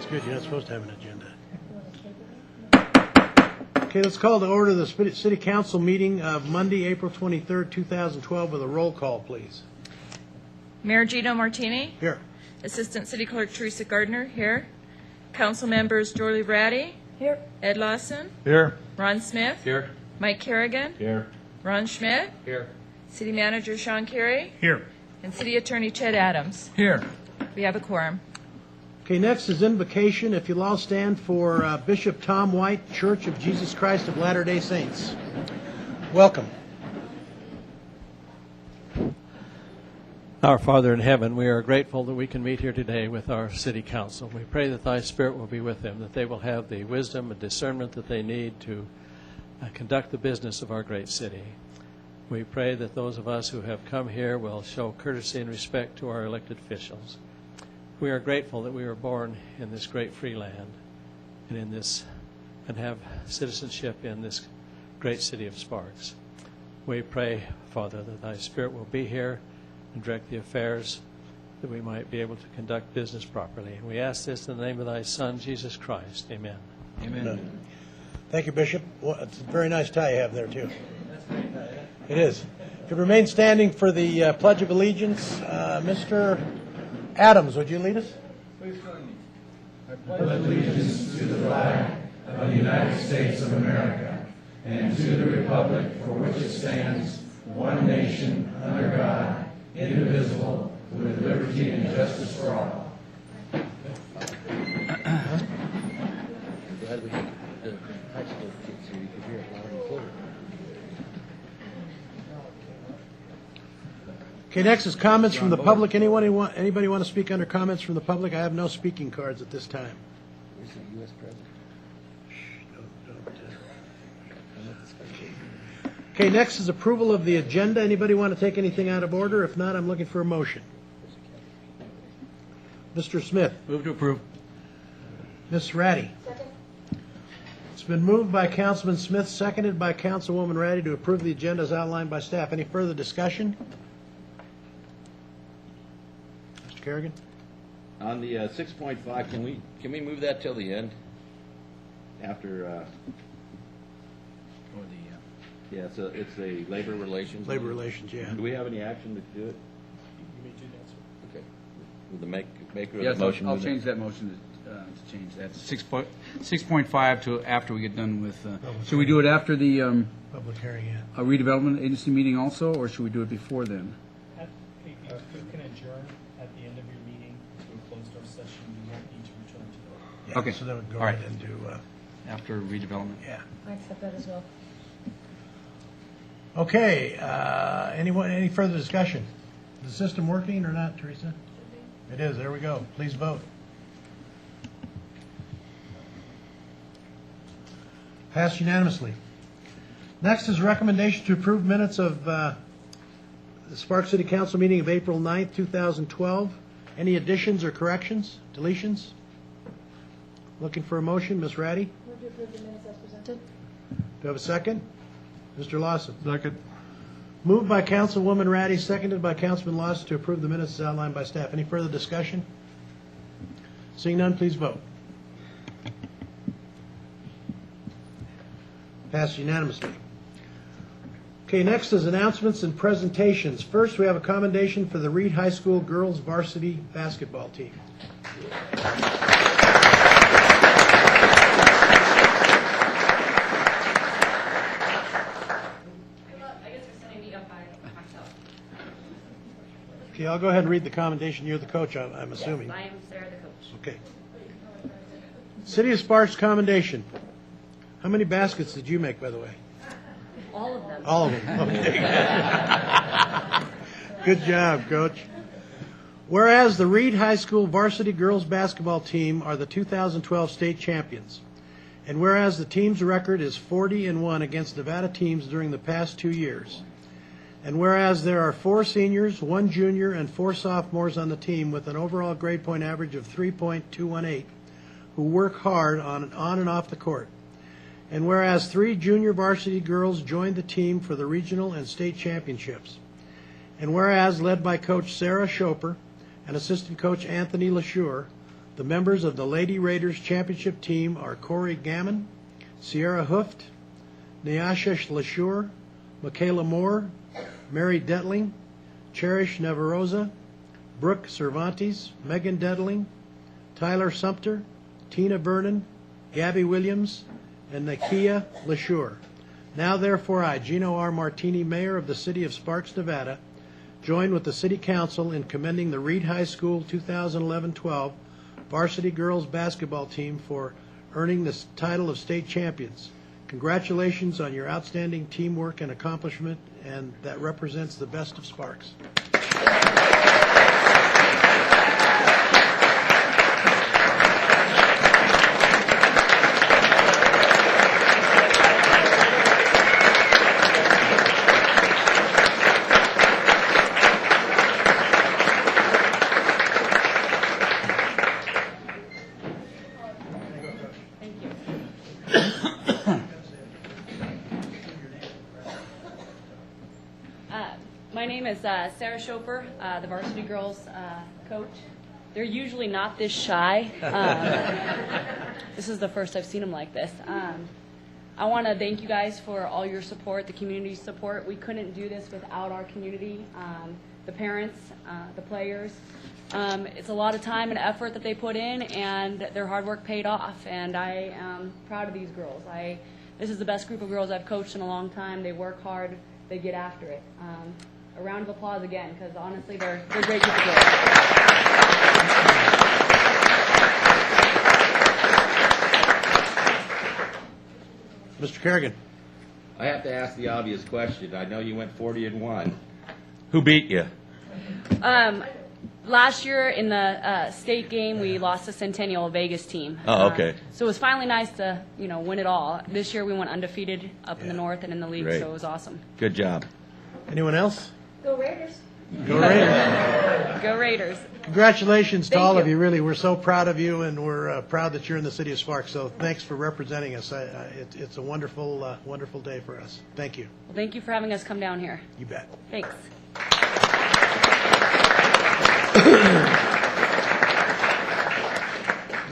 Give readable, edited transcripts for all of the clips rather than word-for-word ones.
That's good. You're not supposed to have an agenda. Okay, let's call to order the City Council meeting of Monday, April 23rd, 2012, with a roll call, please. Mayor Gino Martini. Here. Assistant City Clerk Teresa Gardner. Here. Council members Jorley Ratty. Here. Ed Lawson. Here. Ron Smith. Here. Mike Kerrigan. Here. Ron Schmidt. Here. City Manager Sean Carey. Here. And City Attorney Chet Adams. Here. We have a quorum. Okay, next is invocation. If you'll all stand for Bishop Tom White, Church of Jesus Christ of Latter-day Saints. Welcome. Our Father in heaven, we are grateful that we can meet here today with our city council. We pray that thy Spirit will be with them, that they will have the wisdom and discernment that they need to conduct the business of our great city. We pray that those of us who have come here will show courtesy and respect to our elected officials. We are grateful that we were born in this great free land and have citizenship in this great city of Sparks. We pray, Father, that thy Spirit will be here and direct the affairs, that we might be able to conduct business properly. And we ask this in the name of thy Son, Jesus Christ. Amen. Amen. Thank you, Bishop. Well, it's a very nice tie you have there, too. It is. If you remain standing for the Pledge of Allegiance, Mr. Adams, would you lead us? Please join me. I pledge allegiance to the flag of the United States of America and to the republic for which it stands, one nation, under God, indivisible, with liberty and justice for all. Glad we had the high school kids here. You could hear it loud and clear. Okay, next is comments from the public. Anybody want to speak under comments from the public? I have no speaking cards at this time. Where's the U.S. president? Okay, next is approval of the agenda. Anybody want to take anything out of order? If not, I'm looking for a motion. Mr. Smith. Move to approve. Ms. Ratty. Second. It's been moved by Councilman Smith, seconded by Councilwoman Ratty to approve the agenda as outlined by staff. Any further discussion? Mr. Kerrigan? On the 6.5, can we move that till the end? After, yeah, it's a labor relations. Labor relations, yeah. Do we have any action to do it? You may do that, sir. Okay. Will the maker of Yes, the motion I'll move change that motion to change that 6.5 to after we get done with. Should we do it after the Public hearing, yeah. redevelopment agency meeting also, or should we do it before then? You can adjourn at the end of your meeting to a closed door session. You won't need to return to it. Yeah, Okay. so then we'll go All right. ahead and do, After redevelopment. yeah. I accept that as well. Okay, any further discussion? Is the system working or not, Teresa? It is, there we go. Please vote. Passed unanimously. Next is recommendation to approve minutes of the Sparks City Council meeting of April 9th, 2012. Any additions or corrections, deletions? Looking for a motion, Ms. Ratty? Move to approve the minutes as presented. Do I have a second? Mr. Lawson? Second. Moved by Councilwoman Ratty, seconded by Councilman Lawson to approve the minutes as outlined by staff. Any further discussion? Seeing none, please vote. Passed unanimously. Okay, next is announcements and presentations. First, we have a commendation for the Reed High School girls varsity basketball team. Okay, I'll go ahead and read the commendation. You're the coach, I'm assuming. I am Sarah, the coach. Okay. City of Sparks commendation. How many baskets did you make, by the way? All of them. All of them. Okay. Good job, Coach. Whereas the Reed High School varsity girls basketball team are the 2012 state champions, and whereas the team's record is 40-1 against Nevada teams during the past 2 years, and whereas there are 4 seniors, 1 junior, and 4 sophomores on the team with an overall grade point average of 3.218, who work hard on and off the court. And whereas 3 junior varsity girls joined the team for the regional and state championships. And whereas, led by Coach Sarah Schoper and assistant coach Anthony LaSure, The members of the Lady Raiders championship team are Corey Gammon, Sierra Hooft, Nyasha Lashur, Michaela Moore, Mary Detling, Cherish Neverosa, Brooke Cervantes, Megan Detling, Tyler Sumter, Tina Vernon, Gabby Williams, and Nakia Lashur. Now therefore I, Gino R. Martini, Mayor of the City of Sparks, Nevada, join with the City Council in commending the Reed High School 2011-12 varsity girls basketball team for earning the title of state champions. Congratulations on your outstanding teamwork and accomplishment, and that represents the best of Sparks. My name is Sarah Schoper, the varsity girls coach. They're usually not this shy. This is the first I've seen them like this. I want to thank you guys for all your support, the community support. We couldn't do this without our community, the parents, the players. It's a lot of time and effort that they put in, and their hard work paid off, and I am proud of these girls. This is the best group of girls I've coached in a long time. They work hard. They get after it. A round of applause again, because honestly, they're a great group of girls. Mr. Kerrigan. I have to ask the obvious question. I know you went 40-1. Who beat you? Last year in the state game, we lost to Centennial Vegas team. Oh, okay. So it was finally nice to, win it all. This year we went undefeated up in the north and in the league, Great. so it was awesome. Good job. Anyone else? Go Raiders. Go Raiders. Go Raiders. Congratulations to Thank all of you. you. Really, we're so proud of you, and we're proud that you're in the city of Sparks. So thanks for representing us. It's a wonderful, wonderful day for us. Thank you. Well, thank you for having us come down here. You bet. Thanks.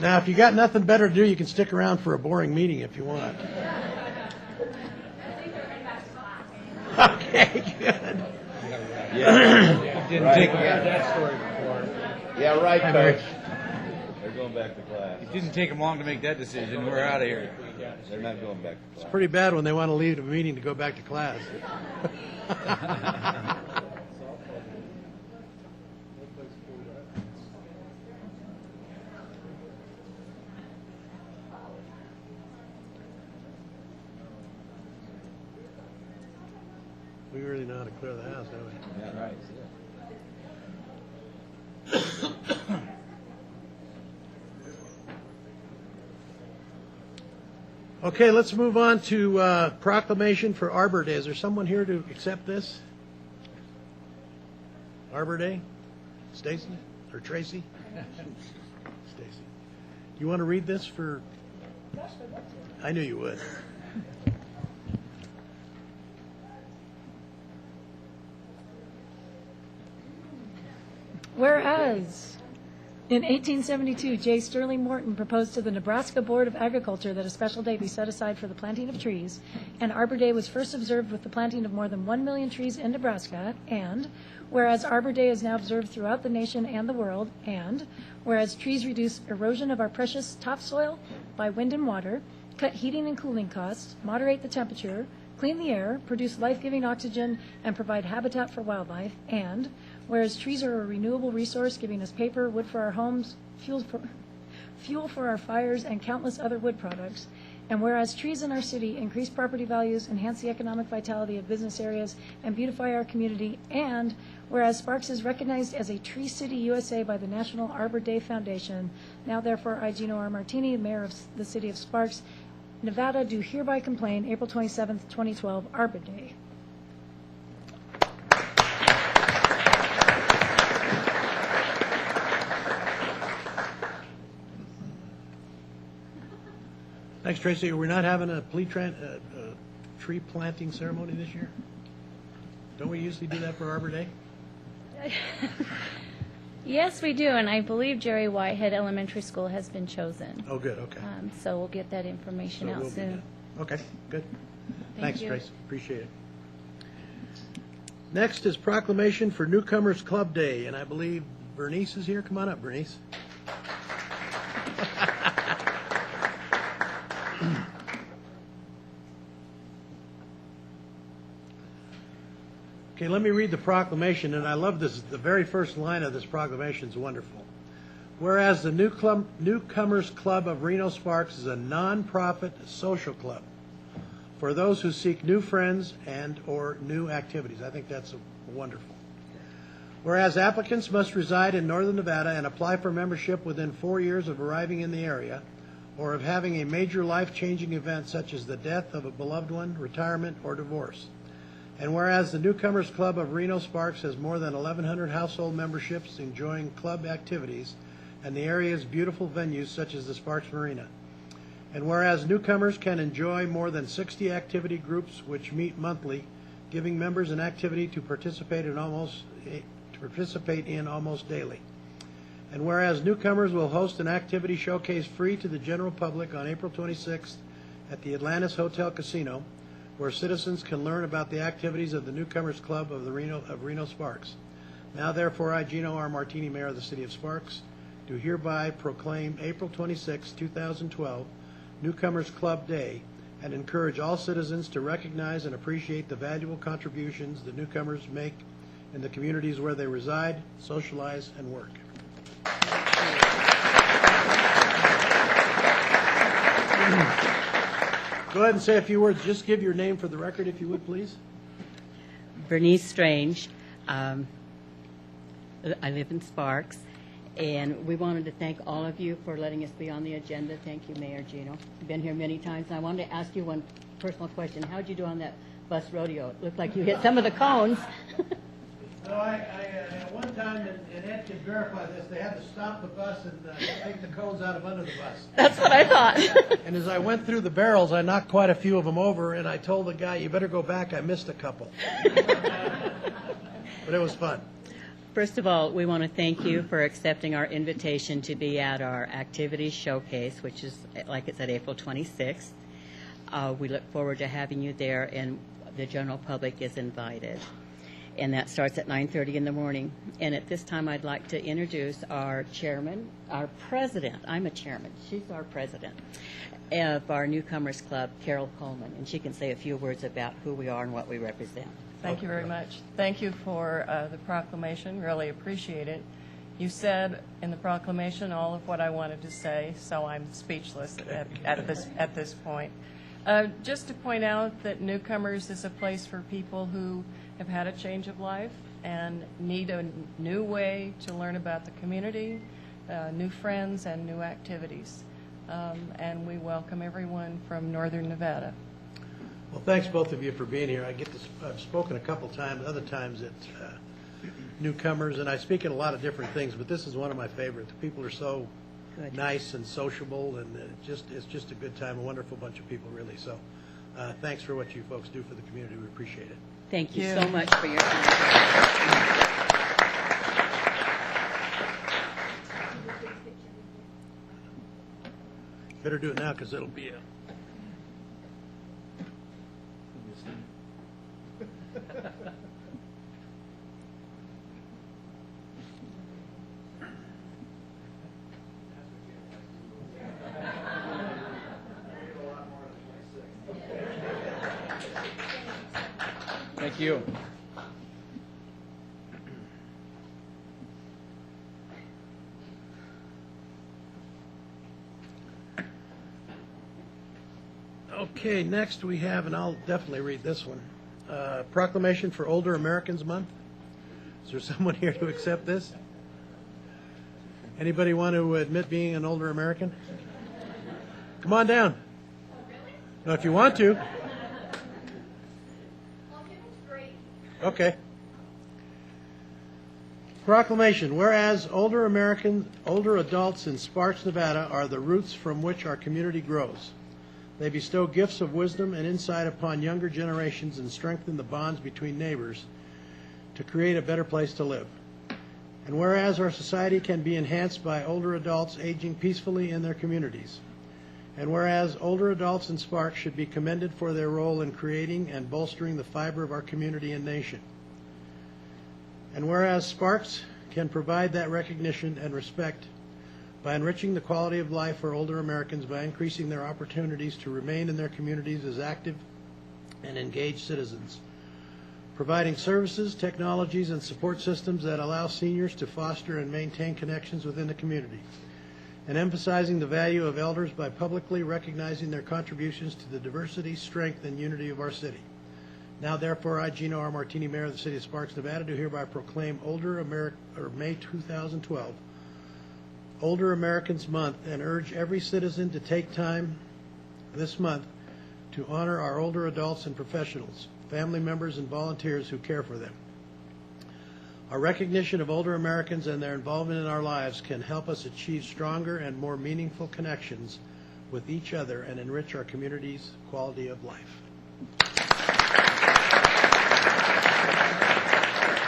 Now, if you got nothing better to do, you can stick around for a boring meeting if you want. Okay, good. Yeah. Didn't take that story before. Yeah, right, Hi, Mary. Coach. They're going back to class. It didn't take them long to make that decision. We're out of here. They're not going back to class. Pretty bad when they want to leave the meeting to go back to class. We really know how to clear the house, don't we? Yeah, right. Okay, let's move on to proclamation for Arbor Day. Is there someone here to accept this? Arbor Day? Stacy or Tracy? Stacy. You want to read this for? I knew you would. Whereas, in 1872, J. Sterling Morton proposed to the Nebraska Board of Agriculture that a special day be set aside for the planting of trees, and Arbor Day was first observed with the planting of more than 1 million trees in Nebraska, and whereas Arbor Day is now observed throughout the nation and the world, and whereas trees reduce erosion of our precious topsoil by wind and water, cut heating and cooling costs, moderate the temperature, clean the air, produce life-giving oxygen, and provide habitat for wildlife, and whereas trees are a renewable resource giving us paper, wood for our homes, fuel for our fires, and countless other wood products, and whereas trees in our city increase property values, enhance the economic vitality of business areas, and beautify our community, and whereas Sparks is recognized as a Tree City USA by the National Arbor Day Foundation, now therefore I, Gino R. Martini, Mayor of the City of Sparks, Nevada, do hereby complain April 27th, 2012, Arbor Day. Thanks, Tracy. We're not having a tree planting ceremony this year? Don't we usually do that for Arbor Day? Yes, we do, and I believe Jerry Whitehead Elementary School has been chosen. Oh, good, okay. So we'll get that information So it out will be soon. done. Okay, good. Thanks, you. Trace, appreciate it. Next is proclamation for Newcomers Club Day, and I believe Bernice is here. Come on up, Bernice. Okay, let me read the proclamation, and I love this. The very first line of this proclamation is wonderful. Whereas the Newcomers Club of Reno Sparks is a non-profit social club for those who seek new friends and or new activities. I think that's wonderful. Whereas applicants must reside in Northern Nevada and apply for membership within 4 years of arriving in the area or of having a major life-changing event such as the death of a beloved one, retirement, or divorce. And whereas the Newcomers Club of Reno Sparks has more than 1,100 household memberships enjoying club activities and the area's beautiful venues such as the Sparks Marina. And whereas newcomers can enjoy more than 60 activity groups which meet monthly, giving members an activity to participate in almost daily. And whereas newcomers will host an activity showcase free to the general public on April 26th at the Atlantis Hotel Casino, where citizens can learn about the activities of the Newcomers Club of Reno Sparks. Now, therefore, I, Gino R. Martini, Mayor of the City of Sparks, do hereby proclaim April 26, 2012, Newcomers Club Day, and encourage all citizens to recognize and appreciate the valuable contributions the newcomers make in the communities where they reside, socialize, and work. Go ahead and say a few words. Just give your name for the record, if you would, please. Bernice Strange. I live in Sparks, and we wanted to thank all of you for letting us be on the agenda. Thank you, Mayor Gino. I've been here many times, and I wanted to ask you one personal question. How'd you do on that bus rodeo? It looked like you hit some of the cones. No, at one time, and Ed can verify this, they had to stop the bus and take the cones out of under the bus. That's what I thought. And as I went through the barrels, I knocked quite a few of them over, and I told the guy, you better go back, I missed a couple. But it was fun. First of all, we want to thank you for accepting our invitation to be at our activities showcase, which is, like it said, April 26th. We look forward to having you there, and the general public is invited. And that starts at 9:30 in the morning. And at this time, I'd like to introduce our chairman, our president. I'm a chairman. She's our president of our Newcomers Club, Carol Coleman. And she can say a few words about who we are and what we represent. Thank you very much. Thank you for the proclamation. Really appreciate it. You said in the proclamation all of what I wanted to say, so I'm speechless at this point. Just to point out that Newcomers is a place for people who have had a change of life and need a new way to learn about the community, new friends, and new activities. And we welcome everyone from Northern Nevada. Well, thanks both of you for being here. I've spoken a couple times, other times at newcomers, and I speak at a lot of different things, but this is one of my favorites. The people are so good, nice and sociable, and it's just a good time, a wonderful bunch of people, really. So thanks for what you folks do for the community. We appreciate it. Thank you so much for your time. Better do it now because it'll be a... Thank you. Okay, next we have, and I'll definitely read this one, Proclamation for Older Americans Month. Is there someone here to accept this? Anybody want to admit being an older American? Come on down. No, if you want to. Okay. Proclamation. Whereas older adults in Sparks, Nevada are the roots from which our community grows. They bestow gifts of wisdom and insight upon younger generations and strengthen the bonds between neighbors to create a better place to live. And whereas our society can be enhanced by older adults aging peacefully in their communities. And whereas older adults in Sparks should be commended for their role in creating and bolstering the fiber of our community and nation. And whereas Sparks can provide that recognition and respect by enriching the quality of life for older Americans by increasing their opportunities to remain in their communities as active and engaged citizens, providing services, technologies, and support systems that allow seniors to foster and maintain connections within the community, and emphasizing the value of elders by publicly recognizing their contributions to the diversity, strength, and unity of our city. Now, therefore, I, Gino R. Martini, Mayor of the City of Sparks, Nevada, do hereby proclaim May 2012 Older Americans Month and urge every citizen to take time this month to honor our older adults and professionals, family members, and volunteers who care for them. Our recognition of older Americans and their involvement in our lives can help us achieve stronger and more meaningful connections with each other and enrich our community's quality of life.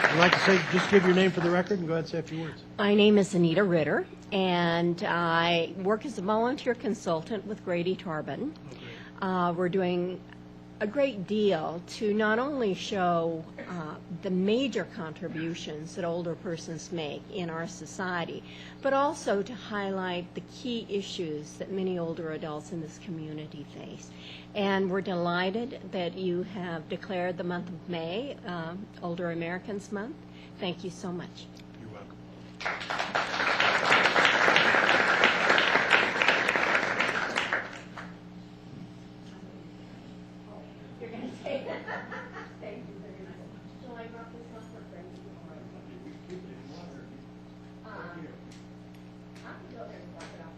I'd like to say, just give your name for the record and go ahead and say a few words. My name is Anita Ritter, and I work as a volunteer consultant with Grady Tarbin. We're doing a great deal to not only show the major contributions that older persons make in our society, but also to highlight the key issues that many older adults in this community face. And we're delighted that you have declared the month of May Older Americans Month. Thank you so much. You're welcome. You're going to take it. Thank you very much. Shall I drop this off for Frankie? I can go there and drop it off.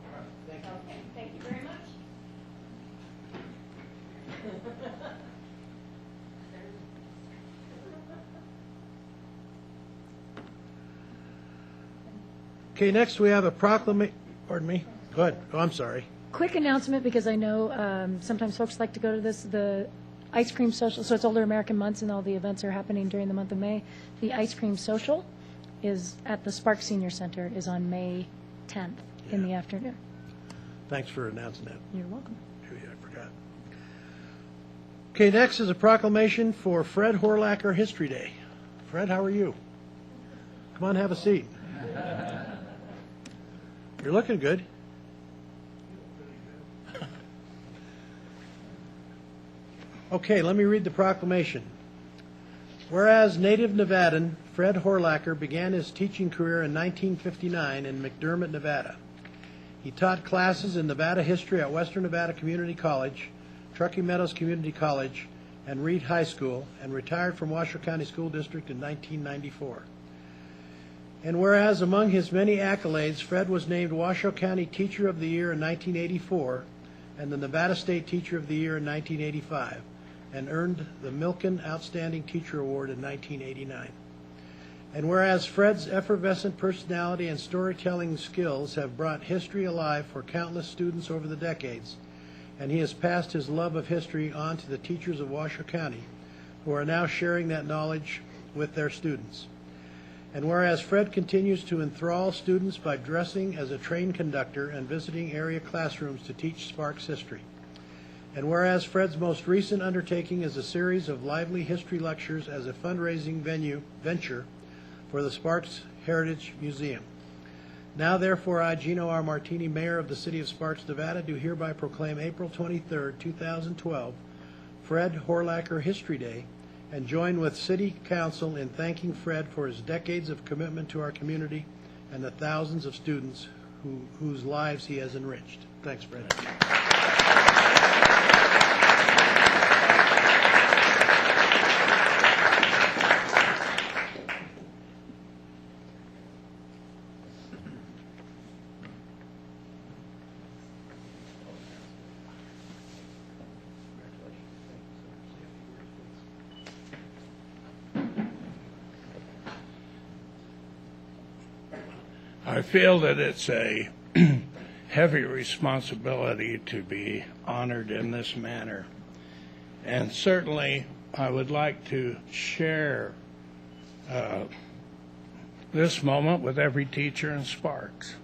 Thank you. Okay, thank you very much. Okay, next we have a proclamation. Pardon me? Go ahead. Oh, I'm sorry. Quick announcement, because I know sometimes folks like to go to this, the Ice Cream Social, so it's Older American Months and all the events are happening during the month of May. The Ice Cream Social is at the Sparks Senior Center, is on May 10th in the afternoon. Thanks for announcing that. You're welcome. Maybe I forgot. Okay, next is a proclamation for Fred Horlacher History Day. Fred, how are you? Come on, have a seat. You're looking good. Okay, let me read the proclamation. Whereas native Nevadan Fred Horlacher began his teaching career in 1959 in McDermott, Nevada. He taught classes in Nevada history at Western Nevada Community College, Truckee Meadows Community College, and Reed High School, and retired from Washoe County School District in 1994. And whereas among his many accolades, Fred was named Washoe County Teacher of the Year in 1984 and the Nevada State Teacher of the Year in 1985, and earned the Milken Outstanding Teacher Award in 1989. And whereas Fred's effervescent personality and storytelling skills have brought history alive for countless students over the decades, and he has passed his love of history on to the teachers of Washoe County, who are now sharing that knowledge with their students. And whereas Fred continues to enthrall students by dressing as a train conductor and visiting area classrooms to teach Sparks history. And whereas Fred's most recent undertaking is a series of lively history lectures as a fundraising venture for the Sparks Heritage Museum. Now, therefore, I, Gino R. Martini, Mayor of the City of Sparks, Nevada, do hereby proclaim April 23, 2012, Fred Horlacher History Day, and join with City Council in thanking Fred for his decades of commitment to our community and the thousands of students whose lives he has enriched. Thanks, Fred. I feel that it's a heavy responsibility to be honored in this manner. And certainly, I would like to share this moment with every teacher in Sparks.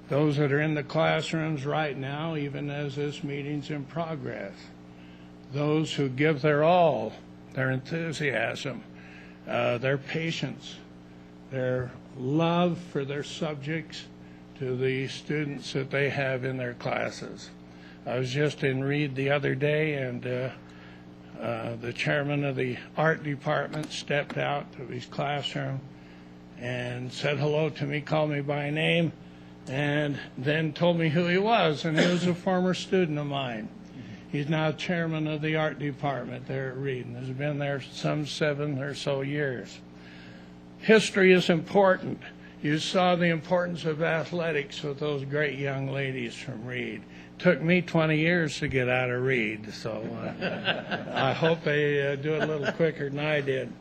Those that are in the classrooms right now, even as this meeting's in progress. Those who give their all, their enthusiasm, their patience, their love for their subjects to the students that they have in their classes. I was just in Reed the other day, and the chairman of the art department stepped out of his classroom and said hello to me, called me by name, and then told me who he was, and he was a former student of mine. He's now chairman of the art department there at Reed, and has been there some 7 or so years. History is important. You saw the importance of athletics with those great young ladies from Reed. Took me 20 years to get out of Reed, so I hope they do it a little quicker than I did.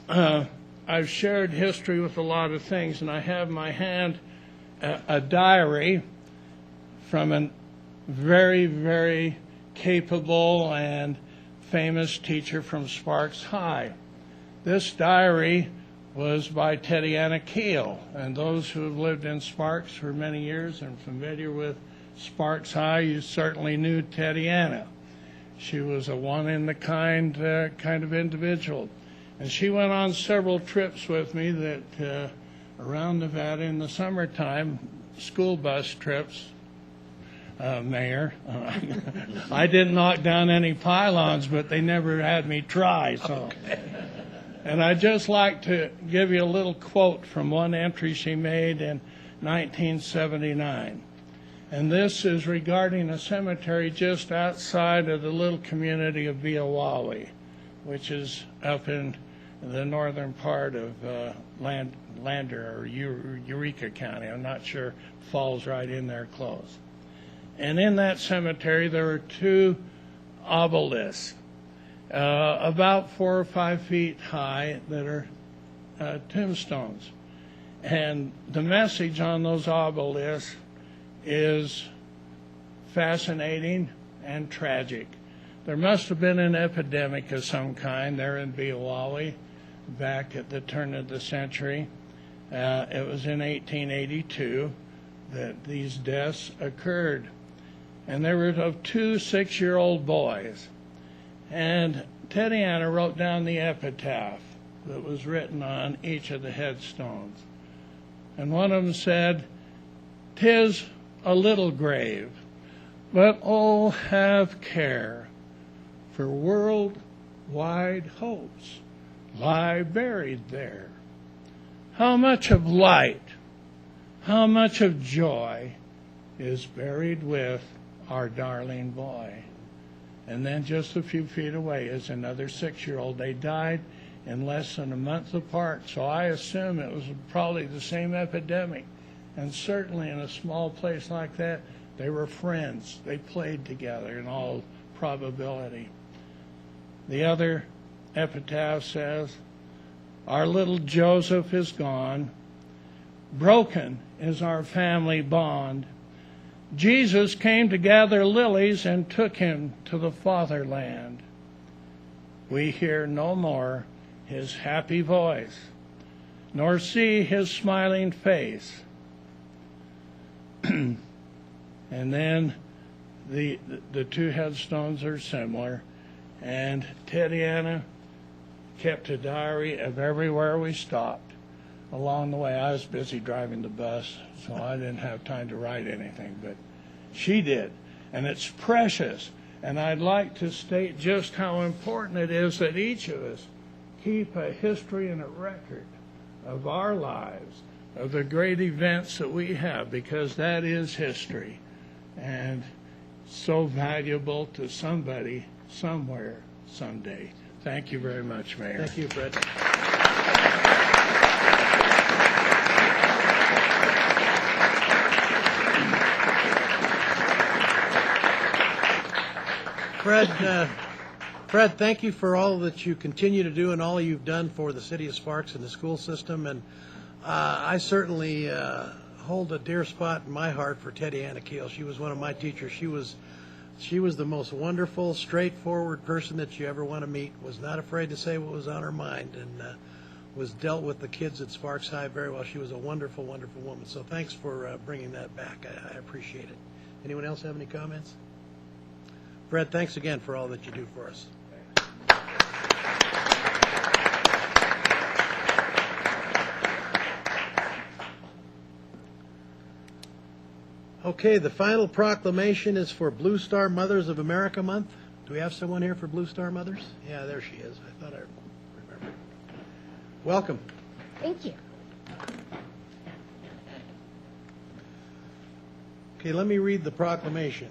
I've shared history with a lot of things, and I have in my hand a diary from a very, very capable and famous teacher from Sparks High. This diary was by Tediana Keel, and those who have lived in Sparks for many years and familiar with Sparks High, you certainly knew Tediana. She was a one-in-the-kind kind of individual. And she went on several trips with me that around Nevada in the summertime, school bus trips, Mayor. I didn't knock down any pylons, but they never had me try. So. Okay. And I'd just like to give you a little quote from one entry she made in 1979. And this is regarding a cemetery just outside of the little community of Biawawi, which is up in the northern part of Lander or Eureka County. I'm not sure, falls right in there close. And in that cemetery there are 2 obelisks, about 4 or 5 feet high, that are tombstones. And the message on those obelisks is fascinating and tragic. There must have been an epidemic of some kind there in Biawawi back at the turn of the century. It was in 1882 that these deaths occurred. And they were of 2 6-year-old boys. And Tediana wrote down the epitaph that was written on each of the headstones. And one of them said, "'Tis a little grave, but oh, have care, for world-wide hopes lie buried there. How much of light, how much of joy is buried with our darling boy." And then just a few feet away is another 6-year-old. They died in less than a month apart, so I assume it was probably the same epidemic. And certainly in a small place like that, they were friends. They played together in all probability. The other epitaph says, "Our little Joseph is gone. Broken is our family bond. Jesus came to gather lilies and took him to the fatherland. We hear no more his happy voice, nor see his smiling face." And then the 2 headstones are similar. And Tediana kept a diary of everywhere we stopped along the way. I was busy driving the bus, so I didn't have time to write anything, but she did. And it's precious. And I'd like to state just how important it is that each of us keep a history and a record of our lives, of the great events that we have, because that is history and so valuable to somebody, somewhere, someday. Thank you very much, Mayor. Thank you, Fred. Fred, thank you for all that you continue to do and all you've done for the city of Sparks and the school system. And I certainly hold a dear spot in my heart for Tediana Keel. She was one of my teachers. She was the most wonderful, straightforward person that you ever want to meet. Was not afraid to say what was on her mind. And was dealt with the kids at Sparks High very well. She was a wonderful, wonderful woman. So thanks for bringing that back. I appreciate it. Anyone else have any comments? Fred, thanks again for all that you do for us. Okay, the final proclamation is for Blue Star Mothers of America Month. Do we have someone here for Blue Star Mothers? Yeah, there she is. I thought I remembered. Welcome. Thank you. Okay, let me read the proclamation.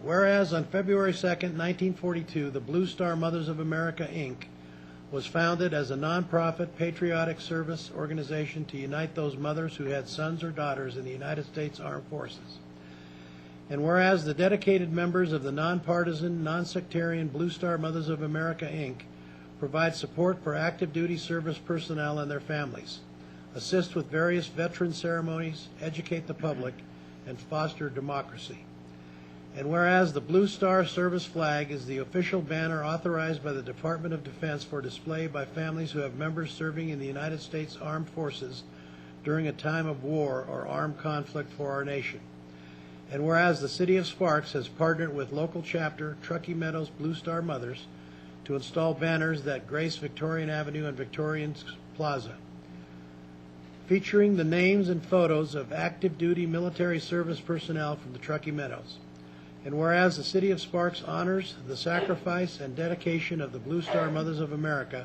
Whereas on February 2nd, 1942, the Blue Star Mothers of America, Inc. was founded as a nonprofit patriotic service organization to unite those mothers who had sons or daughters in the United States Armed Forces. And whereas the dedicated members of the nonpartisan, nonsectarian Blue Star Mothers of America, Inc. provide support for active duty service personnel and their families, assist with various veteran ceremonies, educate the public, and foster democracy. And whereas the Blue Star Service flag is the official banner authorized by the Department of Defense for display by families who have members serving in the United States Armed Forces during a time of war or armed conflict for our nation. And whereas the City of Sparks has partnered with local chapter Truckee Meadows Blue Star Mothers to install banners that grace Victorian Avenue and Victorian Plaza, featuring the names and photos of active duty military service personnel from the Truckee Meadows. And whereas the City of Sparks honors the sacrifice and dedication of the Blue Star Mothers of America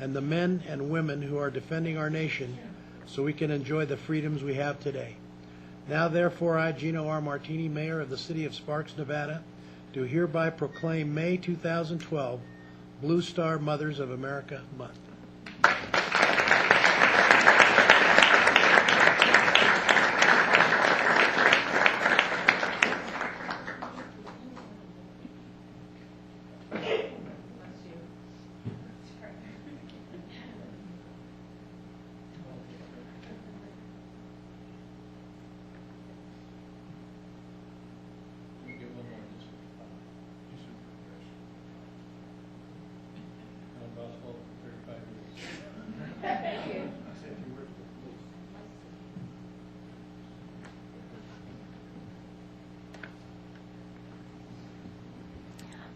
and the men and women who are defending our nation so we can enjoy the freedoms we have today. Now, therefore, I, Gino R. Martini, Mayor of the City of Sparks, Nevada, do hereby proclaim May 2012 Blue Star Mothers of America Month.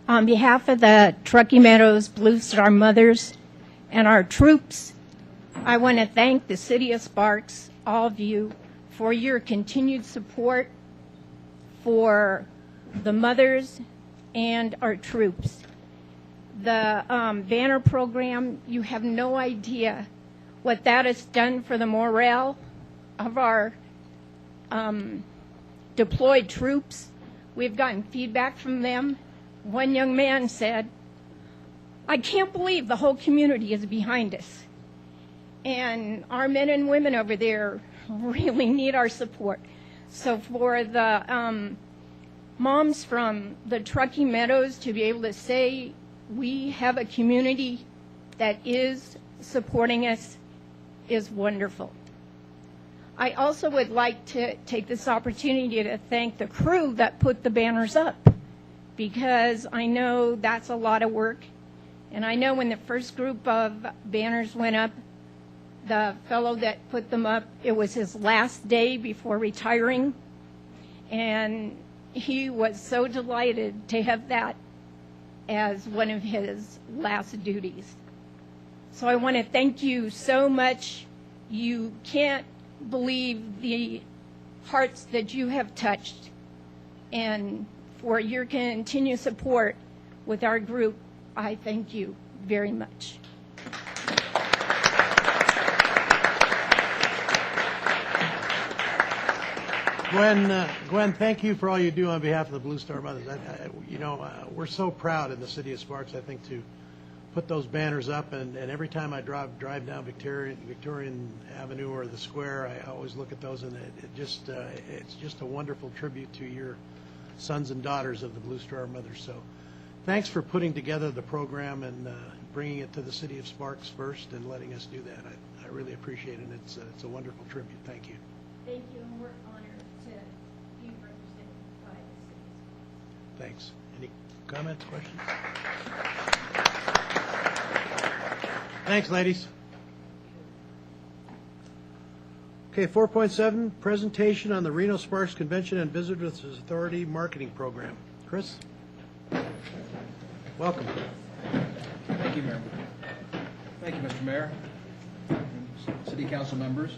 On behalf of the Truckee Meadows Blue Star Mothers and our troops, I want to thank the City of Sparks, all of you, for your continued support for the mothers and our troops. The banner program, you have no idea what that has done for the morale of our deployed troops. We've gotten feedback from them. One young man said, "I can't believe the whole community is behind us." And our men and women over there really need our support. So for the moms from the Truckee Meadows to be able to say we have a community that is supporting us is wonderful. I also would like to take this opportunity to thank the crew that put the banners up, because I know that's a lot of work. And I know when the first group of banners went up, the fellow that put them up, it was his last day before retiring, and he was so delighted to have that as one of his last duties. So I want to thank you so much. You can't believe the hearts that you have touched, and for your continued support with our group, I thank you very much. Gwen, thank you for all you do on behalf of the Blue Star Mothers. We're so proud in the City of Sparks, I think, to put those banners up, and every time I drive down Victorian Avenue or the square, I always look at those, and it's just a wonderful tribute to your sons and daughters of the Blue Star Mothers. So thanks for putting together the program and bringing it to the City of Sparks first and letting us do that. I really appreciate it. It's a wonderful tribute. Thank you. Thank you, and we're honored to be represented by the City of Sparks. Thanks. Any comments, questions? Thanks, ladies. Okay, 4.7, presentation on the Reno Sparks Convention and Visitors Authority Marketing Program. Chris? Welcome. Thank you, Mayor. Thank you, Mr. Mayor. City Council members.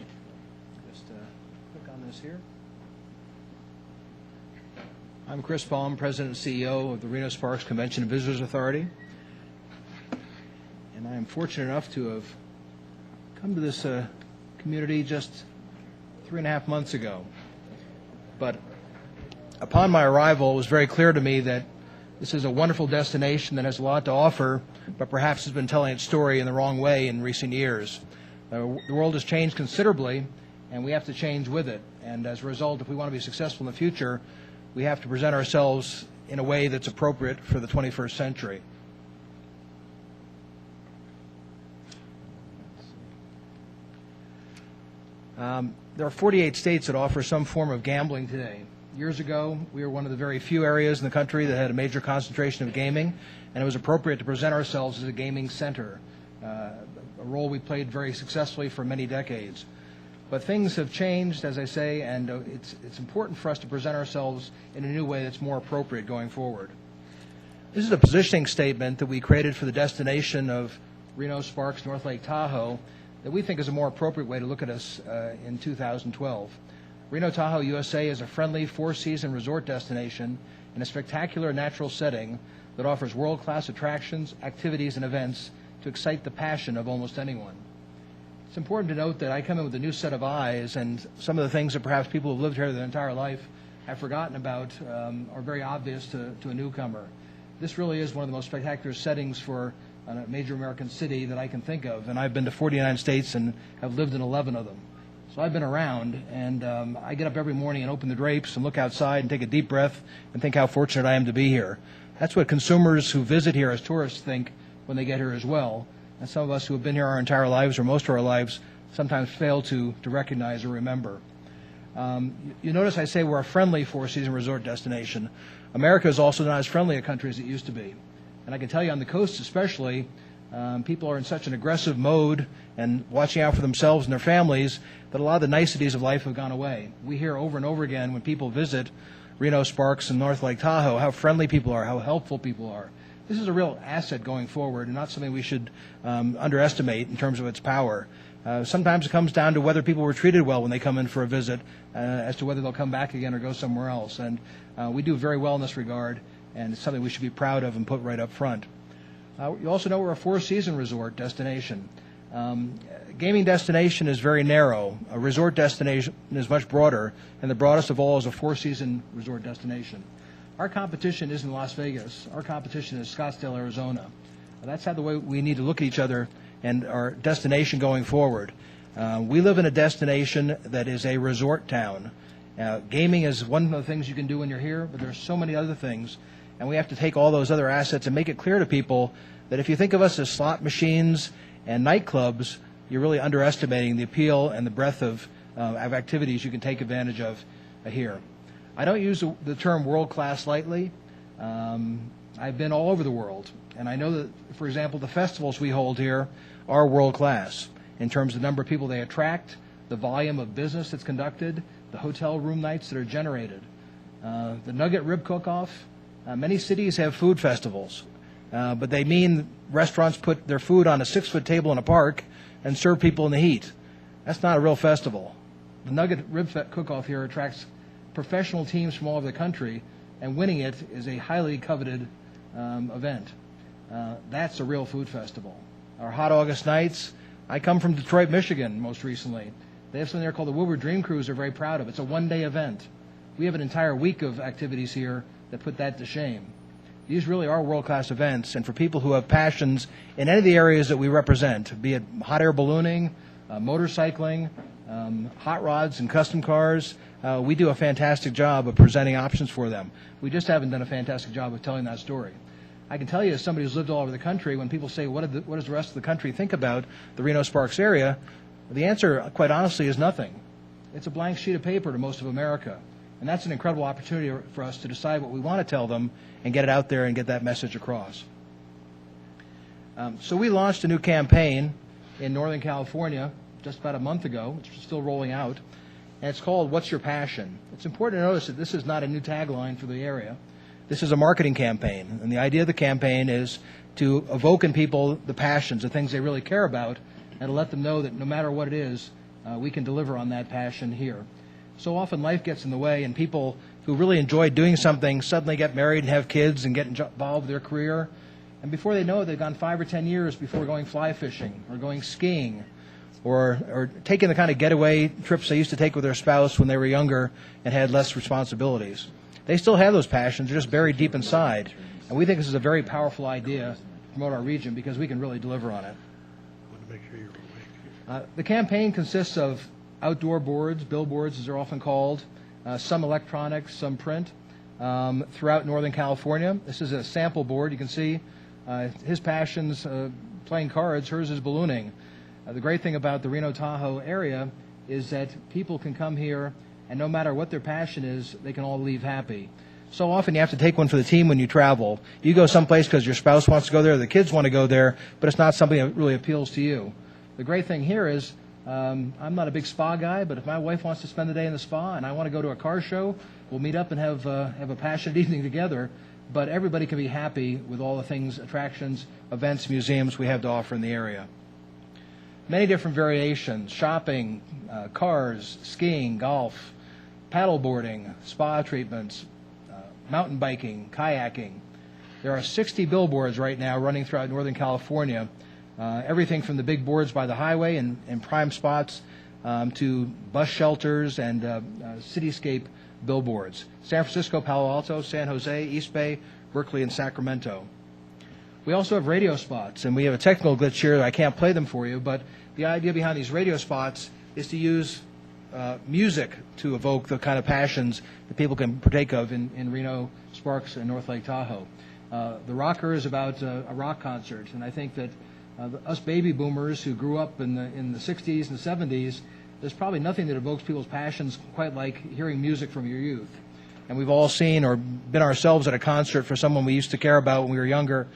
Just click on this here. I'm Chris Baum, President and CEO of the Reno Sparks Convention and Visitors Authority. And I am fortunate enough to have come to this community just 3.5 months ago. But upon my arrival, it was very clear to me that this is a wonderful destination that has a lot to offer, but perhaps has been telling its story in the wrong way in recent years. The world has changed considerably, and we have to change with it. And as a result, if we want to be successful in the future, we have to present ourselves in a way that's appropriate for the 21st century. There are 48 states that offer some form of gambling today. Years ago, we were one of the very few areas in the country that had a major concentration of gaming, and it was appropriate to present ourselves as a gaming center, a role we played very successfully for many decades. But things have changed, as I say, and it's important for us to present ourselves in a new way that's more appropriate going forward. This is a positioning statement that we created for the destination of Reno Sparks North Lake Tahoe that we think is a more appropriate way to look at us in 2012. Reno Tahoe, USA is a friendly four-season resort destination in a spectacular natural setting that offers world-class attractions, activities, and events to excite the passion of almost anyone. It's important to note that I come in with a new set of eyes, and some of the things that perhaps people who have lived here their entire life have forgotten about are very obvious to a newcomer. This really is one of the most spectacular settings for a major American city that I can think of, and I've been to 49 states and have lived in 11 of them. So I've been around, and I get up every morning and open the drapes and look outside and take a deep breath and think how fortunate I am to be here. That's what consumers who visit here as tourists think when they get here as well. And some of us who have been here our entire lives or most of our lives sometimes fail to recognize or remember. You notice I say we're a friendly four-season resort destination. America is also not as friendly a country as it used to be. And I can tell you on the coast especially, people are in such an aggressive mode and watching out for themselves and their families that a lot of the niceties of life have gone away. We hear over and over again when people visit Reno Sparks and North Lake Tahoe how friendly people are, how helpful people are. This is a real asset going forward and not something we should underestimate in terms of its power. Sometimes it comes down to whether people were treated well when they come in for a visit as to whether they'll come back again or go somewhere else. And we do very well in this regard, and it's something we should be proud of and put right up front. You also know we're a four-season resort destination. Gaming destination is very narrow. A resort destination is much broader, and the broadest of all is a four-season resort destination. Our competition isn't Las Vegas. Our competition is Scottsdale, Arizona. That's how the way we need to look at each other and our destination going forward. We live in a destination that is a resort town. Gaming is one of the things you can do when you're here, but there's so many other things, and we have to take all those other assets and make it clear to people that if you think of us as slot machines and nightclubs, you're really underestimating the appeal and the breadth of activities you can take advantage of here. I don't use the term world-class lightly. I've been all over the world, and I know that, for example, the festivals we hold here are world-class in terms of the number of people they attract, the volume of business that's conducted, the hotel room nights that are generated. The Nugget Rib Cook-Off, many cities have food festivals, but they mean restaurants put their food on a 6-foot table in a park and serve people in the heat. That's not a real festival. The Nugget Rib Cook-Off here attracts professional teams from all over the country, and winning it is a highly coveted event. That's a real food festival. Our Hot August Nights, I come from Detroit, Michigan, most recently. They have something there called the Woodward Dream Cruise they're very proud of. It's a one-day event. We have an entire week of activities here that put that to shame. These really are world-class events, and for people who have passions in any of the areas that we represent, be it hot air ballooning, motorcycling, hot rods and custom cars, we do a fantastic job of presenting options for them. We just haven't done a fantastic job of telling that story. I can tell you, as somebody who's lived all over the country, when people say, what does the rest of the country think about the Reno Sparks area, the answer, quite honestly, is nothing. It's a blank sheet of paper to most of America. And that's an incredible opportunity for us to decide what we want to tell them and get it out there and get that message across. So we launched a new campaign in Northern California just about a month ago. It's still rolling out. And it's called What's Your Passion? It's important to notice that this is not a new tagline for the area. This is a marketing campaign. And the idea of the campaign is to evoke in people the passions, the things they really care about, and to let them know that no matter what it is, we can deliver on that passion here. So often life gets in the way, and people who really enjoy doing something suddenly get married and have kids and get involved with their career. And before they know it, they've gone 5 or 10 years before going fly fishing or going skiing or taking the kind of getaway trips they used to take with their spouse when they were younger and had less responsibilities. They still have those passions. They're just buried deep inside. And we think this is a very powerful idea to promote our region because we can really deliver on it. The campaign consists of outdoor boards, billboards as they're often called, some electronic, some print, throughout Northern California. This is a sample board. You can see his passion's playing cards, hers is ballooning. The great thing about the Reno Tahoe area is that people can come here, and no matter what their passion is, they can all leave happy. So often you have to take one for the team when you travel. You go someplace because your spouse wants to go there, the kids want to go there, but it's not something that really appeals to you. The great thing here is I'm not a big spa guy, but if my wife wants to spend the day in the spa and I want to go to a car show, we'll meet up and have a passionate evening together. But everybody can be happy with all the things, attractions, events, museums we have to offer in the area. Many different variations: shopping, cars, skiing, golf, paddleboarding, spa treatments, mountain biking, kayaking. There are 60 billboards right now running throughout Northern California. Everything from the big boards by the highway and prime spots to bus shelters and cityscape billboards. San Francisco, Palo Alto, San Jose, East Bay, Berkeley, and Sacramento. We also have radio spots, and we have a technical glitch here. I can't play them for you, but the idea behind these radio spots is to use music to evoke the kind of passions that people can partake of in Reno, Sparks, and North Lake Tahoe. The Rocker is about a rock concert, and I think that us baby boomers who grew up in the 60s and 70s, there's probably nothing that evokes people's passions quite like hearing music from your youth. And we've all seen or been ourselves at a concert for someone we used to care about when we were younger,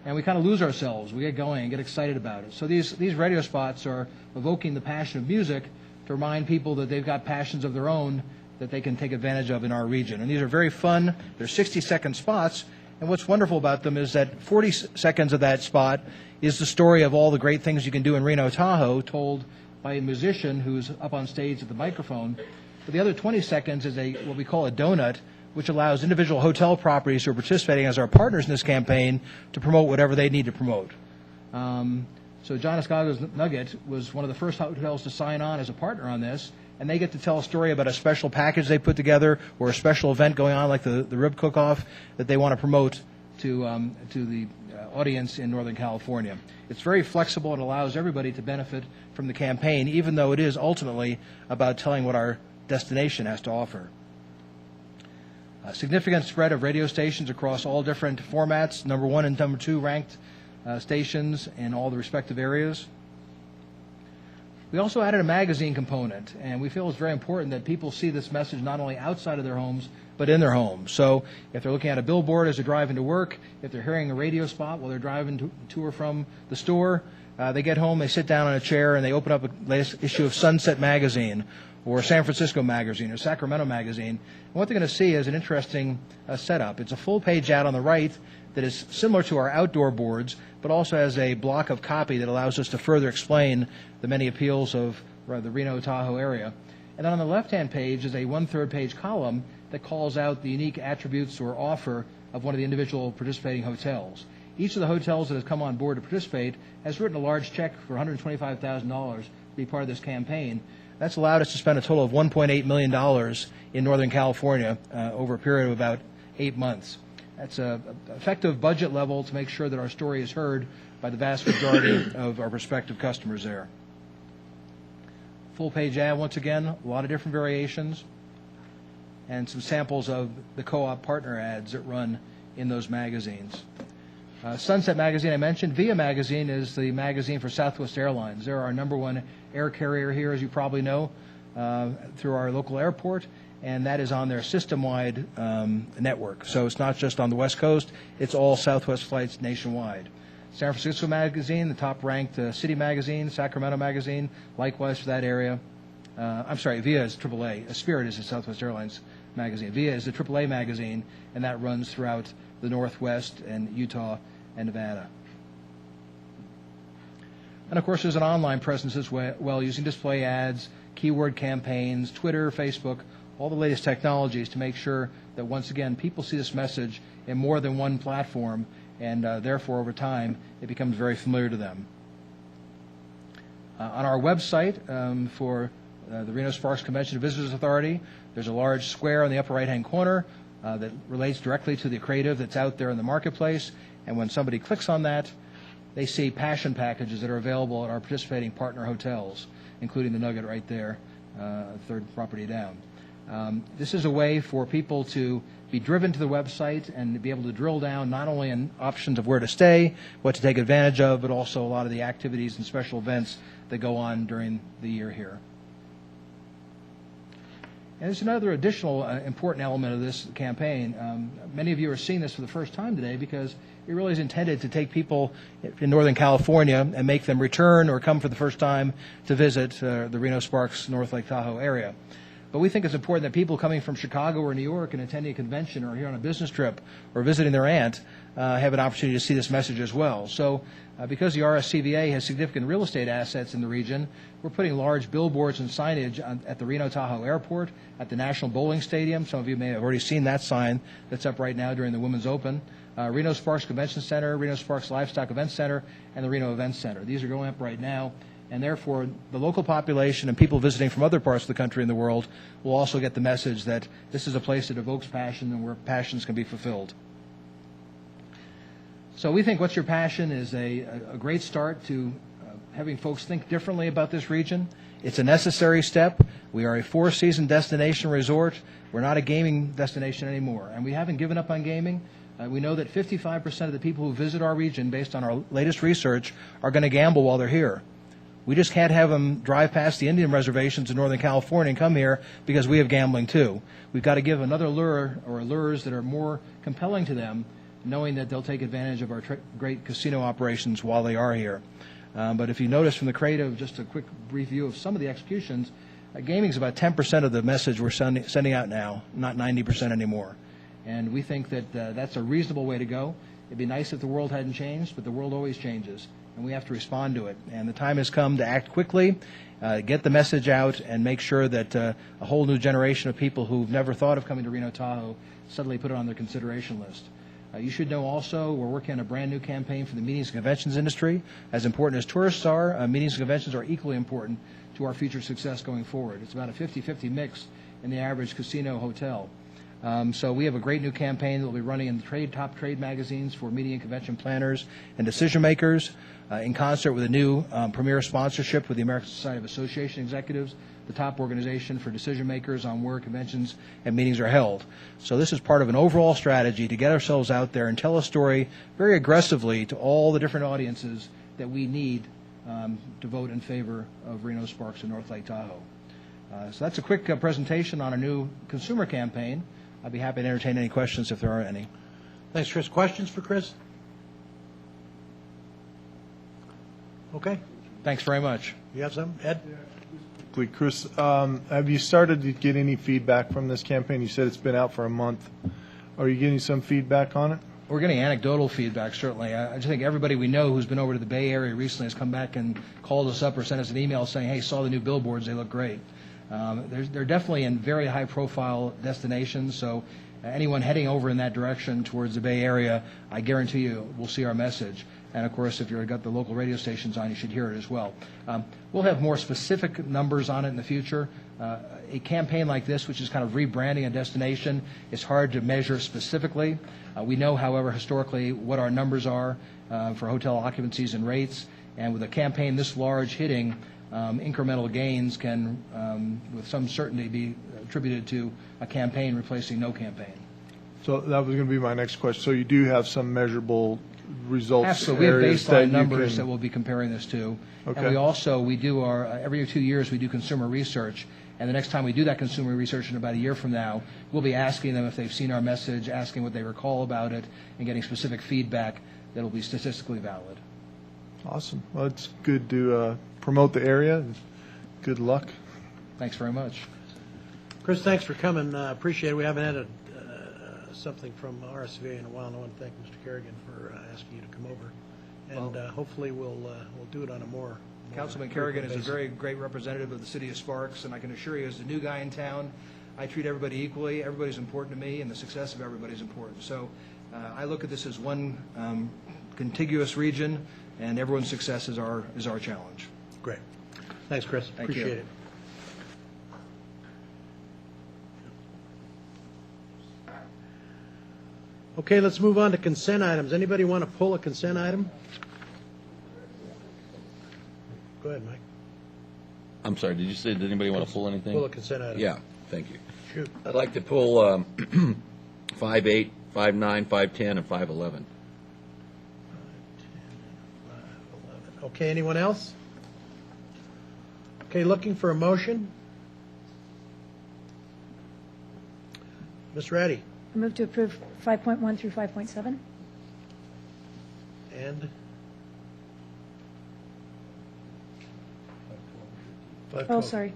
and we kind of lose ourselves. We get going and get excited about it. So these radio spots are evoking the passion of music to remind people that they've got passions of their own that they can take advantage of in our region. And these are very fun. They're 60-second spots. And what's wonderful about them is that 40 seconds of that spot is the story of all the great things you can do in Reno Tahoe, told by a musician who's up on stage at the microphone. But the other 20 seconds is what we call a donut, which allows individual hotel properties who are participating as our partners in this campaign to promote whatever they need to promote. So John Escago's Nugget was one of the first hotels to sign on as a partner on this, and they get to tell a story about a special package they put together or a special event going on like the rib cook-off that they want to promote to the audience in Northern California. It's very flexible and allows everybody to benefit from the campaign, even though it is ultimately about telling what our destination has to offer. A significant spread of radio stations across all different formats, number 1 and number 2 ranked stations in all the respective areas. We also added a magazine component, and we feel it's very important that people see this message not only outside of their homes, but in their homes. So if they're looking at a billboard as they're driving to work, if they're hearing a radio spot while they're driving to or from the store, they get home, they sit down on a chair, and they open up a latest issue of Sunset Magazine or San Francisco Magazine or Sacramento Magazine. And what they're going to see is an interesting setup. It's a full-page ad on the right that is similar to our outdoor boards, but also has a block of copy that allows us to further explain the many appeals of the Reno Tahoe area. And then on the left-hand page is a 1/3 page column that calls out the unique attributes or offer of one of the individual participating hotels. Each of the hotels that has come on board to participate has written a large check for $125,000 to be part of this campaign. That's allowed us to spend a total of $1.8 million in Northern California over a period of about 8 months. That's an effective budget level to make sure that our story is heard by the vast majority of our prospective customers there. Full page ad, once again, a lot of different variations, and some samples of the co-op partner ads that run in those magazines. Sunset Magazine I mentioned. Via Magazine is the magazine for Southwest Airlines. They're our #1 air carrier here, as you probably know, through our local airport, and that is on their system-wide network. So it's not just on the West Coast, it's all Southwest flights nationwide. San Francisco Magazine, the top-ranked city magazine, Sacramento Magazine, likewise for that area. I'm sorry, VIA is AAA. Spirit is the Southwest Airlines magazine. VIA is the AAA magazine, and that runs throughout the Northwest and Utah and Nevada. And, of course, there's an online presence as well, using display ads, keyword campaigns, Twitter, Facebook, all the latest technologies to make sure that, once again, people see this message in more than one platform, and therefore, over time, it becomes very familiar to them. On our website for the Reno Sparks Convention and Visitors Authority, there's a large square on the upper right-hand corner that relates directly to the creative that's out there in the marketplace, and when somebody clicks on that, they see passion packages that are available at our participating partner hotels, including the Nugget right there, third property down. This is a way for people to be driven to the website and to be able to drill down not only on options of where to stay, what to take advantage of, but also a lot of the activities and special events that go on during the year here. And there's another additional important element of this campaign. Many of you are seeing this for the first time today because it really is intended to take people in Northern California and make them return or come for the first time to visit the Reno Sparks North Lake Tahoe area. But we think it's important that people coming from Chicago or New York and attending a convention or here on a business trip or visiting their aunt have an opportunity to see this message as well. So because the RSCVA has significant real estate assets in the region, we're putting large billboards and signage at the Reno Tahoe Airport, at the National Bowling Stadium. Some of you may have already seen that sign that's up right now during the Women's Open. Reno Sparks Convention Center, Reno Sparks Livestock Event Center, and the Reno Event Center. These are going up right now. And therefore, the local population and people visiting from other parts of the country and the world will also get the message that this is a place that evokes passion and where passions can be fulfilled. So we think What's Your Passion is a great start to having folks think differently about this region. It's a necessary step. We are a four-season destination resort. We're not a gaming destination anymore. And we haven't given up on gaming. We know that 55% of the people who visit our region, based on our latest research, are going to gamble while they're here. We just can't have them drive past the Indian reservations in Northern California and come here because we have gambling too. We've got to give another lure or lures that are more compelling to them, knowing that they'll take advantage of our great casino operations while they are here. But if you notice from the creative, just a quick brief view of some of the executions, gaming is about 10% of the message we're sending out now, not 90% anymore. And we think that that's a reasonable way to go. It'd be nice if the world hadn't changed, but the world always changes, and we have to respond to it. And the time has come to act quickly, get the message out, and make sure that a whole new generation of people who've never thought of coming to Reno Tahoe suddenly put it on their consideration list. You should know also we're working on a brand new campaign for the meetings and conventions industry. As important as tourists are, meetings and conventions are equally important to our future success going forward. It's about a 50-50 mix in the average casino hotel. So we have a great new campaign that will be running in the top trade magazines for meeting and convention planners and decision makers, in concert with a new premier sponsorship with the American Society of Association Executives, the top organization for decision makers on where conventions and meetings are held. So this is part of an overall strategy to get ourselves out there and tell a story very aggressively to all the different audiences that we need to vote in favor of Reno Sparks and North Lake Tahoe. So that's a quick presentation on our new consumer campaign. I'd be happy to entertain any questions if there are any. Thanks, Chris. Questions for Chris? Okay. Thanks very much. You have some? Ed? Quickly, Chris, have you started to get any feedback from this campaign? You said it's been out for a month. Are you getting some feedback on it? We're getting anecdotal feedback, certainly. I just think everybody we know who's been over to the Bay Area recently has come back and called us up or sent us an email saying, hey, saw the new billboards, they look great. They're definitely in very high-profile destinations, so anyone heading over in that direction towards the Bay Area, I guarantee you will see our message. And, of course, if you've got the local radio stations on, you should hear it as well. We'll have more specific numbers on it in the future. A campaign like this, which is kind of rebranding a destination, is hard to measure specifically. We know, however, historically what our numbers are for hotel occupancies and rates. And with a campaign this large hitting, incremental gains can, with some certainty, be attributed to a campaign replacing no campaign. So that was going to be my next question. So you do have some measurable results Absolutely. We have areas that baseline you numbers can- that we'll be comparing this to. Okay. And we do our, every 2 years, we do consumer research. And the next time we do that consumer research in about a year from now, we'll be asking them if they've seen our message, asking what they recall about it, and getting specific feedback that will be statistically valid. Awesome. Well, it's good to promote the area. Good luck. Thanks very much. Chris, thanks for coming. Appreciate it. We haven't had something from RSVA in a while. I want to thank Mr. Kerrigan for asking you to come over. And hopefully we'll do it on a more Councilman Kerrigan is a very great representative of the city of Sparks, and I can assure you, as the new guy in town, I treat everybody equally. Everybody's important to me, and the success of everybody is important. So I look at this as one contiguous region, and everyone's success is our challenge. Great. Thanks, Chris. Thank Appreciate you. it. Okay, let's move on to consent items. Anybody want to pull a consent item? Go ahead, Mike. I'm sorry, did you say, did anybody want to pull anything? Pull a consent item. Yeah, thank you. Shoot. I'd like to pull 5.8, 5.9, 5.10, and 5.11. Okay, anyone else? Okay, looking for a motion? Ms. Ratty? I move to approve 5.1 through 5.7. And? Oh, sorry.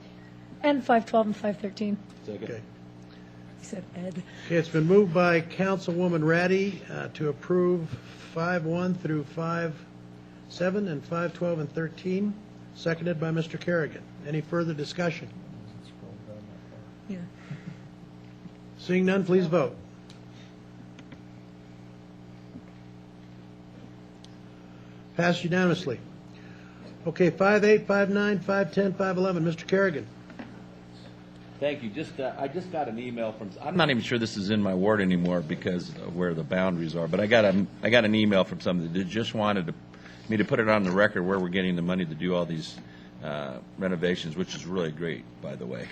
And 5.12 and 5.13. Okay. I said Ed. Okay, it's been moved by Councilwoman Ratty to approve 5.1 through 5.7 and 5.12 and 13, seconded by Mr. Kerrigan. Any further discussion? Yeah. Seeing none, please vote. Passed unanimously. Okay, 5.8, 5.9, 5.10, 5.11. Mr. Kerrigan. Thank you. I just got an email from, I'm not even sure this is in my ward anymore because of where the boundaries are, but I got an email from somebody that just wanted me to put it on the record where we're getting the money to do all these renovations, which is really great, by the way.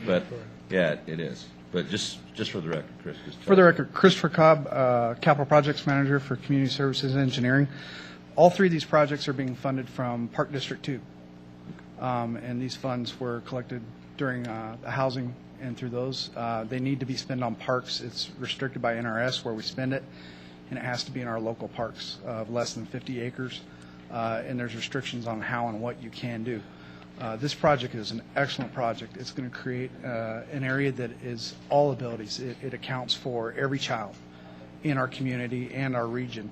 But, yeah, it is. But just for the record, Chris. For the record, Christopher Cobb, Capital Projects Manager for Community Services and Engineering. All three of these projects are being funded from Park District 2. And these funds were collected during the housing and through those. They need to be spent on parks. It's restricted by NRS where we spend it, and it has to be in our local parks of less than 50 acres. And there's restrictions on how and what you can do. This project is an excellent project. It's going to create an area that is all abilities. It accounts for every child in our community and our region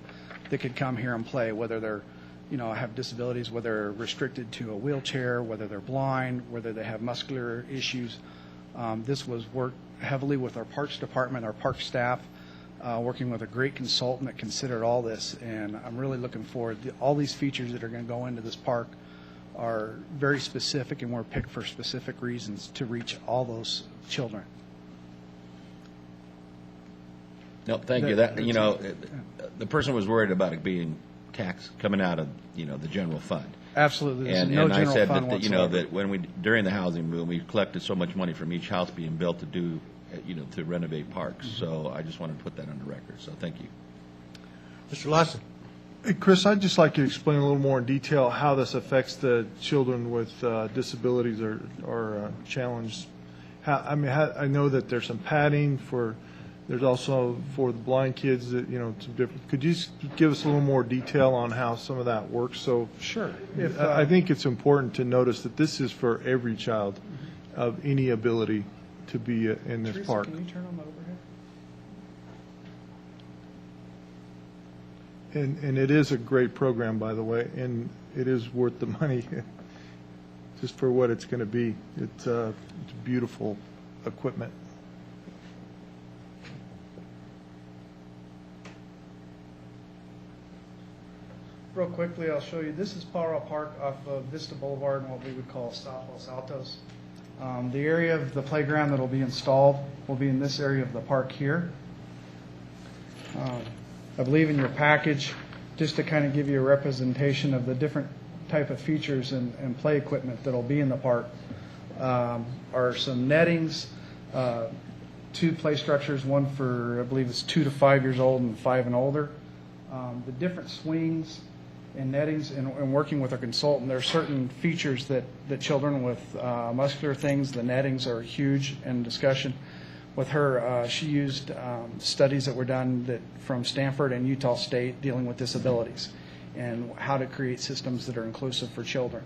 that could come here and play, whether they're, have disabilities, whether they're restricted to a wheelchair, whether they're blind, whether they have muscular issues. This was worked heavily with our Parks Department, our park staff, working with a great consultant that considered all this, and I'm really looking forward. All these features that are going to go into this park are very specific and were picked for specific reasons to reach all those children. No, thank you. That the person was worried about it being tax coming out of the general fund. Absolutely, there's And no I general said fund that whatsoever. that when we during the housing boom we collected so much money from each house being built to do to renovate parks. So I just wanted to put that on the record. So thank you, Mr. Lawson. Hey, Chris, I'd just like you to explain a little more in detail how this affects the children with disabilities or challenged. I know that there's some padding for. There's also for the blind kids that some different. Could you just give us a little more detail on how some of that works? So sure. I think it's important to notice that this is for every child of any ability to be in this Teresa, park. Can you turn on the overhead? And it is a great program, by the way, and it is worth the money just for what it's going to be. It's beautiful equipment. Real quickly, I'll show you. This is Palo Park off of Vista Boulevard and what we would call South Los Altos. The area of the playground that will be installed will be in this area of the park here. I believe in your package, just to kind of give you a representation of the different type of features and play equipment that will be in the park, are some nettings, 2 play structures, one for, I believe it's 2 to 5 years old and 5 and older. The different swings and nettings and working with our consultant, there are certain features that children with muscular things, the nettings are huge in discussion. With her, she used studies that were done from Stanford and Utah State dealing with disabilities and how to create systems that are inclusive for children.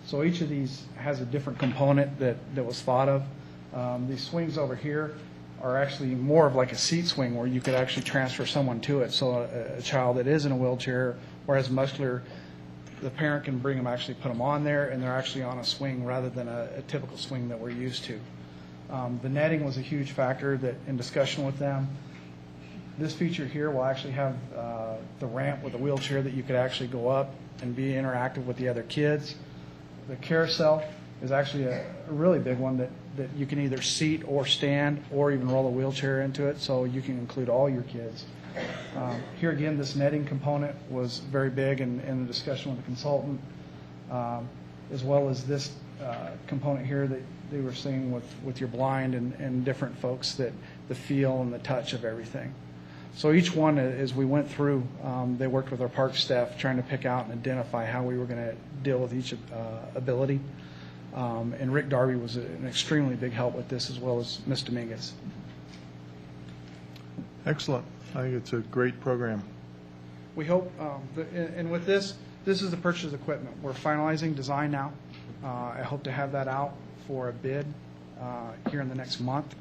So each of these has a different component that was thought of. These swings over here are actually more of like a seat swing where you could actually transfer someone to it. So a child that is in a wheelchair or has muscular, the parent can bring them, actually put them on there, and they're actually on a swing rather than a typical swing that we're used to. The netting was a huge factor that in discussion with them. This feature here will actually have the ramp with a wheelchair that you could actually go up and be interactive with the other kids. The carousel is actually a really big one that you can either seat or stand or even roll a wheelchair into it, so you can include all your kids. Here again, this netting component was very big in the discussion with the consultant, as well as this component here that they were seeing with your blind and different folks, that the feel and the touch of everything. So each one, as we went through, they worked with our park staff trying to pick out and identify how we were going to deal with each ability. And Rick Darby was an extremely big help with this, as well as Ms. Dominguez. Excellent. I think it's a great program. We hope, and with this is the purchase of equipment. We're finalizing design now. I hope to have that out for a bid here in the next month,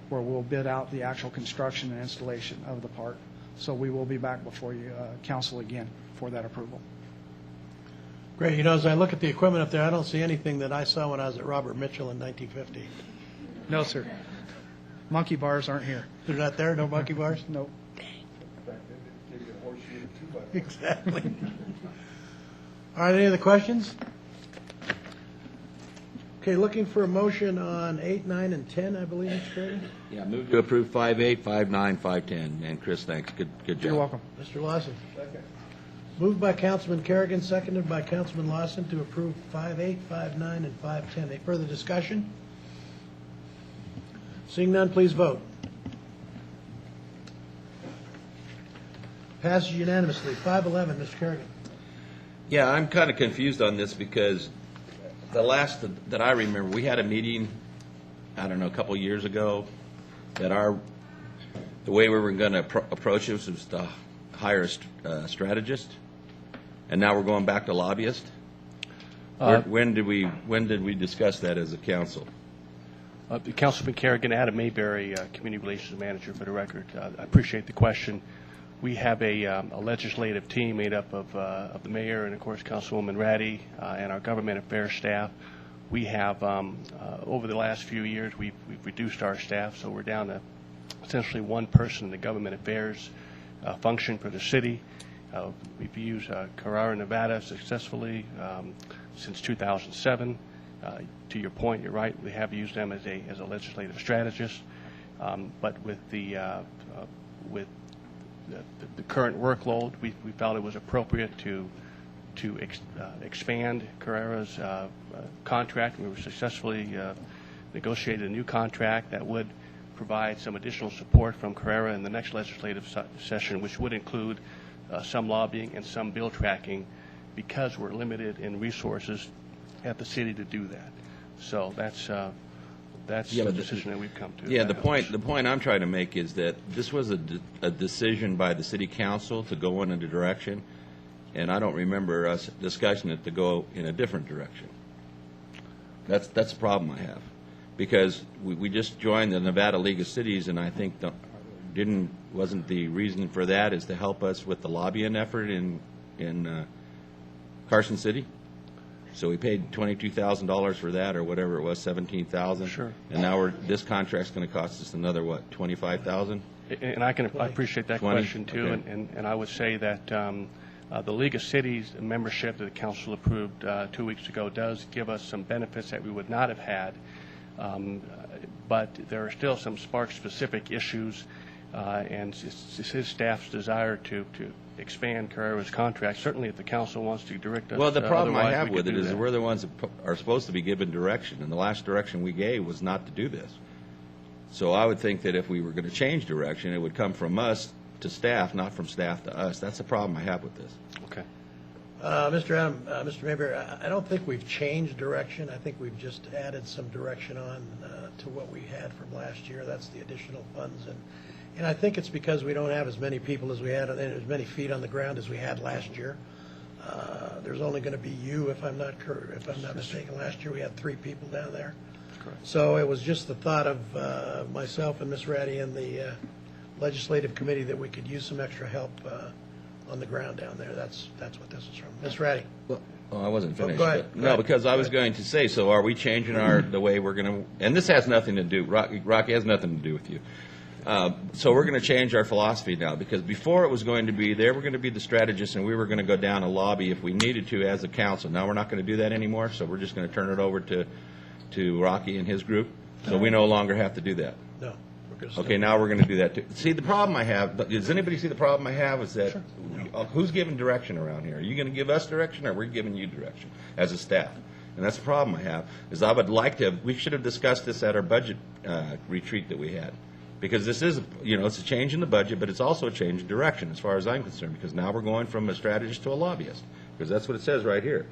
where we'll bid out the actual construction and installation of the park. So we will be back before you, council, again for that approval. Great. You know, as I look at the equipment up there, I don't see anything that I saw when I was at Robert Mitchell in 1950. No, sir. Monkey bars aren't here. They're not there? No monkey bars? Nope. Exactly. All right, any other questions? Okay, looking for a motion on 8, 9, and 10, I believe, Mr. Grady? Yeah, move to approve 5.8, 5.9, 5.10. And Chris, thanks. Good job. You're welcome. Mr. Lawson. Second. Moved by Councilman Kerrigan, seconded by Councilman Lawson to approve 5.8, 5.9, and 5.10. Any further discussion? Seeing none, please vote. Passes unanimously. 5.11, Mr. Kerrigan. Yeah, I'm kind of confused on this because the last that I remember, we had a meeting, I don't know, a couple years ago, that the way we were going to approach this was to hire a strategist, and now we're going back to lobbyist. When did we discuss that as a council? Councilman Kerrigan, Adam Mayberry, Community Relations Manager, for the record. I appreciate the question. We have a legislative team made up of the mayor and, of course, Councilwoman Ratty and our government affairs staff. We have, over the last few years, we've reduced our staff, so we're down to essentially one person in the government affairs function for the city. We've used Carrara, Nevada successfully since 2007. To your point, you're right, we have used them as a legislative strategist, but with the current workload, we felt it was appropriate to expand Carrera's contract. We were successfully negotiated a new contract that would provide some additional support from Carrera in the next legislative session, which would include some lobbying and some bill tracking, because we're limited in resources at the city to do that. So that's the decision that we've come to. Yeah, the point I'm trying to make is that this was a decision by the city council to go in a direction, and I don't remember us discussing it to go in a different direction. That's the problem I have, because we just joined the Nevada League of Cities, and I think wasn't the reason for that is to help us with the lobbying effort in Carson City. So we paid $22,000 for that, or whatever it was, $17,000. Sure. And now this contract's going to cost us another what, $25,000? And I appreciate that 20? question too. Okay. And I would say that the League of Cities membership that the council approved 2 weeks ago does give us some benefits that we would not have had. But there are still some Spark-specific issues, and it's his staff's desire to expand Carrera's contract. Certainly, if the council wants to direct us. Well, the problem I have we with could it do is that. we're the ones that are supposed to be given direction, and the last direction we gave was not to do this. So I would think that if we were going to change direction, it would come from us to staff, not from staff to us. That's the problem I have with this. Okay. Mr. Mayberry, I don't think we've changed direction. I think we've just added some direction on to what we had from last year. That's the additional funds. And I think it's because we don't have as many people as we had, and as many feet on the ground as we had last year. There's only going to be you, if I'm not mistaken. Last year we had 3 people down there. Correct. So it was just the thought of myself and Ms. Ratty and the legislative committee that we could use some extra help on the ground down there. That's what this is from. Ms. Ratty. Well, I wasn't finished. Go ahead. But, no, because I was going to say, so are we changing the way we're going to, and this has nothing to do, Rocky has nothing to do with you. So we're going to change our philosophy now, because before it was going to be, they were going to be the strategists, and we were going to go down a lobby if we needed to as a council. Now we're not going to do that anymore, so we're just going to turn it over to Rocky and his group. So we no longer have to do that. No. Okay, now we're going to do that too. See, the problem I have, does anybody see the problem I have is that who's giving direction around here? Are you going to give us direction, or are we giving you direction as a staff? And that's the problem I have, is I would like to, we should have discussed this at our budget retreat that we had. Because this is, it's a change in the budget, but it's also a change in direction as far as I'm concerned, because now we're going from a strategist to a lobbyist, because that's what it says right here.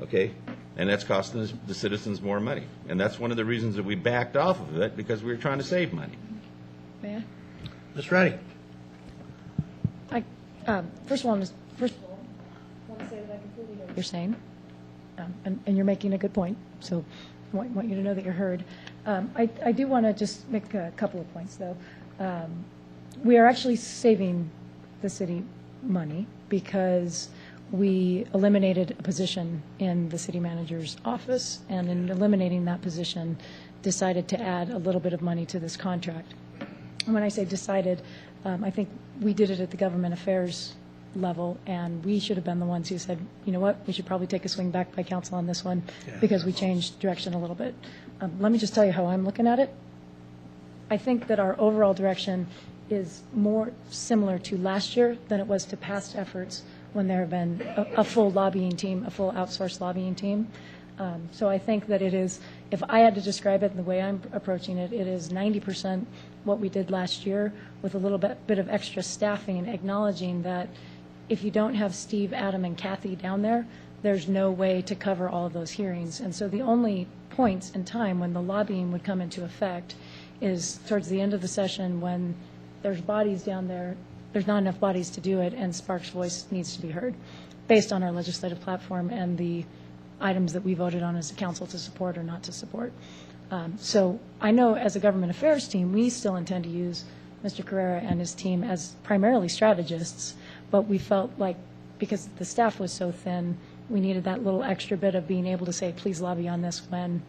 Okay? And that's costing the citizens more money. And that's one of the reasons that we backed off of it, because we were trying to save money. May I? Ms. Ratty. First of all, I want to say that I completely know what you're saying, and you're making a good point, so I want you to know that you're heard. I do want to just make a couple of points, though. We are actually saving the city money because we eliminated a position in the city manager's office, and in eliminating that position, decided to add a little bit of money to this contract. And when I say decided, I think we did it at the government affairs level, and we should have been the ones who said, you know what, we should probably take a swing back by council on this one, because we changed direction a little bit. Let me just tell you how I'm looking at it. I think that our overall direction is more similar to last year than it was to past efforts when there have been a full lobbying team, a full outsourced lobbying team. So I think that it is, if I had to describe it in the way I'm approaching it, it is 90% what we did last year with a little bit of extra staffing, acknowledging that if you don't have Steve, Adam, and Kathy down there, there's no way to cover all of those hearings. And so the only points in time when the lobbying would come into effect is towards the end of the session when there's bodies down there, there's not enough bodies to do it, and Sparks' voice needs to be heard based on our legislative platform and the items that we voted on as a council to support or not to support. So I know as a government affairs team, we still intend to use Mr. Carrera and his team as primarily strategists, but we felt like because the staff was so thin, we needed that little extra bit of being able to say, please lobby on this when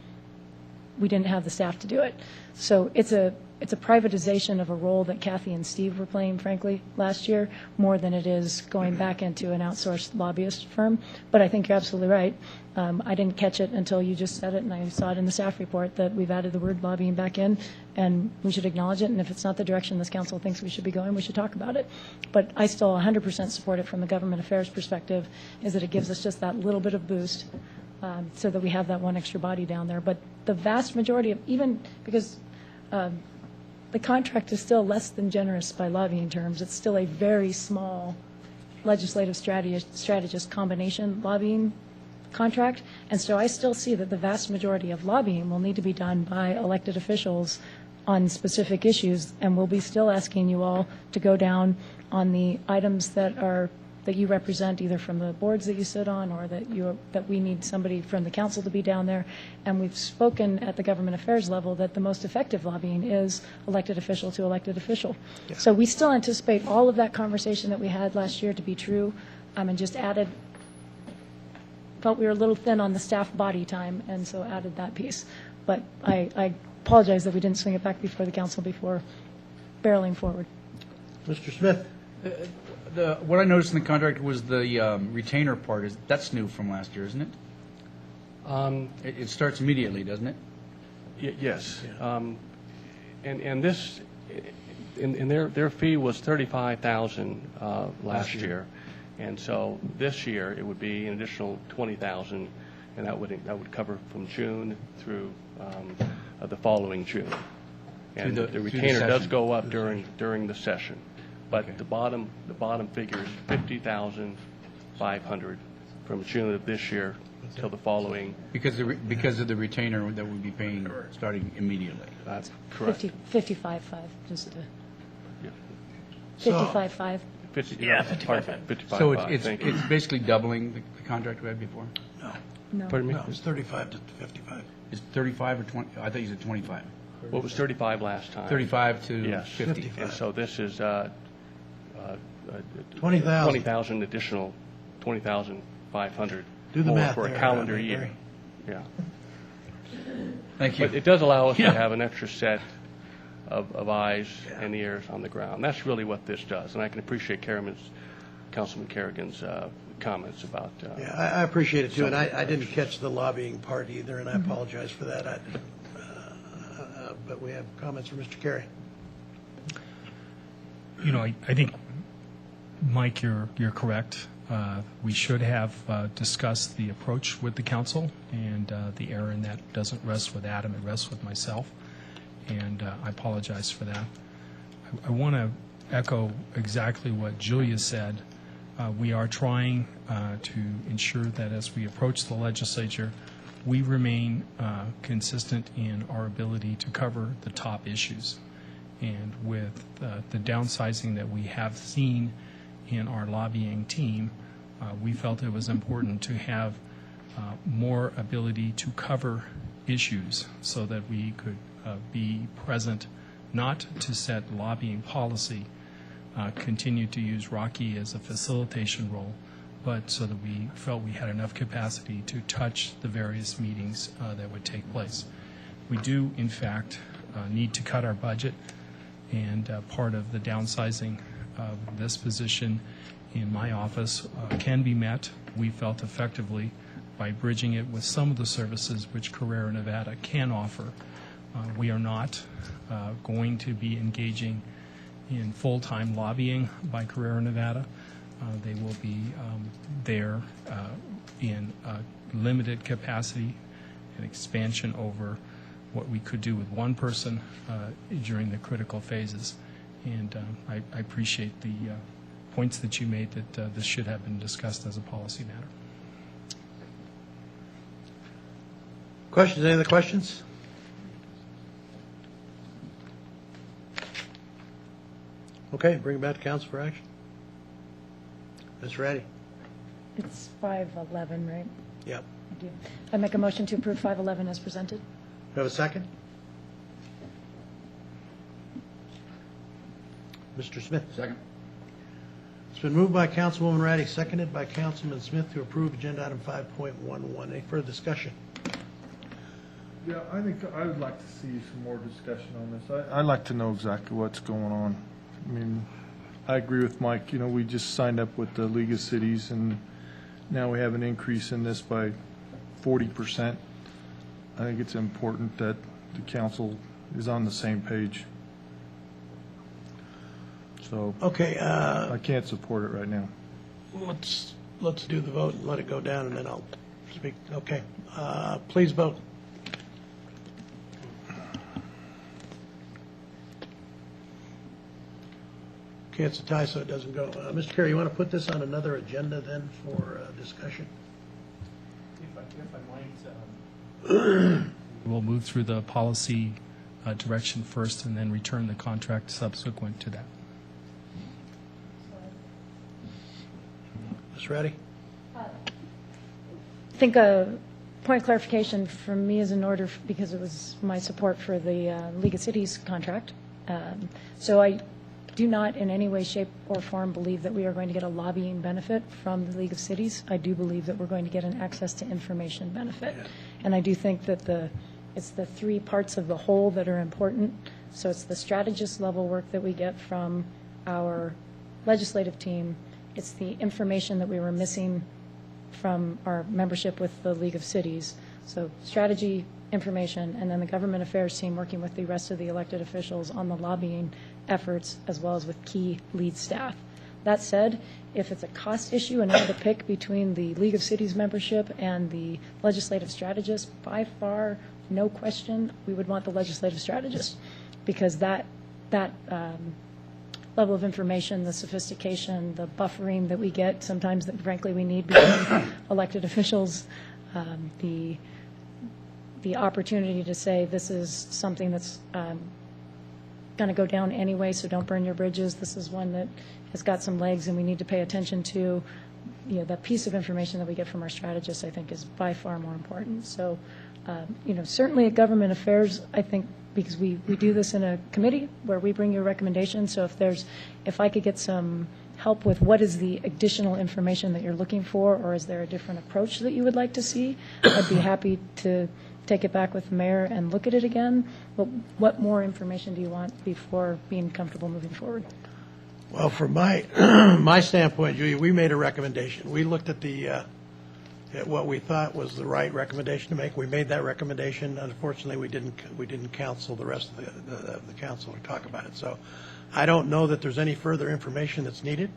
we didn't have the staff to do it. So it's a privatization of a role that Kathy and Steve were playing, frankly, last year, more than it is going back into an outsourced lobbyist firm. But I think you're absolutely right. I didn't catch it until you just said it, and I saw it in the staff report that we've added the word lobbying back in, and we should acknowledge it. And if it's not the direction this council thinks we should be going, we should talk about it. But I still 100% support it from the government affairs perspective, is that it gives us just that little bit of boost so that we have that one extra body down there. But the vast majority of, even because the contract is still less than generous by lobbying terms, it's still a very small legislative strategist combination lobbying contract. And so I still see that the vast majority of lobbying will need to be done by elected officials on specific issues, and we'll be still asking you all to go down on the items that you represent, either from the boards that you sit on or that we need somebody from the council to be down there. And we've spoken at the government affairs level that the most effective lobbying is elected official to elected official. Yeah. So we still anticipate all of that conversation that we had last year to be true, and just felt we were a little thin on the staff body time, and so added that piece. But I apologize that we didn't swing it back before the council before barreling forward. Mr. Smith. What I noticed in the contract was the retainer part. That's new from last year, isn't it? It starts immediately, doesn't it? Yes. And this, and their fee was $35,000 last year, and so this year it would be an additional $20,000, and that would cover from June through the following June. And the retainer does go up during the session. But the bottom figure is $50,500 from June of this year till the following. Because of the retainer that we'll be paying starting immediately. That's correct. 55.5, just to, Yeah. 55.5. 55. So Thank you. it's basically doubling the contract we had before? No. Pardon me? No, it's 35 to 55. It's 35 or 20? I thought you said 25. Well, it was 35 last time. 35 to Yes. 50. And so this is 20,000. 20,000 additional, 20,500 Do the more math for a there, calendar Gary. year. Yeah. Thank you. But it does allow us Yeah. to have an extra set of eyes and ears on the ground. That's really what this does. And I can appreciate Councilman Kerrigan's comments about. Yeah, I appreciate it too, and I didn't catch the lobbying part either, and I apologize for that. But we have comments from Mr. Carey. You know, I think, Mike, you're correct. We should have discussed the approach with the council, and the error in that doesn't rest with Adam, it rests with myself, and I apologize for that. I want to echo exactly what Julia said. We are trying to ensure that as we approach the legislature, we remain consistent in our ability to cover the top issues. And with the downsizing that we have seen in our lobbying team, we felt it was important to have more ability to cover issues so that we could be present, not to set lobbying policy, continue to use Rocky as a facilitation role, but so that we felt we had enough capacity to touch the various meetings that would take place. We do, in fact, need to cut our budget, and part of the downsizing of this position in my office can be met, we felt effectively, by bridging it with some of the services which Carrera Nevada can offer. We are not going to be engaging in full-time lobbying by Carrera Nevada. They will be there in limited capacity and expansion over what we could do with one person during the critical phases. And I appreciate the points that you made that this should have been discussed as a policy matter. Questions? Any other questions? Okay, bring it back to council for action. Ms. Ratty? It's 511, right? Yep. I do. I make a motion to approve 511 as presented. Do you have a second? Mr. Smith? Second. It's been moved by Councilwoman Ratty, seconded by Councilman Smith to approve agenda item 5.11. Any further discussion? Yeah, I think I would like to see some more discussion on this. I'd like to know exactly what's going on. I mean, I agree with Mike. You know, we just signed up with the League of Cities, and now we have an increase in this by 40%. I think it's important that the council is on the same page. So Okay. I can't support it right now. Let's do the vote and let it go down, and then I'll speak. Okay. Please vote. Okay, it's a tie, so it doesn't go. Mr. Carey, you want to put this on another agenda then for discussion? If I might, we'll move through the policy direction first and then return the contract subsequent to that. Ms. Ratty? I think a point of clarification from me is in order because it was my support for the League of Cities contract. So I do not in any way, shape, or form believe that we are going to get a lobbying benefit from the League of Cities. I do believe that we're going to get an access to information benefit. And I do think that it's the three parts of the whole that are important. So it's the strategist level work that we get from our legislative team. It's the information that we were missing from our membership with the League of Cities. So strategy, information, and then the government affairs team working with the rest of the elected officials on the lobbying efforts, as well as with key lead staff. That said, if it's a cost issue and I had to pick between the League of Cities membership and the legislative strategist, by far, no question, we would want the legislative strategist, because that level of information, the sophistication, the buffering that we get sometimes that frankly we need between elected officials, the opportunity to say this is something that's going to go down anyway, so don't burn your bridges. This is one that has got some legs and we need to pay attention to. You know, that piece of information that we get from our strategists, I think, is by far more important. So, certainly at government affairs, I think, because we do this in a committee where we bring you a recommendation. So if I could get some help with what is the additional information that you're looking for, or is there a different approach that you would like to see, I'd be happy to take it back with the mayor and look at it again. But what more information do you want before being comfortable moving forward? Well, from my standpoint, Julia, we made a recommendation. We looked at at what we thought was the right recommendation to make. We made that recommendation. Unfortunately, we didn't counsel the rest of the council to talk about it. So I don't know that there's any further information that's needed.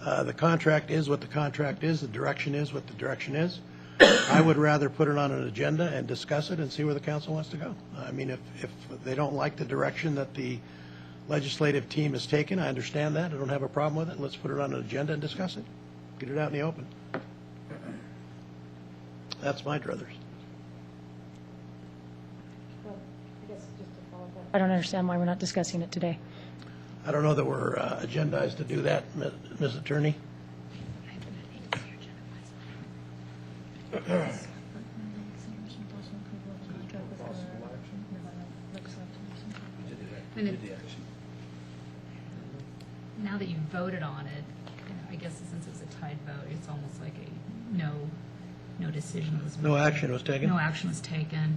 The contract is what the contract is. The direction is what the direction is. I would rather put it on an agenda and discuss it and see where the council wants to go. I mean, if they don't like the direction that the legislative team has taken, I understand that. I don't have a problem with it. Let's put it on an agenda and discuss it. Get it out in the open. That's my druthers. I don't understand why we're not discussing it today. I don't know that we're agendized to do that, Ms. Attorney. Now that you voted on it, I guess since it was a tied vote, it's almost like no decision was made. No action was taken? No action was taken.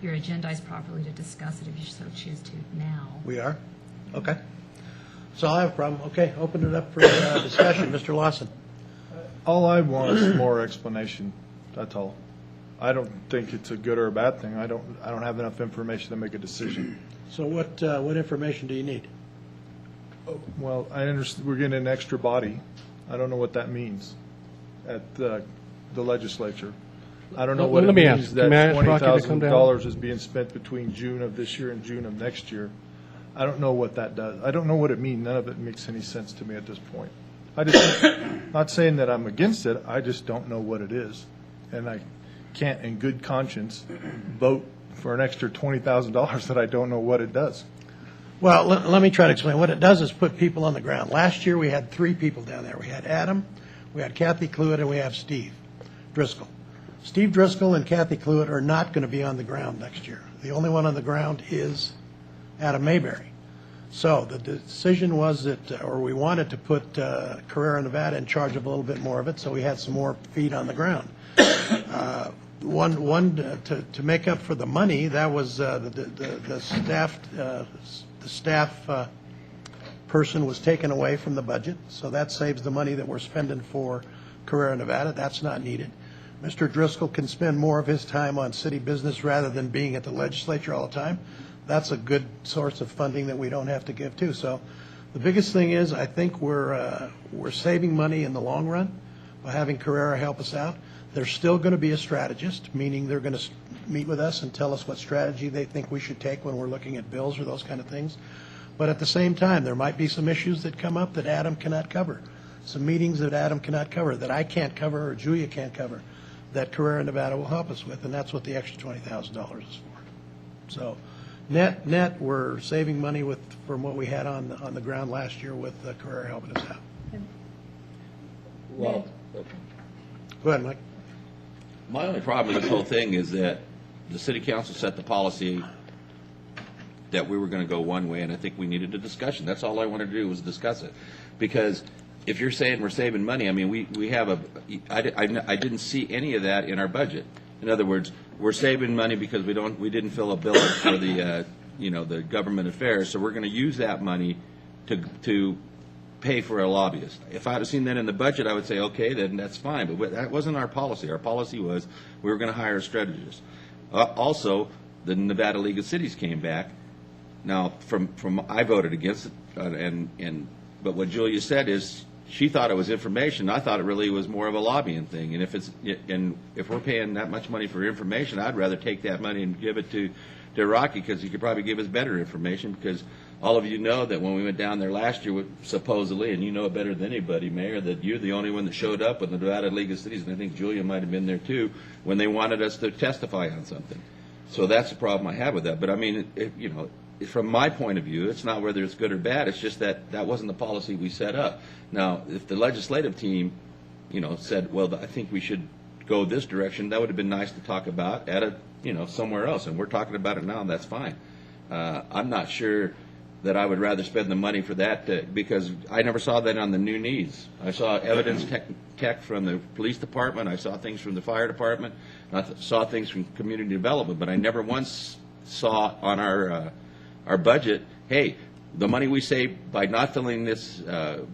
You're agendized properly to discuss it if you so choose to now. We are? Okay. So I have a problem. Okay, open it up for discussion. Mr. Lawson. All I want is more explanation. That's all. I don't think it's a good or a bad thing. I don't have enough information to make a decision. So what information do you need? Well, I understand we're getting an extra body. I don't know what that means at the legislature. I don't know what it means that $20,000 is being spent between June of this year and June of next year. I don't know what that does. I don't know what it means. None of it makes any sense to me at this point. Not saying that I'm against it. I just don't know what it is. And I can't, in good conscience, vote for an extra $20,000 that I don't know what it does. Well, let me try to explain. What it does is put people on the ground. Last year, we had 3 people down there. We had Adam, we had Kathy Cluett, and we have Steve Driscoll. Steve Driscoll and Kathy Cluett are not going to be on the ground next year. The only one on the ground is Adam Mayberry. So the decision was that, or we wanted to put Carrera, Nevada in charge of a little bit more of it, so we had some more feet on the ground. To make up for the money, that was the staff person was taken away from the budget, so that saves the money that we're spending for Carrera, Nevada. That's not needed. Mr. Driscoll can spend more of his time on city business rather than being at the legislature all the time. That's a good source of funding that we don't have to give to. So the biggest thing is I think we're saving money in the long run by having Carrera help us out. There's still going to be a strategist, meaning they're going to meet with us and tell us what strategy they think we should take when we're looking at bills or those kind of things. But at the same time, there might be some issues that come up that Adam cannot cover, some meetings that Adam cannot cover, that I can't cover or Julia can't cover, that Carrera, Nevada will help us with, and that's what the extra $20,000 is for. So net, we're saving money from what we had on the ground last year with Carrera helping us out. Well, go ahead, Mike. My only problem with this whole thing is that the city council set the policy that we were going to go one way, and I think we needed a discussion. That's all I wanted to do was discuss it. Because if you're saying we're saving money, I mean, we have I didn't see any of that in our budget. In other words, we're saving money because we didn't fill a bill for the the government affairs, so we're going to use that money to pay for a lobbyist. If I had seen that in the budget, I would say, okay, then that's fine. But that wasn't our policy. Our policy was we were going to hire a strategist. Also, the Nevada League of Cities came back. Now, from I voted against it, but what Julia said is she thought it was information. I thought it really was more of a lobbying thing. And if we're paying that much money for information, I'd rather take that money and give it to Rocky, because he could probably give us better information, because all of you know that when we went down there last year, supposedly, and you know it better than anybody, Mayor, that you're the only one that showed up with the Nevada League of Cities, and I think Julia might have been there too, when they wanted us to testify on something. So that's the problem I have with that. But I mean, from my point of view, it's not whether it's good or bad. It's just that that wasn't the policy we set up. Now, if the legislative team, said, well, I think we should go this direction, that would have been nice to talk about at somewhere else. And we're talking about it now, and that's fine. I'm not sure that I would rather spend the money for that because I never saw that on the new needs. I saw evidence tech from the police department. I saw things from the fire department. I saw things from community development, but I never once saw on our budget, hey, the money we save by not filling this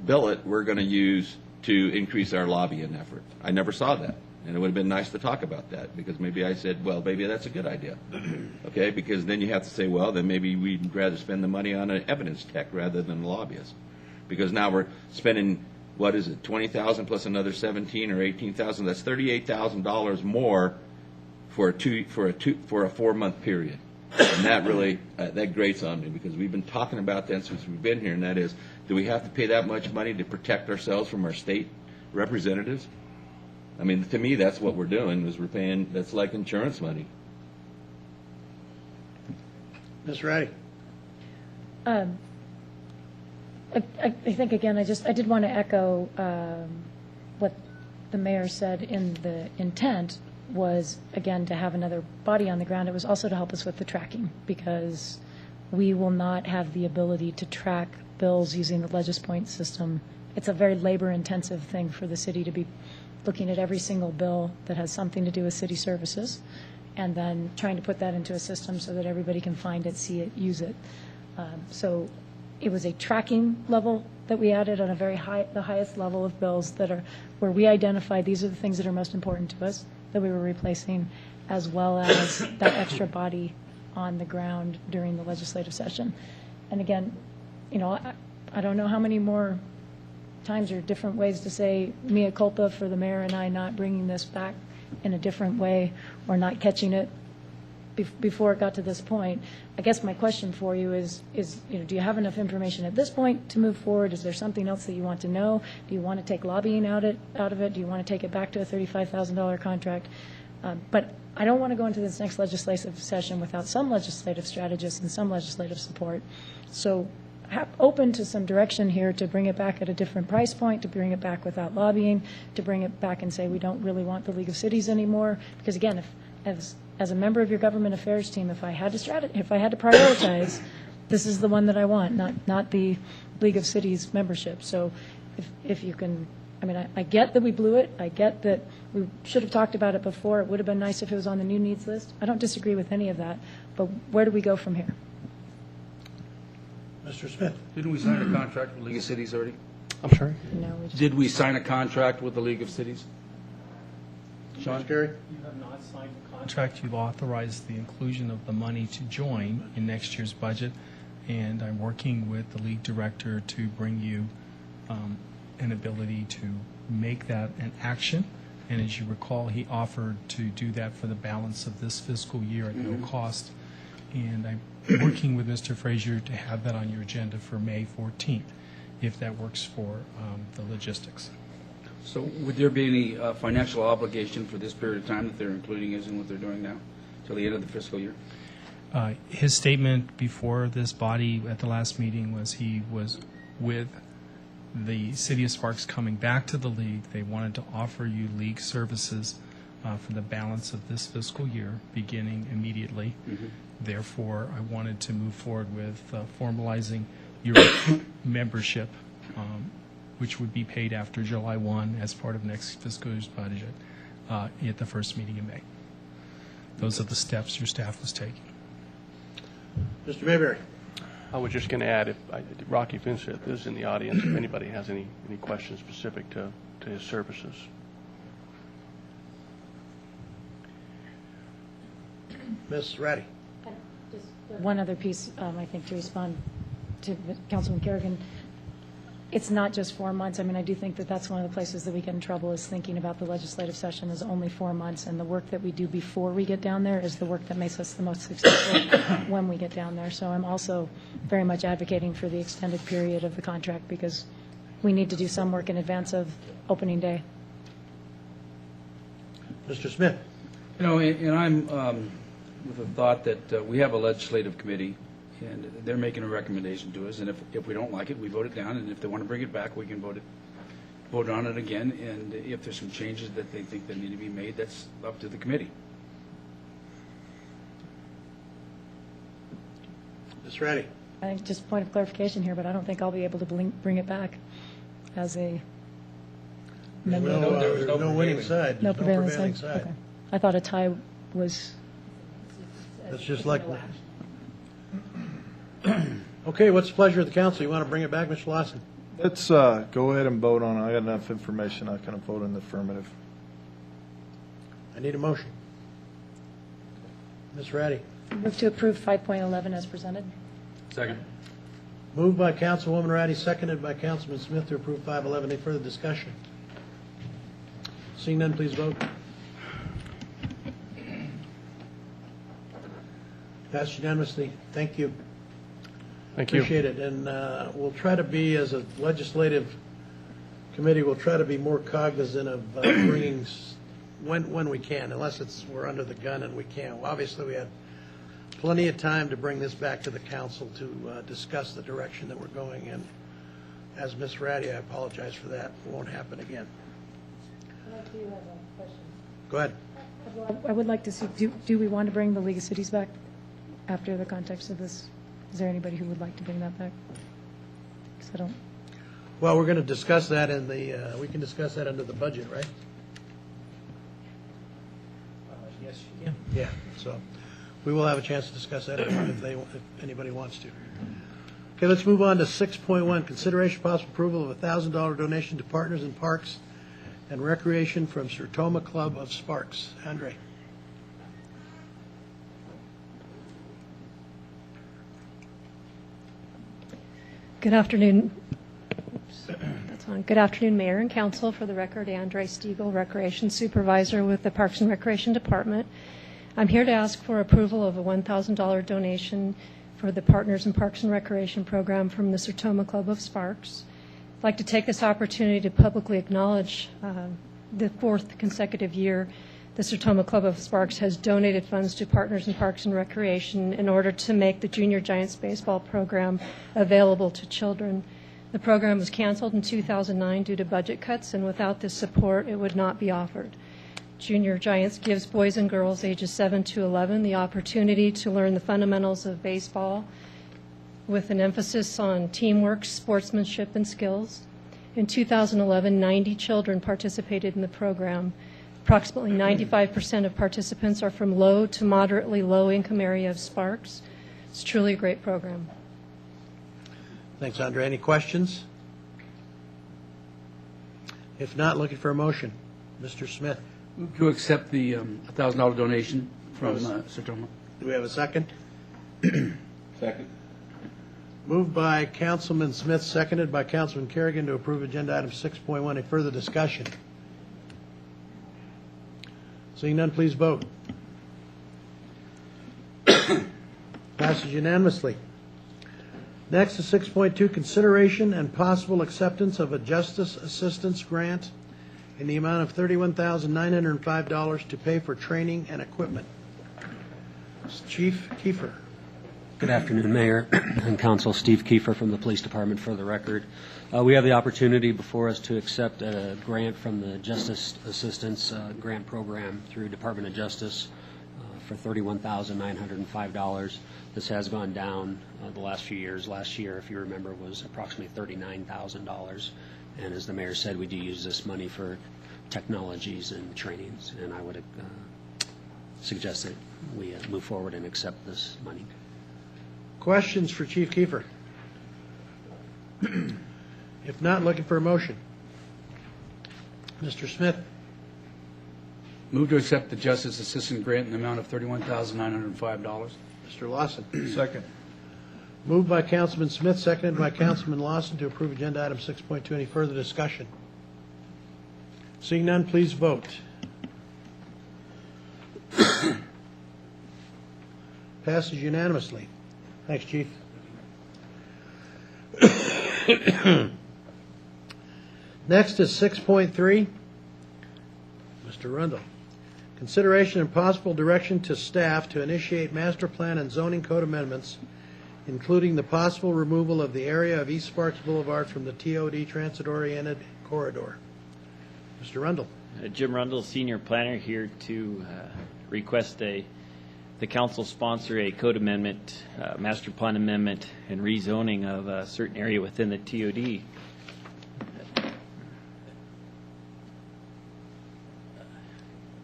billet, we're going to use to increase our lobbying effort. I never saw that. And it would have been nice to talk about that because maybe I said, well, maybe that's a good idea. Okay, because then you have to say, well, then maybe we'd rather spend the money on an evidence tech rather than a lobbyist. Because now we're spending, what is it, $20,000 plus another $17,000 or $18,000. That's $38,000 more for a 4-month period. And that really, that grates on me because we've been talking about that since we've been here, and that is, do we have to pay that much money to protect ourselves from our state representatives? I mean, to me, that's what we're doing, is we're paying, that's like insurance money. Ms. Ratty. I think, again, I did want to echo what the mayor said in the intent was, again, to have another body on the ground. It was also to help us with the tracking because we will not have the ability to track bills using the LegisPoint system. It's a very labor-intensive thing for the city to be looking at every single bill that has something to do with city services and then trying to put that into a system so that everybody can find it, see it, use it. So it was a tracking level that we added on a very high, the highest level of bills that are where we identified these are the things that are most important to us that we were replacing, as well as that extra body on the ground during the legislative session. And again, I don't know how many more times or different ways to say mea culpa for the mayor and I not bringing this back in a different way or not catching it before it got to this point. I guess my question for you is do you have enough information at this point to move forward? Is there something else that you want to know? Do you want to take lobbying out of it? Do you want to take it back to a $35,000 contract? But I don't want to go into this next legislative session without some legislative strategists and some legislative support. So open to some direction here to bring it back at a different price point, to bring it back without lobbying, to bring it back and say we don't really want the League of Cities anymore. Because again, as a member of your government affairs team, if I had to prioritize, this is the one that I want, not the League of Cities membership. So if you can, I get that we blew it. I get that we should have talked about it before. It would have been nice if it was on the new needs list. I don't disagree with any of that. But where do we go from here? Mr. Smith. Didn't we sign a contract with the League of Cities already? I'm sorry? No, we just, Did we sign a contract with the League of Cities? Sean Gary? You have not signed the contract. You've authorized the inclusion of the money to join in next year's budget, and I'm working with the league director to bring you an ability to make that an action. And as you recall, he offered to do that for the balance of this fiscal year at no cost. And I'm working with Mr. Frazier to have that on your agenda for May 14th, if that works for the logistics. So would there be any financial obligation for this period of time that they're including us in what they're doing now, till the end of the fiscal year? His statement before this body at the last meeting was he was with the City of Sparks coming back to the league. They wanted to offer you league services for the balance of this fiscal year, beginning immediately. Mm-hmm. Therefore, I wanted to move forward with formalizing your membership, which would be paid after July 1 as part of next fiscal year's budget at the first meeting in May. Those are the steps your staff was taking. Mr. Mayberry. I was just going to add, if Rocky Vincent is in the audience, if anybody has any questions specific to his services. Ms. Ratty. just one other piece, I think, to respond to Councilman Kerrigan. it's not just 4 months. I mean, I do think that that's one of the places that we get in trouble is thinking about the legislative session as only 4 months, and the work that we do before we get down there is the work that makes us the most successful when we get down there. So I'm also very much advocating for the extended period of the contract because we need to do some work in advance of opening day. Mr. Smith. You know, and I'm with the thought that we have a legislative committee, and they're making a recommendation to us, and if we don't like it, we vote it down, and if they want to bring it back, we can vote on it again, and if there's some changes that they think that need to be made, that's up to the committee. Ms. Ratty. I think just point of clarification here, but I don't think I'll be able to bring it back as a member. There's no winning side. No There's prevailing side. Okay. I thought a tie was. That's just like. Okay, what's the pleasure of the council? You want to bring it back, Mr. Lawson? Let's go ahead and vote on it. I got enough information. I can vote in the affirmative. I need a motion. Ms. Ratty. Move to approve 5.11 as presented. Second. Moved by Councilwoman Ratty, seconded by Councilman Smith to approve 5.11. Any further discussion? Seeing none, please vote. Passed unanimously. Thank you. Thank you. Appreciate it. And we'll try to be, as a legislative committee, we'll try to be more cognizant of bringing, when we can, unless we're under the gun and we can't. Well, obviously, we had plenty of time to bring this back to the council to discuss the direction that we're going in. As Ms. Ratty, I apologize for that. It won't happen again. Go ahead. I would like to see, do we want to bring the League of Cities back after the context of this? Is there anybody who would like to bring that back? 'Cause I don't. Well, we're going to discuss that in the, we can discuss that under the budget, right? Yes, you can. Yeah, so we will have a chance to discuss that if anybody wants to. Okay, let's move on to 6.1, consideration possible approval of a $1,000 donation to Partners in Parks and Recreation from Sertoma Club of Sparks. Andre. Good afternoon. That's on. Good afternoon, Mayor and Council. For the record, Andre Stiegel, Recreation Supervisor with the Parks and Recreation Department. I'm here to ask for approval of a $1,000 donation for the Partners in Parks and Recreation program from the Sertoma Club of Sparks. I'd like to take this opportunity to publicly acknowledge the fourth consecutive year the Sertoma Club of Sparks has donated funds to Partners in Parks and Recreation in order to make the Junior Giants baseball program available to children. The program was canceled in 2009 due to budget cuts, and without this support, it would not be offered. Junior Giants gives boys and girls ages 7 to 11 the opportunity to learn the fundamentals of baseball with an emphasis on teamwork, sportsmanship, and skills. In 2011, 90 children participated in the program. Approximately 95% of participants are from low to moderately low income area of Sparks. It's truly a great program. Thanks, Andre. Any questions? If not, looking for a motion. Mr. Smith. Move to accept the $1,000 donation from Sertoma. Do we have a second? Second. Moved by Councilman Smith, seconded by Councilman Kerrigan to approve agenda item 6.1. Any further discussion? Seeing none, please vote. Passes unanimously. Next is 6.2, consideration and possible acceptance of a Justice Assistance Grant in the amount of $31,905 to pay for training and equipment. Chief Kiefer. Good afternoon, Mayor and Council. Steve Kiefer from the Police Department for the record. We have the opportunity before us to accept a grant from the Justice Assistance Grant Program through Department of Justice for $31,905. This has gone down the last few years. Last year, if you remember, was approximately $39,000. And as the Mayor said, we do use this money for technologies and trainings, and I would suggest that we move forward and accept this money. Questions for Chief Kiefer? If not, looking for a motion. Mr. Smith. Move to accept the Justice Assistance Grant in the amount of $31,905. Mr. Lawson. Second. Moved by Councilman Smith, seconded by Councilman Lawson to approve agenda item 6.2. Any further discussion? Seeing none, please vote. Passes unanimously. Thanks, Chief. Next is 6.3. Mr. Rundle. Consideration and possible direction to staff to initiate master plan and zoning code amendments, including the possible removal of the area of East Sparks Boulevard from the TOD transit-oriented corridor. Mr. Rundle. Jim Rundle, Senior Planner, here to request the council sponsor a code amendment, master plan amendment, and rezoning of a certain area within the TOD.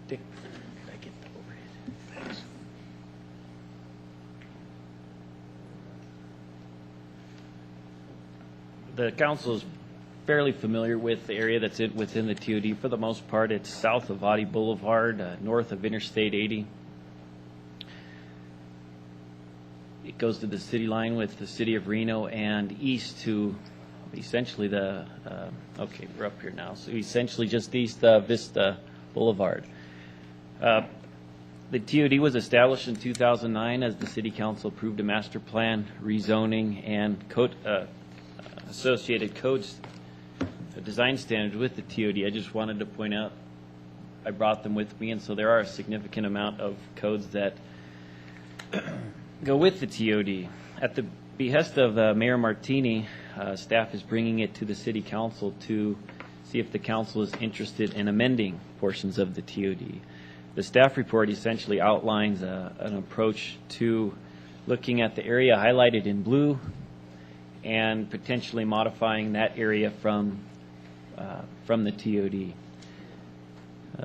Dick, did I get the overhead? Thanks. The council is fairly familiar with the area that's within the TOD. For the most part, it's south of Audi Boulevard, north of Interstate 80. It goes to the city line with the city of Reno and east to essentially the, okay, we're up here now, so essentially just east of Vista Boulevard. The TOD was established in 2009 as the city council approved a master plan, rezoning, and code, associated codes, design standards with the TOD. I just wanted to point out, I brought them with me, and so there are a significant amount of codes that go with the TOD. At the behest of Mayor Martini, staff is bringing it to the city council to see if the council is interested in amending portions of the TOD. The staff report essentially outlines an approach to looking at the area highlighted in blue and potentially modifying that area from the TOD.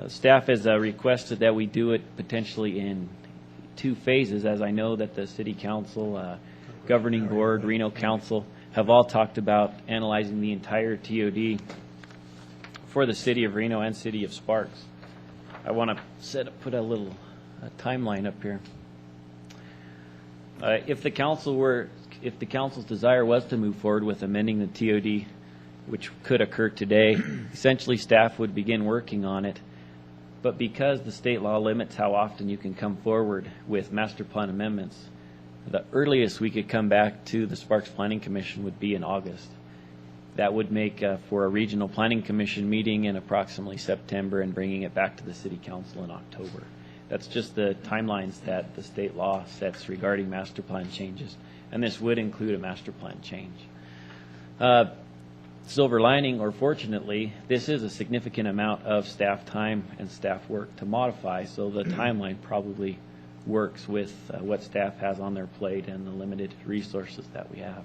Staff has requested that we do it potentially in 2 phases, as I know that the City Council, Governing Board, Reno Council have all talked about analyzing the entire TOD for the City of Reno and City of Sparks. I want to put a little timeline up here. If the council's desire was to move forward with amending the TOD, which could occur today, essentially staff would begin working on it. But because the state law limits how often you can come forward with master plan amendments, the earliest we could come back to the Sparks Planning Commission would be in August. That would make for a regional planning commission meeting in approximately September and bringing it back to the city council in October. That's just the timelines that the state law sets regarding master plan changes, and this would include a master plan change. Silver lining, or fortunately, this is a significant amount of staff time and staff work to modify, so the timeline probably works with what staff has on their plate and the limited resources that we have.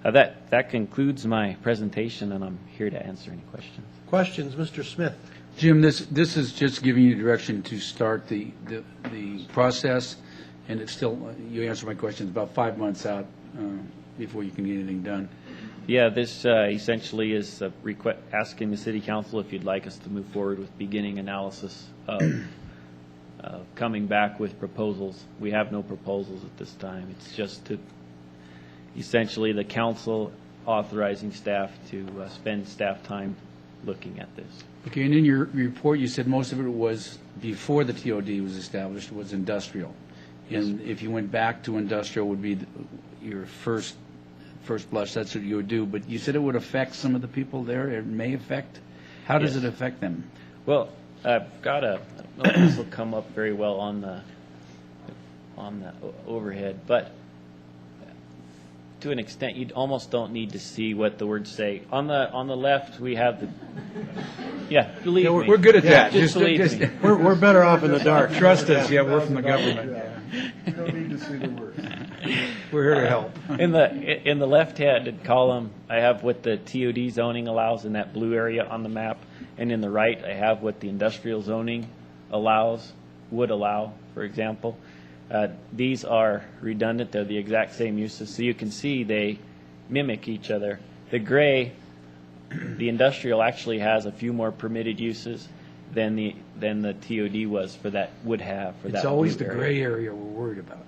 That concludes my presentation, and I'm here to answer any questions. Questions, Mr. Smith? Jim, this is just giving you direction to start the process, and it's still, you answered my questions, about 5 months out before you can get anything done. Yeah, this essentially is asking the City Council if you'd like us to move forward with beginning analysis of coming back with proposals. We have no proposals at this time. It's just to essentially the council authorizing staff to spend staff time looking at this. Okay, and in your report, you said most of it was before the TOD was established, was industrial. And if you went back to industrial would be your first blush, that's what you would do. But you said it would affect some of the people there. It may affect. How does it affect them? Well, I've got I don't know if this will come up very well on the overhead, but to an extent, you almost don't need to see what the words say. On the left, we have the. Yeah, believe me. We're good at that. Just believe me. We're better off in the dark. Trust us. Yeah, we're from the government. You don't need to see the words. We're here to help. In the left-handed column, I have what the TOD zoning allows in that blue area on the map, and in the right, I have what the industrial zoning would allow, for example. These are redundant. They're the exact same uses, so you can see they mimic each other. The gray, the industrial actually has a few more permitted uses than the TOD was for that would have for that. It's always the blue gray area we're worried about.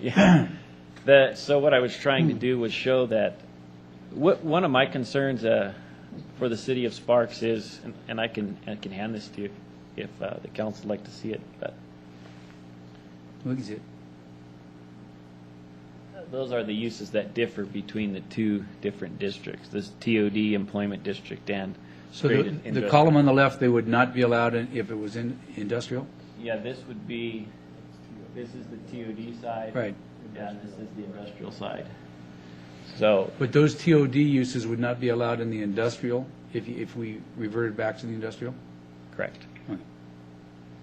Yeah. So what I was trying to do was show that one of my concerns for the city of Sparks is, and I can hand this to you if the council would like to see it, but What is it? those are the uses that differ between the two different districts, this TOD employment district and So straight the industrial. column on the left, they would not be allowed if it was in industrial? Yeah, this is the TOD side. Right. And this is the industrial side. So, But those TOD uses would not be allowed in the industrial if we reverted back to the industrial? correct.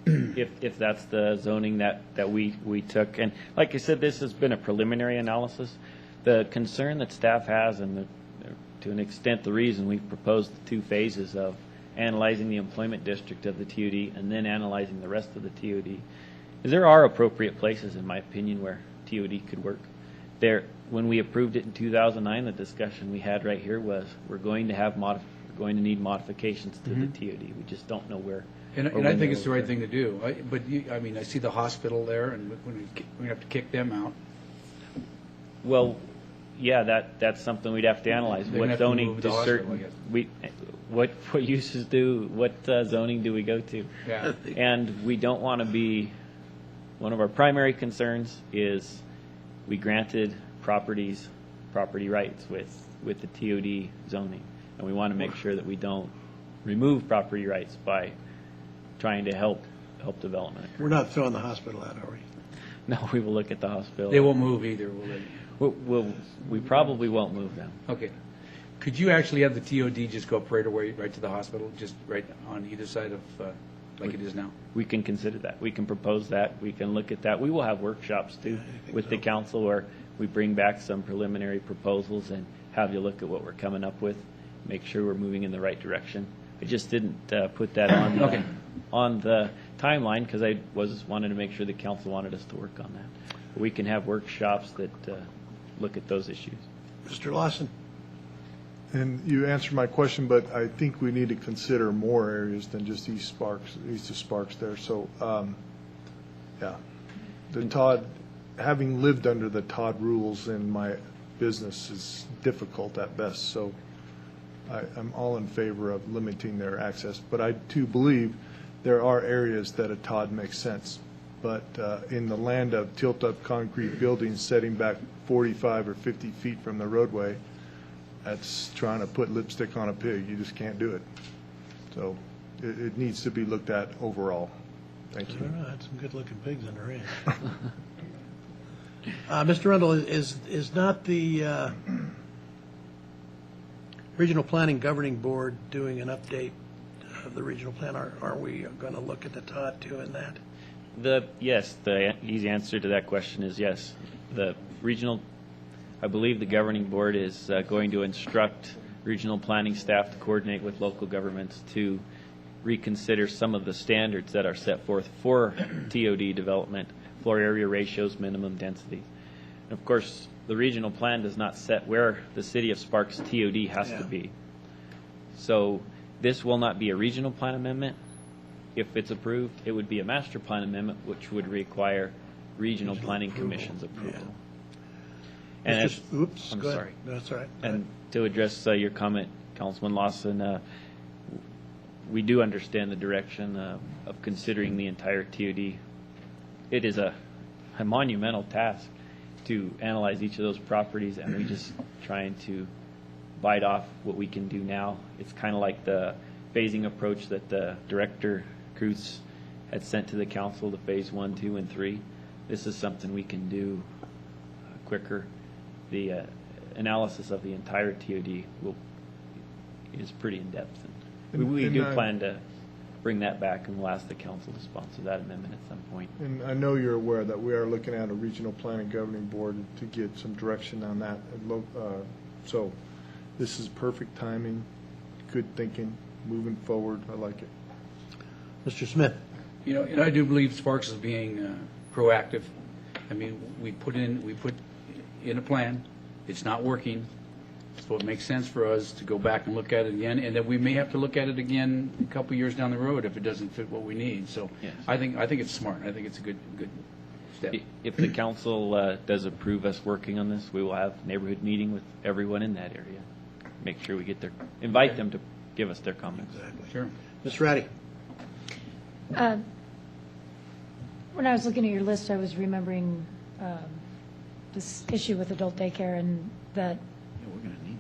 If that's the zoning that we took. And like I said, this has been a preliminary analysis. The concern that staff has, and to an extent the reason we've proposed the two phases of analyzing the employment district of the TOD and then analyzing the rest of the TOD, is there are appropriate places, in my opinion, where TOD could work. When we approved it in 2009, the discussion we had right here was we're going to need modifications to the TOD. We just don't know where. And or I when think they it's the will right occur. thing to do. I see the hospital there, and we have to kick them out. Well, yeah, that's something we'd have to analyze. They're gonna What have to zoning move the do hospital, certain, I guess. what uses do, what zoning do we go to? Yeah. And we don't want to be, one of our primary concerns is we granted property rights with the TOD zoning. And we want to make sure that we don't remove property rights by trying to help development. We're not throwing the hospital out, are we? No, we will look at the hospital. They won't move either, will they? We probably won't move them. Okay. Could you actually have the TOD just go up right away, right to the hospital, just right on either side of, like it is now? We can consider that. We can propose that. We can look at that. We will have workshops too with the council where we bring back some preliminary proposals and have you look at what we're coming up with, make sure we're moving in the right direction. I just didn't put that on the timeline because I wanted to make sure the council wanted us to work on that. But we can have workshops that look at those issues. Mr. Lawson? And you answered my question, but I think we need to consider more areas than just east of Sparks there. So, yeah, the Todd, having lived under the Todd rules in my business is difficult at best. So I'm all in favor of limiting their access. But I too believe there are areas that a Todd makes sense. But in the land of tilt-up concrete buildings setting back 45 or 50 feet from the roadway, that's trying to put lipstick on a pig. You just can't do it. So it needs to be looked at overall. Thank I you. don't know, had some good-looking pigs on the ranch. Mr. Rundle, is not the Regional Planning Governing Board doing an update of the regional plan? Are we going to look at the Todd too in that? Yes, the easy answer to that question is yes. The regional, I believe the governing board is going to instruct regional planning staff to coordinate with local governments to reconsider some of the standards that are set forth for TOD development, floor area ratios, minimum density. And of course, the regional plan does not set where the city of Sparks TOD has to be. So this will not be a regional plan amendment. If it's approved, it would be a master plan amendment, which would require regional planning commission's approval. And Oops, I'm go ahead. sorry. No, that's all right. And to address your comment, Councilman Lawson, we do understand the direction of considering the entire TOD. It is a monumental task to analyze each of those properties, and we just trying to bite off what we can do now. It's kind of like the phasing approach that the Director Cruz had sent to the council, the phase 1, 2, and 3. This is something we can do quicker. The analysis of the entire TOD is pretty in-depth. And we do plan to bring that back, and we'll ask the council to sponsor that amendment at some point. And I know you're aware that we are looking at a regional planning governing board to get some direction on that. So this is perfect timing, good thinking, moving forward. I like it. Mr. Smith? You know, and I do believe Sparks is being proactive. I mean, we put in a plan. It's not working. So it makes sense for us to go back and look at it again, and then we may have to look at it again a couple years down the road if it doesn't fit what we need. So Yes. I think it's smart. I think it's a good step. If the council does approve us working on this, we will have a neighborhood meeting with everyone in that area. Make sure we get invite them to give us their comments. Exactly. Sure. Ms. Ratty? When I was looking at your list, I was remembering this issue with adult daycare and that We're going to need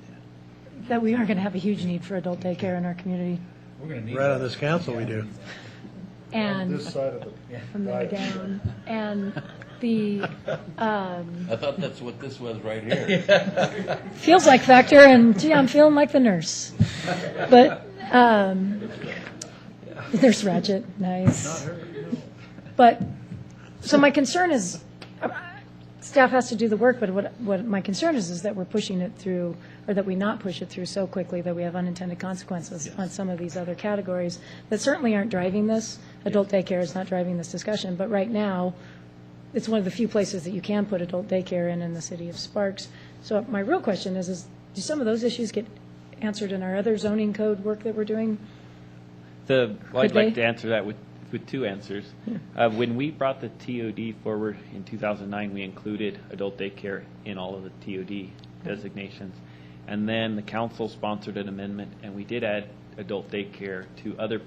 that we are going to have a huge need for adult daycare in our community. We're going to need Right on this council, we do. And This side of the from there down. And the I thought that's what this was right here. feels like factor, and gee, I'm feeling like the nurse. But there's Ratchet, nice. But so my concern is, staff has to do the work, but what my concern is that we're pushing it through, or that we not push it through so quickly that we have unintended consequences on some of these other categories that certainly aren't driving this. Adult daycare is not driving this discussion, but right now, it's one of the few places that you can put adult daycare in the city of Sparks. So my real question is do some of those issues get answered in our other zoning code work that we're doing? Well, I'd Could like they? to answer that with two answers. When we brought the TOD forward in 2009, we included adult daycare in all of the TOD designations. And then the council sponsored an amendment, and we did add adult daycare to other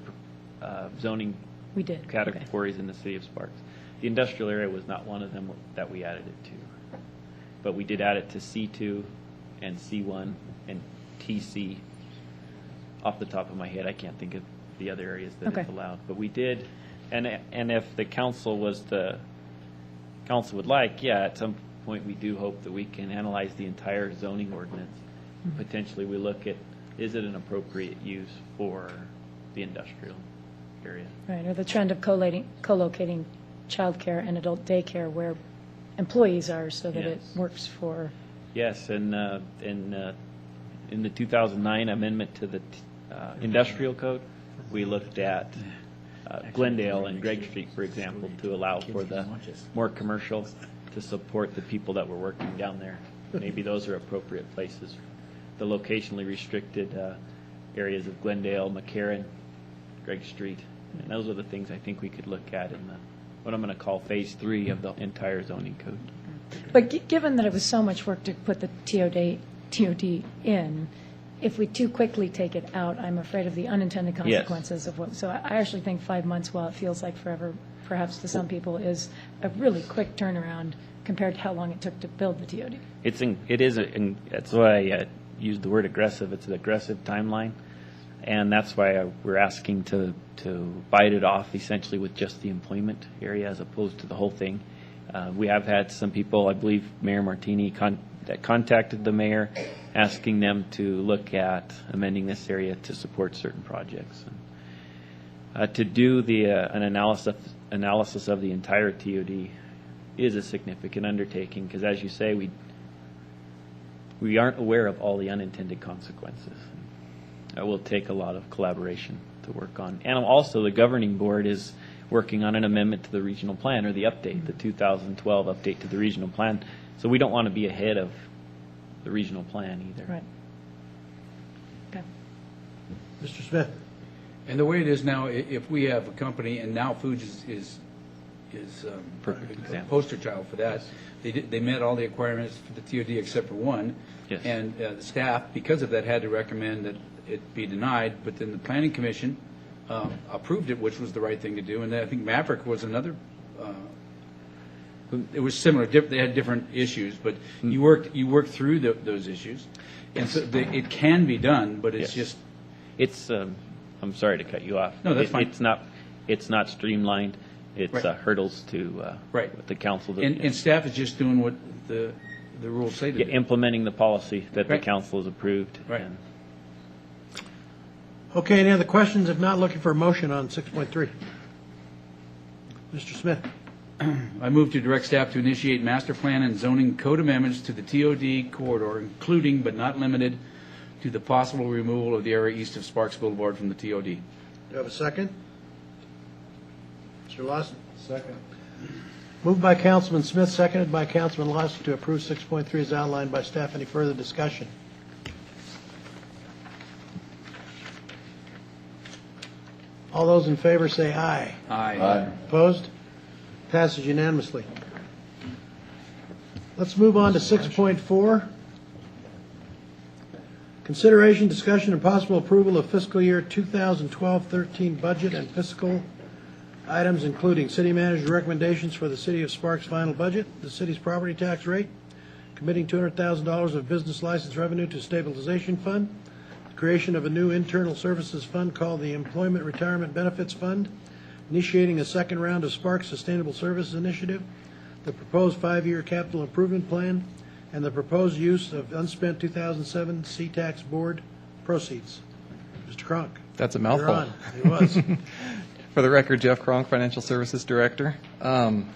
zoning We did. categories in the city of Sparks. The industrial area was not one of them that we added it to. But we did add it to C2 and C1 and TC. Off the top of my head, I can't think of the other areas that Okay. it's allowed. But we did, and if the council would like, at some point, we do hope that we can analyze the entire zoning ordinance. Potentially, we look at, is it an appropriate use for the industrial area? Right, or the trend of co-locating childcare and adult daycare where employees are so that it Yes. works for, Yes, and in the 2009 amendment to the industrial code, we looked at Glendale and Gregg Street, for example, to allow for the more commercial to support the people that were working down there. Maybe those are appropriate places. The locationally restricted areas of Glendale, McCarran, Gregg Street, and those are the things I think we could look at in what I'm going to call phase 3 of the entire zoning code. but given that it was so much work to put the TOD in, if we too quickly take it out, I'm afraid of the unintended consequences of what, so I actually think 5 months, while it feels like forever, perhaps to some people, is a really quick turnaround compared to how long it took to build the TOD. That's why I used the word aggressive. It's an aggressive timeline, and that's why we're asking to bite it off essentially with just the employment area as opposed to the whole thing. We have had some people, I believe Mayor Martini, that contacted the mayor, asking them to look at amending this area to support certain projects. To do an analysis of the entire TOD is a significant undertaking because, as you say, we aren't aware of all the unintended consequences. It will take a lot of collaboration to work on. And also, the governing board is working on an amendment to the regional plan, or the update, the 2012 update to the regional plan. So we don't want to be ahead of the regional plan either. Right. Okay. Mr. Smith? And the way it is now, if we have a company, and now Foods is Perfect a example. poster child for that. They met all the requirements for the TOD except for one. Yes. And the staff, because of that, had to recommend that it be denied, but then the Planning Commission approved it, which was the right thing to do. And then I think Maverick was another, it was similar, they had different issues, but you worked through those issues. And so it can be done, but it's Yes. just. It's, I'm sorry to cut you off. No, that's fine. It's not streamlined. It's Right. hurdles to Right. what the council does. And staff is just doing what the rules say to Yeah, do. implementing the policy that the Right. council has approved. Right. And Okay, any other questions? If not, looking for a motion on 6.3. Mr. Smith? I move to direct staff to initiate master plan and zoning code amendments to the TOD corridor, including but not limited to the possible removal of the area east of Sparks Boulevard from the TOD. Do you have a second? Mr. Lawson? Second. Moved by Councilman Smith, seconded by Councilman Lawson to approve 6.3 as outlined by staff. Any further discussion? All those in favor say aye. Aye. Opposed? Passes unanimously. Let's move on to 6.4. Consideration, discussion, and possible approval of fiscal year 2012-13 budget and fiscal items, including city manager's recommendations for the city of Sparks' final budget, the city's property tax rate, committing $200,000 of business license revenue to stabilization fund, the creation of a new internal services fund called the Employment Retirement Benefits Fund, initiating a second round of Sparks Sustainable Services Initiative, the proposed 5-year capital improvement plan, and the proposed use of unspent 2007 C-Tax Board proceeds. Mr. Cronk. That's a mouthful. You're on. It was. For the record, Jeff Cronk, Financial Services Director. I'm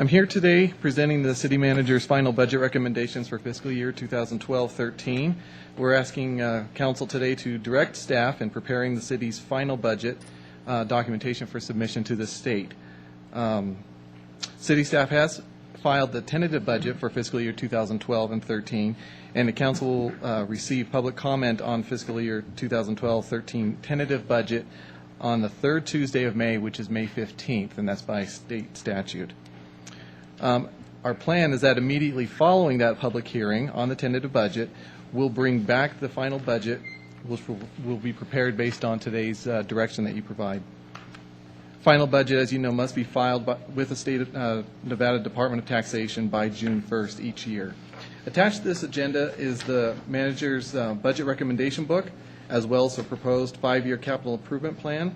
here today presenting the city manager's final budget recommendations for fiscal year 2012-13. We're asking council today to direct staff in preparing the city's final budget documentation for submission to the state. City staff has filed the tentative budget for fiscal year 2012 and 13, and the council will receive public comment on fiscal year 2012-13 tentative budget on the third Tuesday of May, which is May 15th, and that's by state statute. Our plan is that immediately following that public hearing on the tentative budget, we'll bring back the final budget, which will be prepared based on today's direction that you provide. Final budget, as you know, must be filed with the state of Nevada Department of Taxation by June 1st each year. Attached to this agenda is the manager's budget recommendation book, as well as the proposed 5-year capital improvement plan.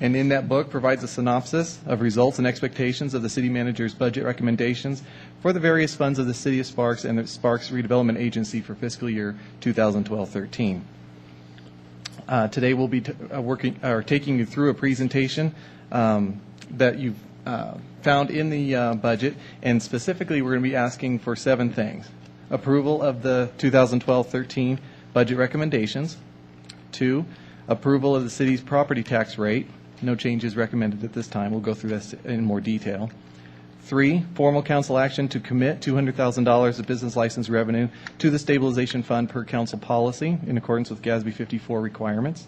And in that book provides a synopsis of results and expectations of the city manager's budget recommendations for the various funds of the City of Sparks and the Sparks Redevelopment Agency for fiscal year 2012-13. Today we'll be taking you through a presentation that you've found in the budget, and specifically we're going to be asking for 7 things. Approval of the 2012-13 budget recommendations. 2, approval of the city's property tax rate. No changes recommended at this time. We'll go through this in more detail. 3, formal council action to commit $200,000 of business license revenue to the stabilization fund per council policy in accordance with GASB 54 requirements.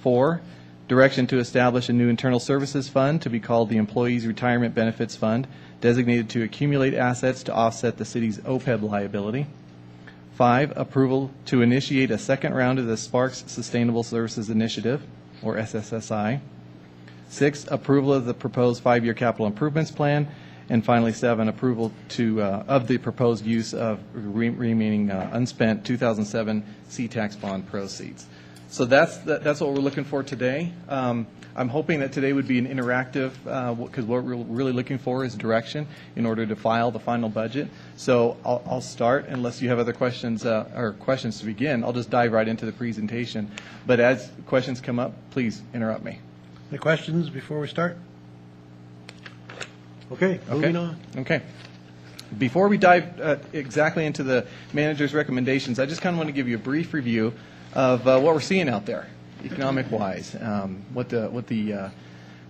4, direction to establish a new internal services fund to be called the Employees Retirement Benefits Fund, designated to accumulate assets to offset the city's OPEB liability. 5, approval to initiate a second round of the Sparks Sustainable Services Initiative, or SSSI. 6, approval of the proposed 5-year capital improvements plan. And finally, 7, approval of the proposed use of remaining unspent 2007 C-Tax bond proceeds. So that's what we're looking for today. I'm hoping that today would be an interactive, because what we're really looking for is direction in order to file the final budget. So I'll start, unless you have other questions or questions to begin. I'll just dive right into the presentation. But as questions come up, please interrupt me. Any questions before we start? Okay, moving on. Okay. Before we dive exactly into the manager's recommendations, I just kind of want to give you a brief review of what we're seeing out there, economic-wise, what the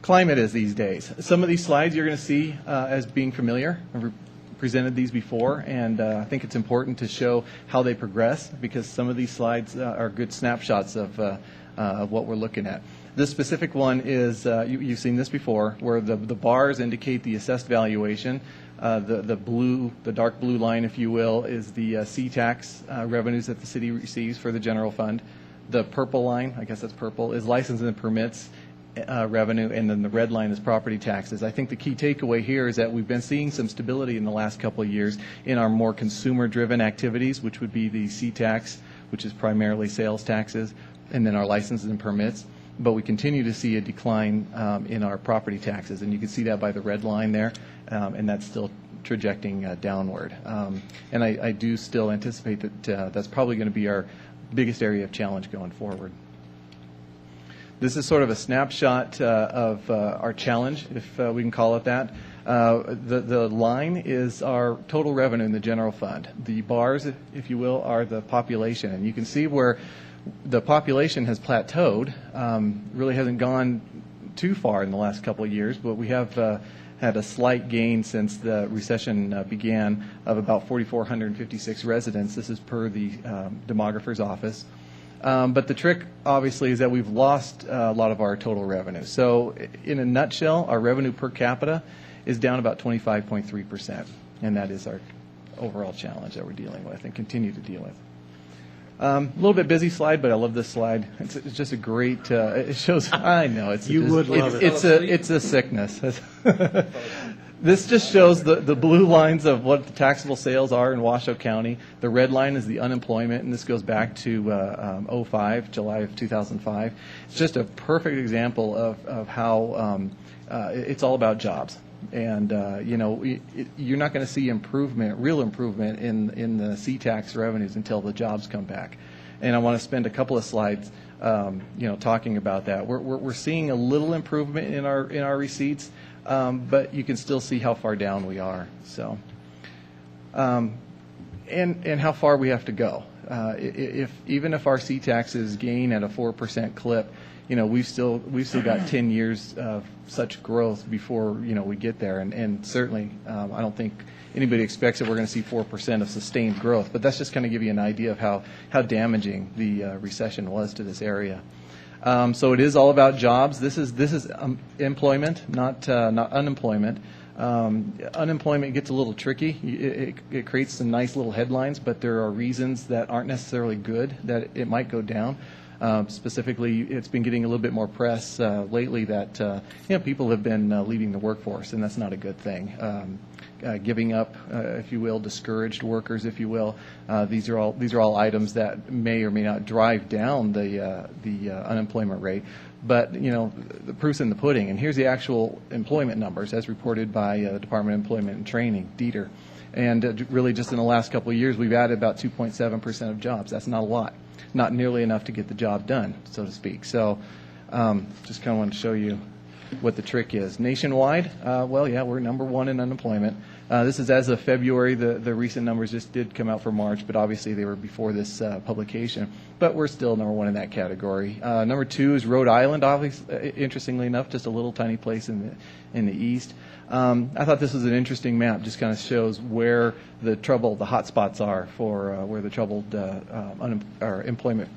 climate is these days. Some of these slides you're going to see as being familiar. I've presented these before, and I think it's important to show how they progress, because some of these slides are good snapshots of what we're looking at. This specific one is, you've seen this before, where the bars indicate the assessed valuation. The dark blue line, if you will, is the C-Tax revenues that the city receives for the general fund. The purple line, I guess that's purple, is license and permits revenue, and then the red line is property taxes. I think the key takeaway here is that we've been seeing some stability in the last couple of years in our more consumer-driven activities, which would be the C-Tax, which is primarily sales taxes, and then our licenses and permits. But we continue to see a decline in our property taxes, and you can see that by the red line there, and that's still trajecting downward. And I do still anticipate that that's probably going to be our biggest area of challenge going forward. This is sort of a snapshot of our challenge, if we can call it that. The line is our total revenue in the general fund. The bars, if you will, are the population, and you can see where the population has plateaued, really hasn't gone too far in the last couple of years, but we have had a slight gain since the recession began of about 4,456 residents. This is per the demographer's office. But the trick, obviously, is that we've lost a lot of our total revenue. So in a nutshell, our revenue per capita is down about 25.3%. And that is our overall challenge that we're dealing with and continue to deal with. A little bit busy slide, but I love this slide. It's just a great. It shows. I know it's. You would love it. It's a sickness. This just shows the blue lines of what the taxable sales are in Washoe County. The red line is the unemployment, and this goes back to 2005, July of 2005. It's just a perfect example of how it's all about jobs. And you're not going to see real improvement in the C-tax revenues until the jobs come back. And I want to spend a couple of slides, talking about that. We're seeing a little improvement in our receipts, but you can still see how far down we are. So, and how far we have to go. Even if our C-taxes gain at a 4% clip, we've still got 10 years of such growth before we get there, and certainly I don't think anybody expects that we're going to see 4% of sustained growth. But that's just kind of give you an idea of how damaging the recession was to this area. So it is all about jobs. This is employment, not unemployment. Unemployment gets a little tricky. It creates some nice little headlines, but there are reasons that aren't necessarily good that it might go down. Specifically, it's been getting a little bit more press lately that people have been leaving the workforce, and that's not a good thing. Giving up, if you will, discouraged workers, if you will. These are all items that may or may not drive down the unemployment rate. But the proof's in the pudding, and here's the actual employment numbers as reported by the Department of Employment and Training, DETR. And really, just in the last couple of years, we've added about 2.7% of jobs. That's not a lot. Not nearly enough to get the job done, so to speak. So just kind of want to show you what the trick is. Nationwide, we're number one in unemployment. This is as of February. The recent numbers just did come out for March, but obviously they were before this publication. But we're still number one in that category. Number two is Rhode Island, obviously, interestingly enough, just a little tiny place in the east. I thought this was an interesting map. Just kind of shows where the hot spots are for where the troubled employment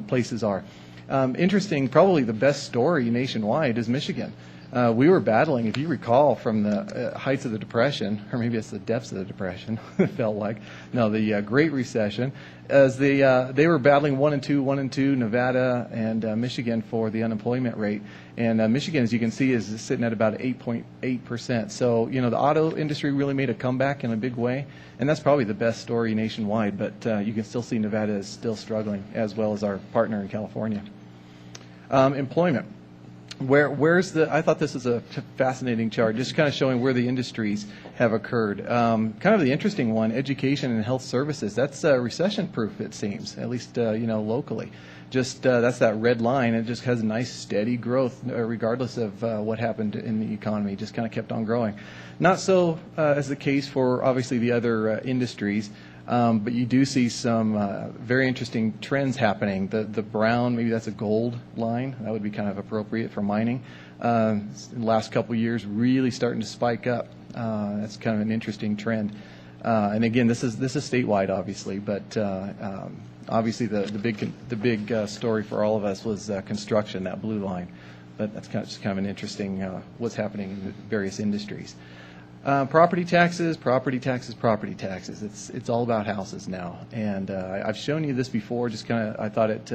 places are. Interesting, probably the best story nationwide is Michigan. We were battling, if you recall, from the heights of the Depression, or maybe it's the depths of the Depression, it felt like. No, the Great Recession, as they were battling 1 and 2, Nevada and Michigan for the unemployment rate. And Michigan, as you can see, is sitting at about 8.8%. So, the auto industry really made a comeback in a big way. And that's probably the best story nationwide. But you can still see Nevada is still struggling, as well as our partner in California. Employment. I thought this was a fascinating chart, just kind of showing where the industries have occurred. Kind of the interesting one, education and health services. That's recession-proof, it seems, at least locally. Just that's that red line. It just has a nice steady growth, regardless of what happened in the economy. Just kind of kept on growing. Not so as the case for obviously the other industries. But you do see some very interesting trends happening. The brown, maybe that's a gold line. That would be kind of appropriate for mining. In the last couple of years, really starting to spike up. That's kind of an interesting trend. And again, this is statewide, obviously, but obviously the big story for all of us was construction, that blue line. But that's kind of an interesting what's happening in the various industries. Property taxes. It's all about houses now, and I've shown you this before. Just kind of, I thought it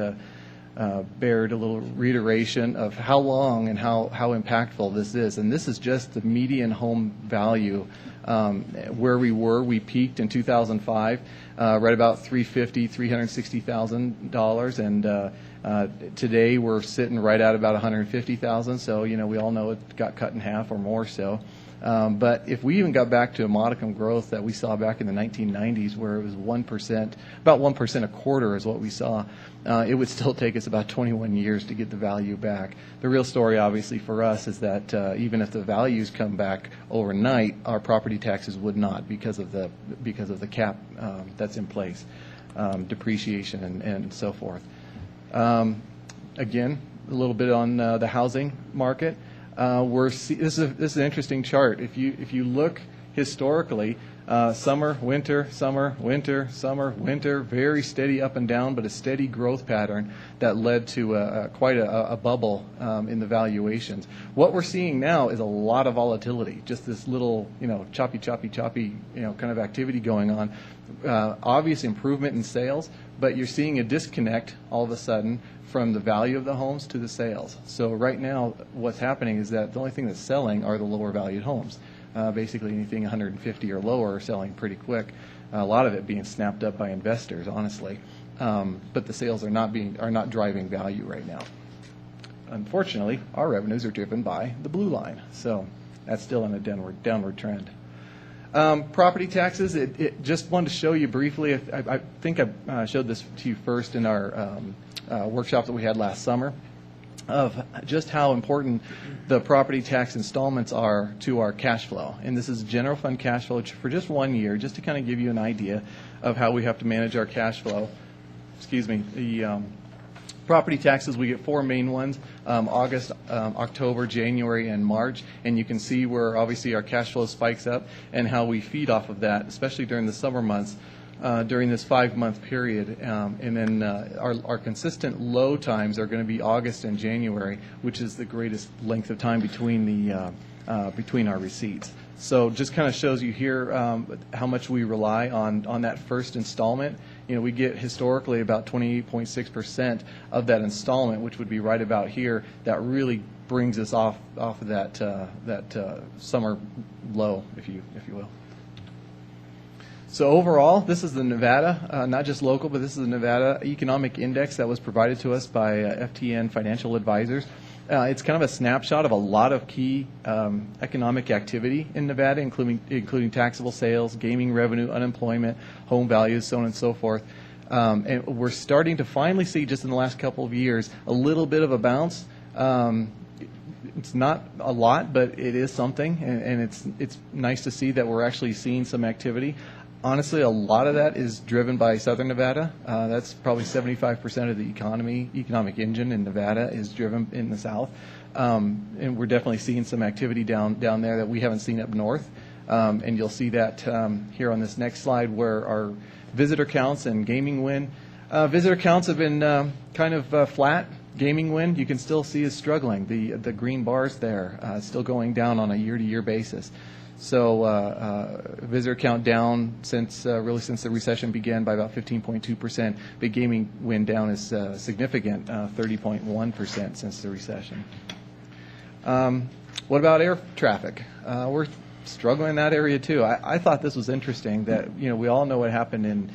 bared a little reiteration of how long and how impactful this is. And this is just the median home value where we were. We peaked in 2005, right about $360,000, and today we're sitting right at about $150,000. So we all know it got cut in half or more so. But if we even got back to a modicum growth that we saw back in the 1990s, where it was 1%, about 1% a quarter is what we saw, it would still take us about 21 years to get the value back. The real story, obviously, for us is that even if the values come back overnight, our property taxes would not because of the cap that's in place, depreciation and so forth. Again, a little bit on the housing market. This is an interesting chart. If you look historically, Summer, winter, summer, winter, summer, winter, very steady up and down, but a steady growth pattern that led to quite a bubble in the valuations. What we're seeing now is a lot of volatility, just this little, choppy, kind of activity going on. Obvious improvement in sales, but you're seeing a disconnect all of a sudden from the value of the homes to the sales. So right now, what's happening is that the only thing that's selling are the lower valued homes. Basically anything 150 or lower are selling pretty quick. A lot of it being snapped up by investors, honestly. But the sales are not driving value right now. Unfortunately, our revenues are driven by the blue line, so that's still in a downward trend. Property taxes. It just wanted to show you briefly. I think I showed this to you first in our workshop that we had last summer, of just how important the property tax installments are to our cash flow. And this is general fund cash flow for just 1 year, just to kind of give you an idea of how we have to manage our cash flow. Excuse me. The property taxes, we get 4 main ones, August, October, January, and March. And you can see where obviously our cash flow spikes up and how we feed off of that, especially during the summer months. During this 5-month period, and then our consistent low times are going to be August and January, which is the greatest length of time between our receipts. So just kind of shows you here how much we rely on that first installment. We get historically about 28.6% of that installment, which would be right about here. That really brings us off of that summer low, if you will. So overall, this is the Nevada, not just local, but this is the Nevada Economic Index that was provided to us by FTN Financial Advisors. It's kind of a snapshot of a lot of key economic activity in Nevada, including taxable sales, gaming revenue, unemployment, home values, so on and so forth. And we're starting to finally see, just in the last couple of years, a little bit of a bounce. It's not a lot, but it is something, and it's nice to see that we're actually seeing some activity. Honestly, a lot of that is driven by Southern Nevada. That's probably 75% of the economic engine in Nevada is driven in the south. And we're definitely seeing some activity down there that we haven't seen up north. And you'll see that here on this next slide, where our visitor counts and gaming win. Visitor counts have been kind of flat. Gaming win, you can still see, is struggling. The green bars there, still going down on a year-to-year basis. So visitor count down since the recession began by about 15.2%. But gaming win down is significant, 30.1% since the recession. What about air traffic? We're struggling in that area too. I thought this was interesting that we all know what happened in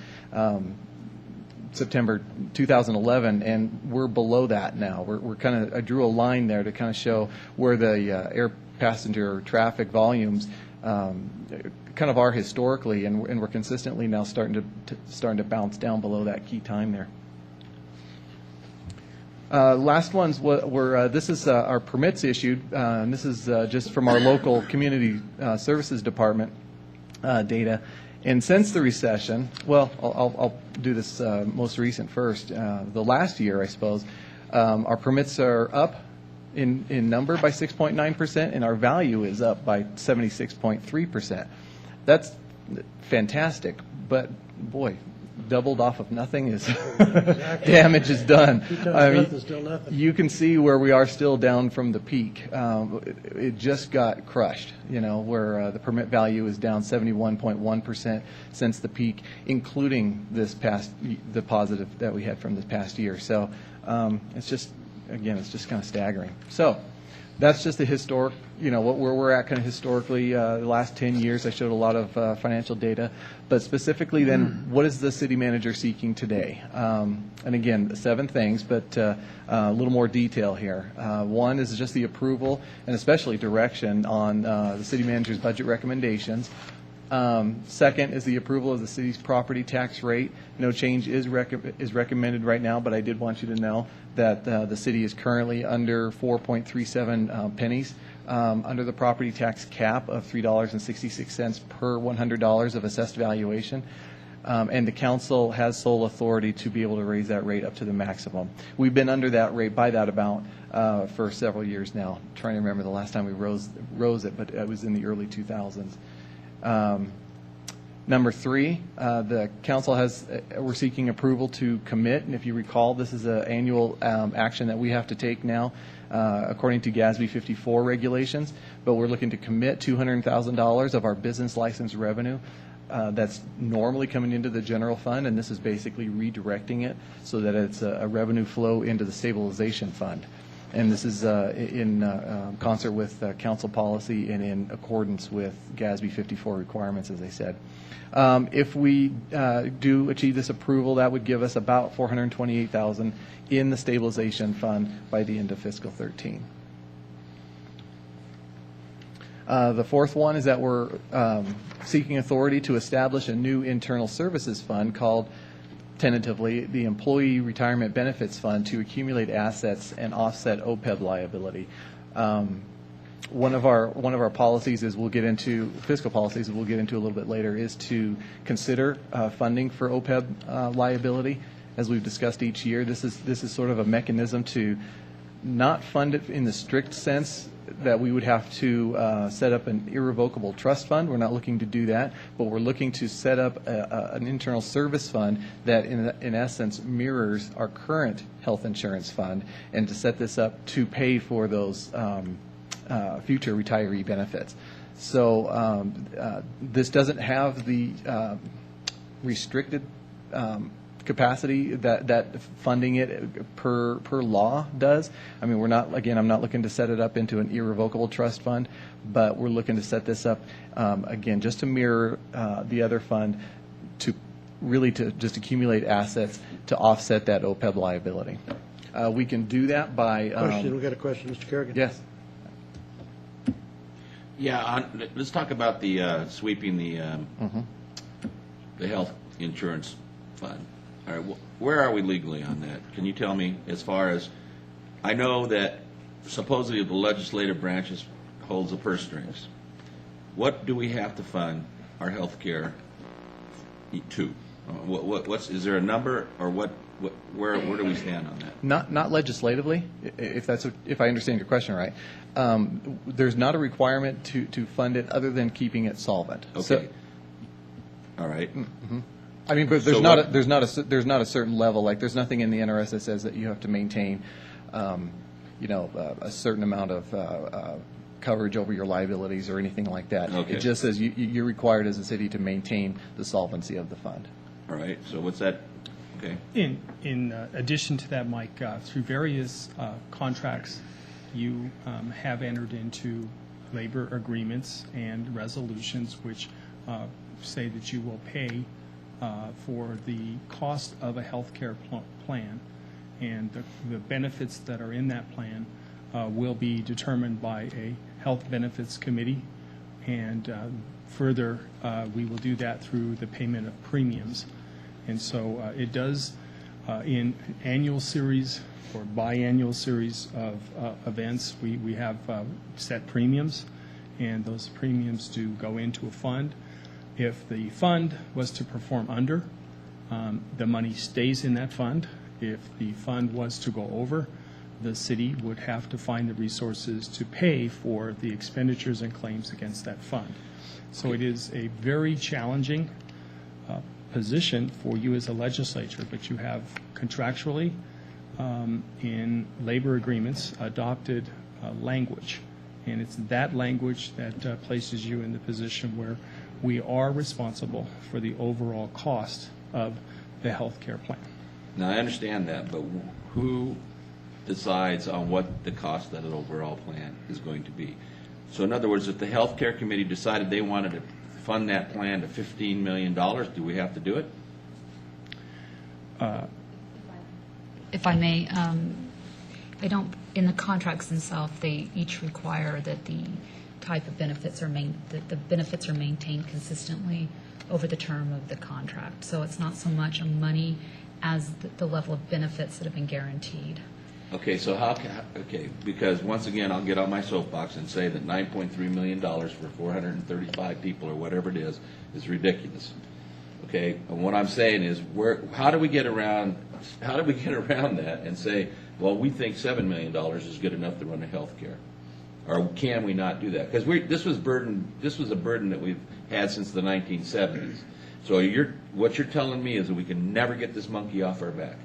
September 2011, and we're below that now. We're kind of, I drew a line there to kind of show where the air passenger traffic volumes kind of are historically, and we're consistently now starting to bounce down below that key time there. Last ones were this is our permits issued, and this is just from our local community services department data. And since the recession, well, I'll do this most recent first. The last year, I suppose, our permits are up in number by 6.9%, and our value is up by 76.3%. That's fantastic, but boy, doubled off of nothing is damage is done. I mean, still nothing. You can see where we are still down from the peak. It just got crushed, where the permit value is down 71.1% since the peak, including the positive that we had from this past year. So it's just kind of staggering. So that's just the historic, where we're at kind of historically. The last 10 years, I showed a lot of financial data. But specifically then, what is the city manager seeking today? And again, 7 things, but a little more detail here. One is just the approval and especially direction on the city manager's budget recommendations. Second is the approval of the city's property tax rate. No change is recommended right now, but I did want you to know that the city is currently under 4.37 pennies under the property tax cap of $3.66 per $100 of assessed valuation. And the council has sole authority to be able to raise that rate up to the maximum. We've been under that rate by that amount for several years now. I'm trying to remember the last time we rose it, but it was in the early 2000s. Number 3, the council we're seeking approval to commit, and if you recall, this is an annual action that we have to take now according to GASB 54 regulations, but we're looking to commit $200,000 of our business license revenue that's normally coming into the general fund, and this is basically redirecting it so that it's a revenue flow into the stabilization fund. And this is in concert with council policy and in accordance with GASB 54 requirements, as I said. If we do achieve this approval, that would give us about $428,000 in the stabilization fund by the end of fiscal 13. The fourth one is that we're seeking authority to establish a new internal services fund called, tentatively, the Employee Retirement Benefits Fund to accumulate assets and offset OPEB liability. One of our policies is we'll get into fiscal policies we'll get into a little bit later is to consider funding for OPEB liability. As we've discussed each year, this is sort of a mechanism to not fund it in the strict sense that we would have to set up an irrevocable trust fund. We're not looking to do that, but we're looking to set up an internal service fund that in essence mirrors our current health insurance fund, and to set this up to pay for those future retiree benefits. So this doesn't have the restricted capacity that funding it per law does. I mean, I'm not looking to set it up into an irrevocable trust fund, but we're looking to set this up, again, just to mirror the other fund, to just accumulate assets to offset that OPEB liability. We can do that by... Question. We got a question, Mr. Kerrigan. Yes. Yeah, let's talk about the sweeping the health insurance fund. All right, where are we legally on that? Can you tell me, as far as, I know that supposedly the legislative branches holds the purse strings. What do we have to fund our health care to? Is there a number, or where do we stand on that? Not legislatively, if I understand your question right. There's not a requirement to fund it other than keeping it solvent. Okay. All right. Mm-hmm. I mean, but there's not a certain level. Like, there's nothing in the NRS that says that you have to maintain, a certain amount of coverage over your liabilities or anything like that. Okay. It just says you're required as a city to maintain the solvency of the fund. All right. So what's that? Okay. In addition to that, Mike, through various contracts, you have entered into labor agreements and resolutions which say that you will pay for the cost of a health care plan, and the benefits that are in that plan will be determined by a health benefits committee, and further we will do that through the payment of premiums. And so it does in annual series or biannual series of events, we have set premiums, and those premiums do go into a fund. If the fund was to perform under, the money stays in that fund. If the fund was to go over, the city would have to find the resources to pay for the expenditures and claims against that fund. So it is a very challenging position for you as a legislature, but you have contractually in labor agreements adopted language, and it's that language that places you in the position where we are responsible for the overall cost of the health care plan. Now, I understand that, but who decides on what the cost of that overall plan is going to be? So in other words, if the health care committee decided they wanted to fund that plan to $15 million, do we have to do it? If I may, they don't, in the contracts themselves, they each require that the type of benefits are that the benefits are maintained consistently over the term of the contract. So it's not so much a money as the level of benefits that have been guaranteed. Okay, so because once again, I'll get on my soapbox and say that $9.3 million for 435 people or whatever it is ridiculous. Okay, and what I'm saying is, how do we get around that and say, well, we think $7 million is good enough to run a health care? Or can we not do that? Because this was a burden that we've had since the 1970s. So what you're telling me is that we can never get this monkey off our back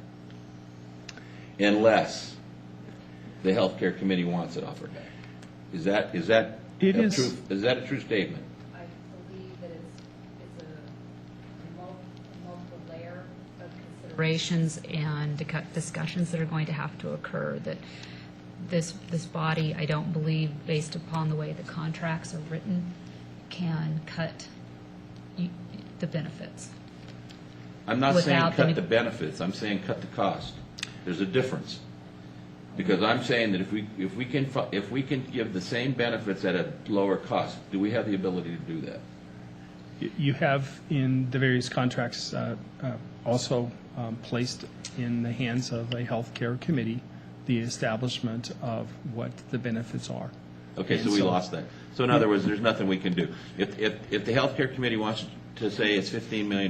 unless the healthcare committee wants it off our back. Is that a true statement? I believe that it's a multiple layer of considerations and discussions that are going to have to occur. That this body, I don't believe, based upon the way the contracts are written, can cut the benefits. I'm not saying Without cut the- the benefits. I'm saying cut the cost. There's a difference. Because I'm saying that if we can give the same benefits at a lower cost, do we have the ability to do that? You have in the various contracts also placed in the hands of a healthcare committee the establishment of what the benefits are. Okay, And so we lost that. So in other words, there's nothing we can do. If the healthcare committee wants to say it's $15 million,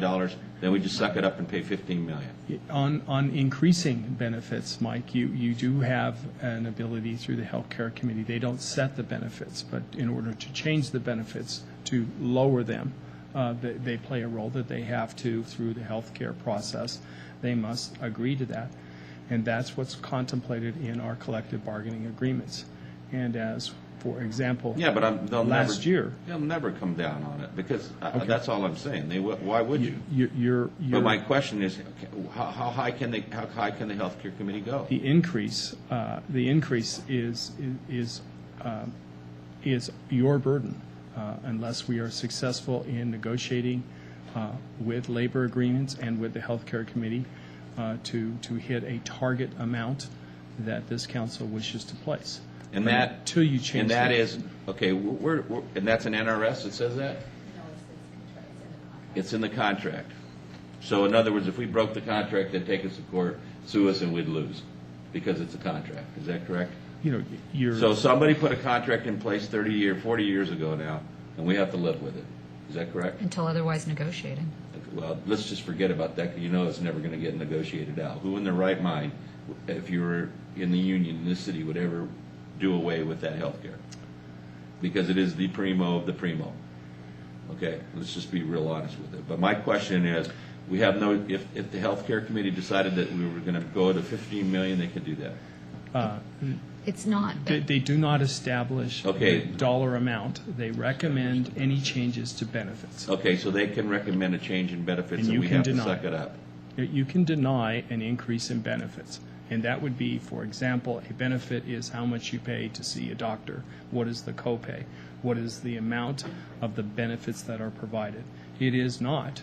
then we just suck it up and pay $15 million. On increasing benefits, Mike, you do have an ability through the healthcare committee. They don't set the benefits, but in order to change the benefits to lower them, they play a role that they have to through the healthcare process. They must agree to that, and that's what's contemplated in our collective bargaining agreements. And as, for example, Yeah, but they'll never come down on it because that's all I'm saying. Why would you? But my question is, how high can the healthcare committee go? The increase is your burden unless we are successful in negotiating with labor agreements and with the healthcare committee to hit a target amount that this council wishes to place. And that till you change. And that things. is okay. And that's an NRS that says that. It's in the contract. So in other words, if we broke the contract, they'd take us to court, sue us, and we'd lose because it's a contract. Is that correct? So somebody put a contract in place 40 years ago now, and we have to live with it. Is that correct? Until otherwise negotiated. Well, let's just forget about that. It's never going to get negotiated out. Who in their right mind, if you were in the union in this city, would ever do away with that health care? Because it is the primo of the primo. Okay, let's just be real honest with it. But my question is, we have if the health care committee decided that we were going to go to $15 million, they could do that. It's not. They do not establish a dollar amount. They recommend any changes to benefits. Okay, so they can recommend a change in benefits, and we have to suck it up. You can deny an increase in benefits. And that would be, for example, a benefit is how much you pay to see a doctor. What is the copay? What is the amount of the benefits that are provided? It is not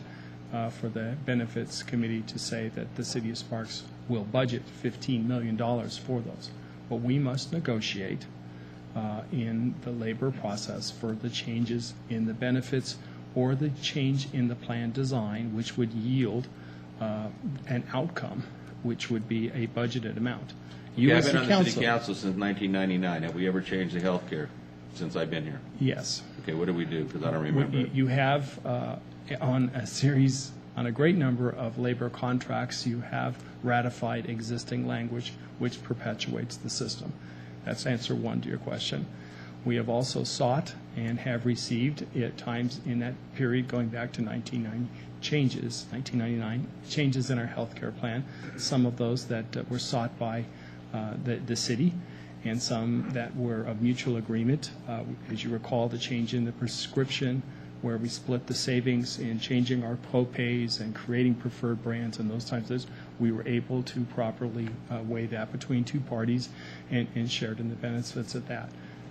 for the benefits committee to say that the city of Sparks will budget $15 million for those. But we must negotiate in the labor process for the changes in the benefits or the change in the plan design, which would yield an outcome, which would be a budgeted amount. I've been on the city council since 1999. Have we ever changed the health care since I've been here? Yes. Okay, what do we do? Because I don't remember. You have on a great number of labor contracts, you have ratified existing language which perpetuates the system. That's answer one to your question. We have also sought and have received at times in that period going back to 1999 changes in our health care plan, some of those that were sought by the city and some that were of mutual agreement. As you recall, the change in the prescription where we split the savings in changing our co-pays and creating preferred brands and those types of things, we were able to properly weigh that between two parties and shared in the benefits of that.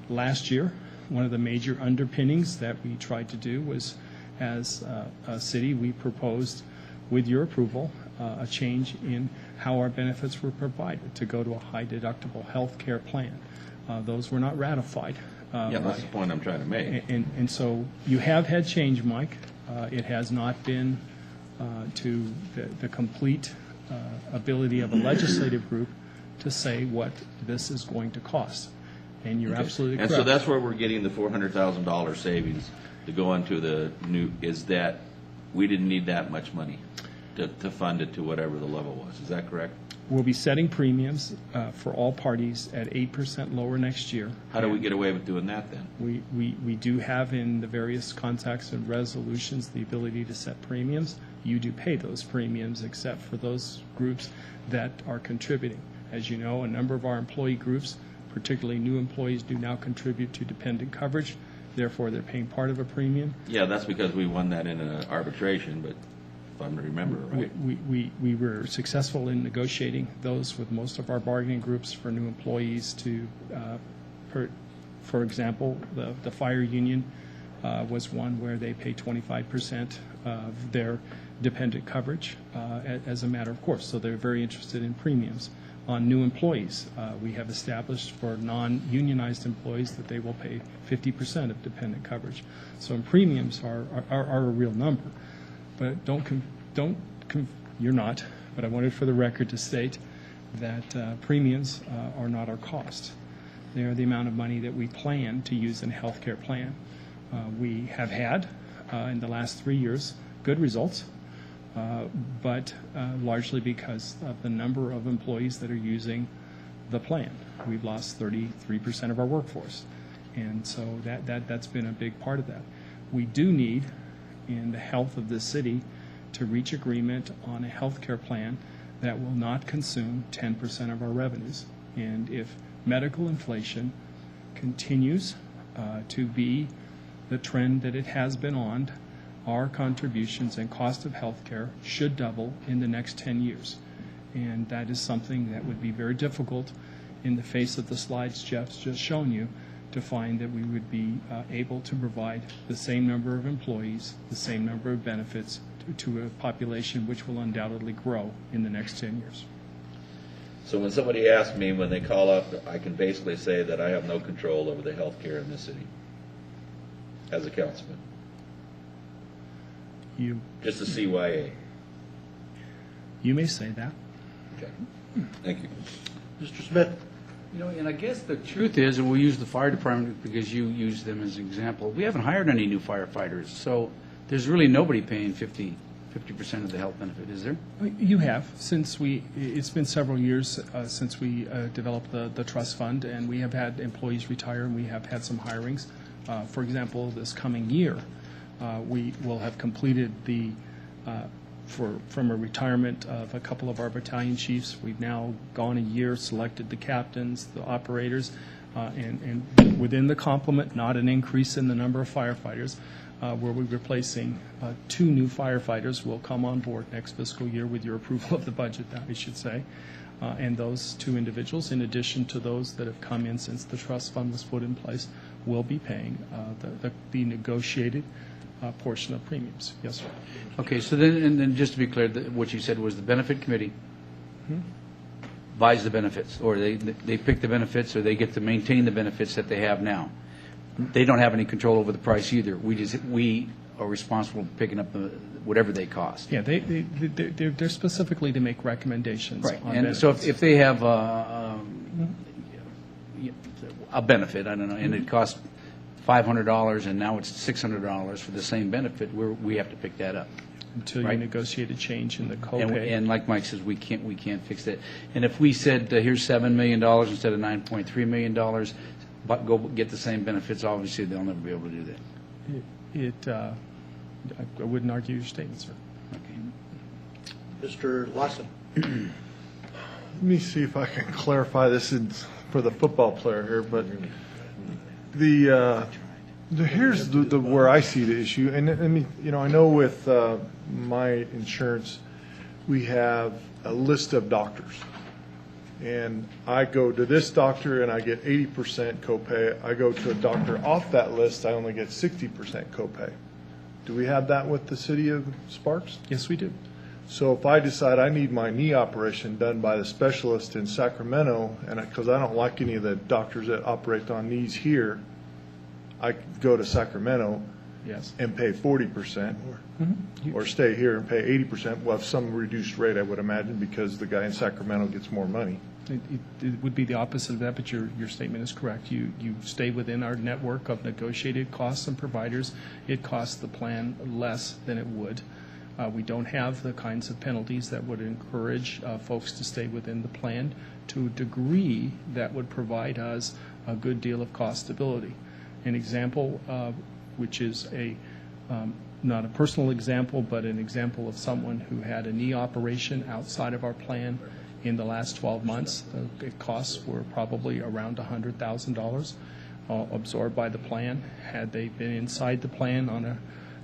Last year, one of the major underpinnings that we tried to do was, as a city, we proposed, with your approval, a change in how our benefits were provided to go to a high deductible health care plan. Those were not ratified. That's the point I'm trying to make. And so you have had change, Mike. It has not been to the complete ability of a legislative group to say what this is going to cost. And you're absolutely correct. And so that's where we're getting the $400,000 savings to go into the new, is that we didn't need that much money. to fund it to whatever the level was. Is that correct? We'll be setting premiums for all parties at 8% lower next year. How do we get away with doing that then? We do have in the various contracts and resolutions the ability to set premiums. You do pay those premiums except for those groups that are contributing. As you know, a number of our employee groups, particularly new employees, do now contribute to dependent coverage. Therefore, they're paying part of a premium. Yeah, that's because we won that in an arbitration, but if I remember right. We were successful in negotiating those with most of our bargaining groups for new employees to, for example, the fire union was one where they pay 25% of their dependent coverage as a matter of course. So they're very interested in premiums. On new employees, we have established for non-unionized employees that they will pay 50% of dependent coverage. So premiums are a real number. But you're not, but I wanted for the record to state that premiums are not our cost. They are the amount of money that we plan to use in a health care plan. We have had, in the last 3 years, good results, but largely because of the number of employees that are using the plan. We've lost 33% of our workforce, and so that's been a big part of that. We do need, in the health of this city, to reach agreement on a health care plan that will not consume 10% of our revenues. And if medical inflation continues to be the trend that it has been on, our contributions and cost of health care should double in the next 10 years. And that is something that would be very difficult in the face of the slides Jeff's just shown you to find that we would be able to provide the same number of employees, the same number of benefits to a population which will undoubtedly grow in the next 10 years. So when somebody asks me, when they call up, I can basically say that I have no control over the health care in this city as a councilman. Just a CYA. You may say that. Okay. Thank you. Mr. Smith. You know, and I guess the truth is, and we'll use the fire department because you used them as an example, we haven't hired any new firefighters, so there's really nobody paying 50% of the health benefit, is there? You have, it's been several years since we developed the trust fund, and we have had employees retire, and we have had some hirings. For example, this coming year, we will have completed from a retirement of a couple of our battalion chiefs. We've now gone a year, selected the captains, the operators, and within the complement, not an increase in the number of firefighters, where we're replacing 2 new firefighters will come on board next fiscal year with your approval of the budget, I should say. And those 2 individuals, in addition to those that have come in since the trust fund was put in place, will be paying the negotiated portion of premiums. Yes, sir. Okay, so then just to be clear, what you said was the benefit committee buys the benefits, or they pick the benefits, or they get to maintain the benefits that they have now. They don't have any control over the price either. We are responsible for picking up whatever they cost. Yeah, they're specifically to make recommendations. Right, on and benefits. so if they have a benefit, I don't know, and it costs $500 and now it's $600 for the same benefit, we have to pick that up. Until you negotiate a change in the copay. And like Mike says, we can't fix that. And if we said, here's $7 million instead of $9.3 million, but go get the same benefits, obviously they'll never be able to do that. I wouldn't argue your statement, sir. Okay. Mr. Lawson. Let me see if I can clarify this for the football player here, but here's where I see the issue, and I mean, I know with my insurance, we have a list of doctors, and I go to this doctor and I get 80% copay. I go to a doctor off that list, I only get 60% copay. Do we have that with the city of Sparks? Yes, we do. So if I decide I need my knee operation done by the specialist in Sacramento, and because I don't like any of the doctors that operate on knees here, I go to Sacramento and pay 40%, or stay here and pay 80%, well, some reduced rate, I would imagine, because the guy in Sacramento gets more money. It would be the opposite of that, but your statement is correct. You stay within our network of negotiated costs and providers. It costs the plan less than it would We don't have the kinds of penalties that would encourage folks to stay within the plan to a degree that would provide us a good deal of cost stability. An example, which is not a personal example, but an example of someone who had a knee operation outside of our plan in the last 12 months. The costs were probably around $100,000 absorbed by the plan. Had they been inside the plan on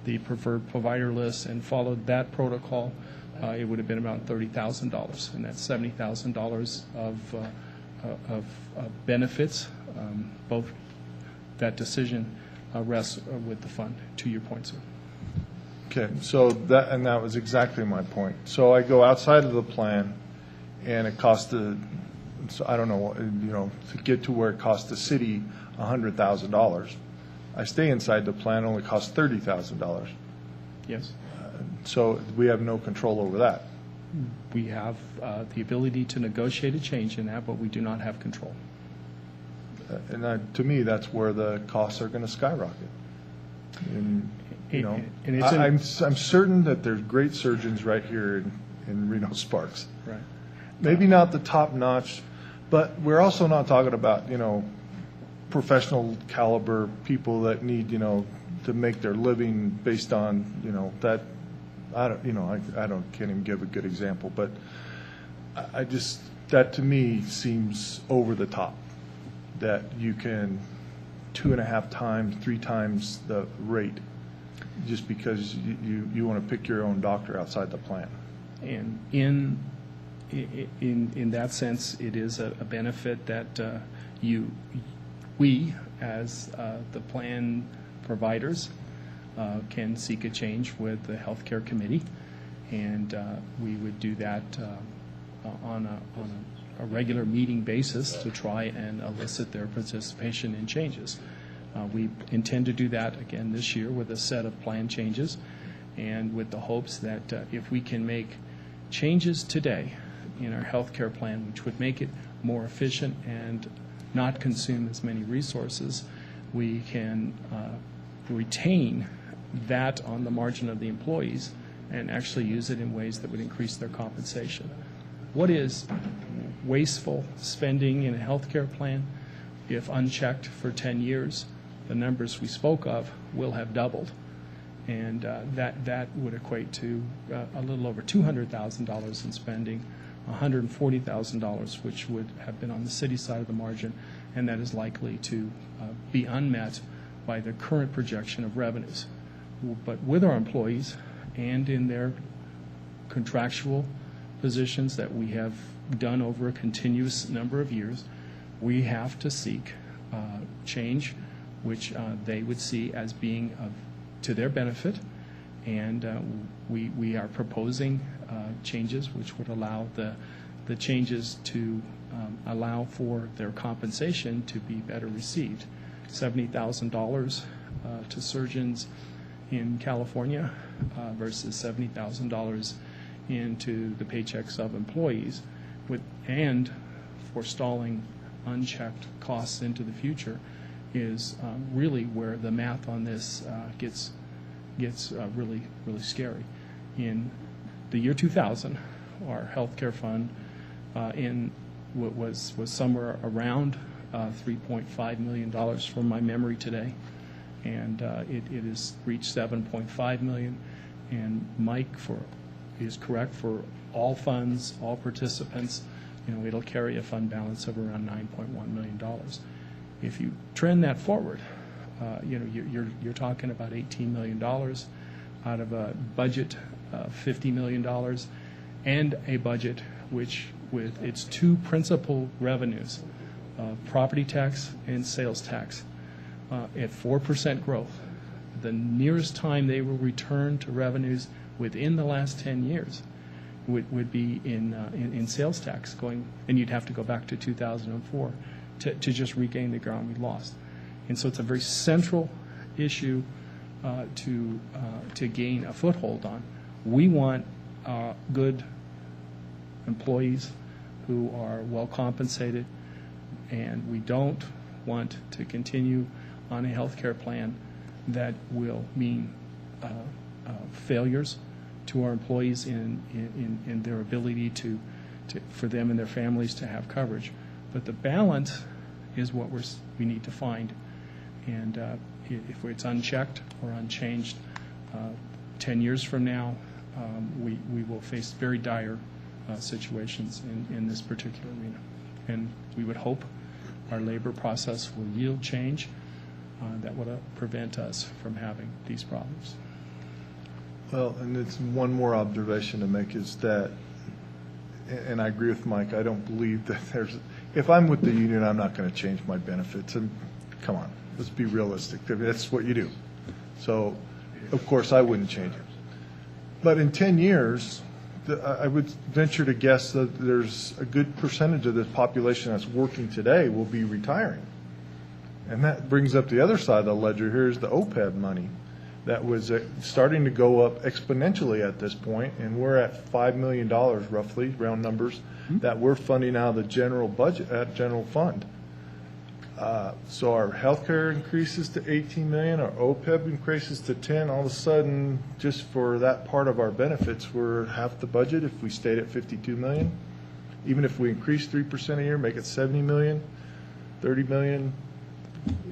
the preferred provider list and followed that protocol, it would have been about $30,000, and that's $70,000 of benefits. Both that decision rests with the fund. To your point, sir. Okay, so that was exactly my point. So I go outside of the plan, and it costs so I don't know, to get to where it costs the city $100,000. I stay inside the plan, only costs $30,000. Yes. So we have no control over that. We have the ability to negotiate a change in that, but we do not have control. And to me, that's where the costs are going to skyrocket. And, I'm certain that there's great surgeons right here in Reno Sparks. Right. Maybe not the top notch, but we're also not talking about, professional caliber people that need, to make their living based on, that. Can't even give a good example, but I just, that to me seems over the top, that you can 2.5 times, 3 times the rate just because you want to pick your own doctor outside the plan. And in that sense, it is a benefit that we as the plan providers can seek a change with the healthcare committee, and we would do that on a regular meeting basis to try and elicit their participation in changes. We intend to do that again this year with a set of plan changes, and with the hopes that if we can make changes today in our healthcare plan, which would make it more efficient and not consume as many resources, we can retain that on the margin of the employees and actually use it in ways that would increase their compensation. What is wasteful spending in a healthcare plan? If unchecked for 10 years, the numbers we spoke of will have doubled. And that would equate to a little over $200,000 in spending, $140,000, which would have been on the city side of the margin, and that is likely to be unmet by the current projection of revenues. But with our employees and in their contractual positions that we have done over a continuous number of years, we have to seek change which they would see as being to their benefit, and we are proposing changes which would allow the changes to allow for their compensation to be better received. $70,000 to surgeons in California versus $70,000 into the paychecks of employees, and forestalling unchecked costs into the future is really where the math on this gets really scary. In the year 2000, our healthcare fund was somewhere around $3.5 million from my memory today, and it has reached $7.5 million. And Mike is correct for all funds, all participants. It'll carry a fund balance of around $9.1 million. If you trend that forward, you're talking about $18 million out of a budget of $50 million, and a budget which, with its two principal revenues, property tax and sales tax, at 4% growth, the nearest time they will return to revenues within the last 10 years would be in sales tax going, and you'd have to go back to 2004 to just regain the ground we lost. And so it's a very central issue to gain a foothold on. We want good employees who are well compensated, and we don't want to continue on a health care plan that will mean failures to our employees in their ability for them and their families to have coverage. But the balance is what we need to find. And if it's unchecked or unchanged, 10 years from now, we will face very dire situations in this particular arena. And we would hope our labor process will yield change that would prevent us from having these problems. Well, and it's one more observation to make is that, and I agree with Mike, I don't believe that if I'm with the union, I'm not going to change my benefits. And come on, let's be realistic. That's what you do. So, of course, I wouldn't change it. But in 10 years, I would venture to guess that there's a good percentage of the population that's working today will be retiring. And that brings up the other side of the ledger here is the OPEB money that was starting to go up exponentially at this point, and we're at $5 million roughly, round numbers, that we're funding out of the general budget, general fund. So our health care increases to 18 million, our OPEB increases to 10. All of a sudden, just for that part of our benefits, we're half the budget if we stayed at 52 million. Even if we increase 3% a year, make it 70 million, 30 million,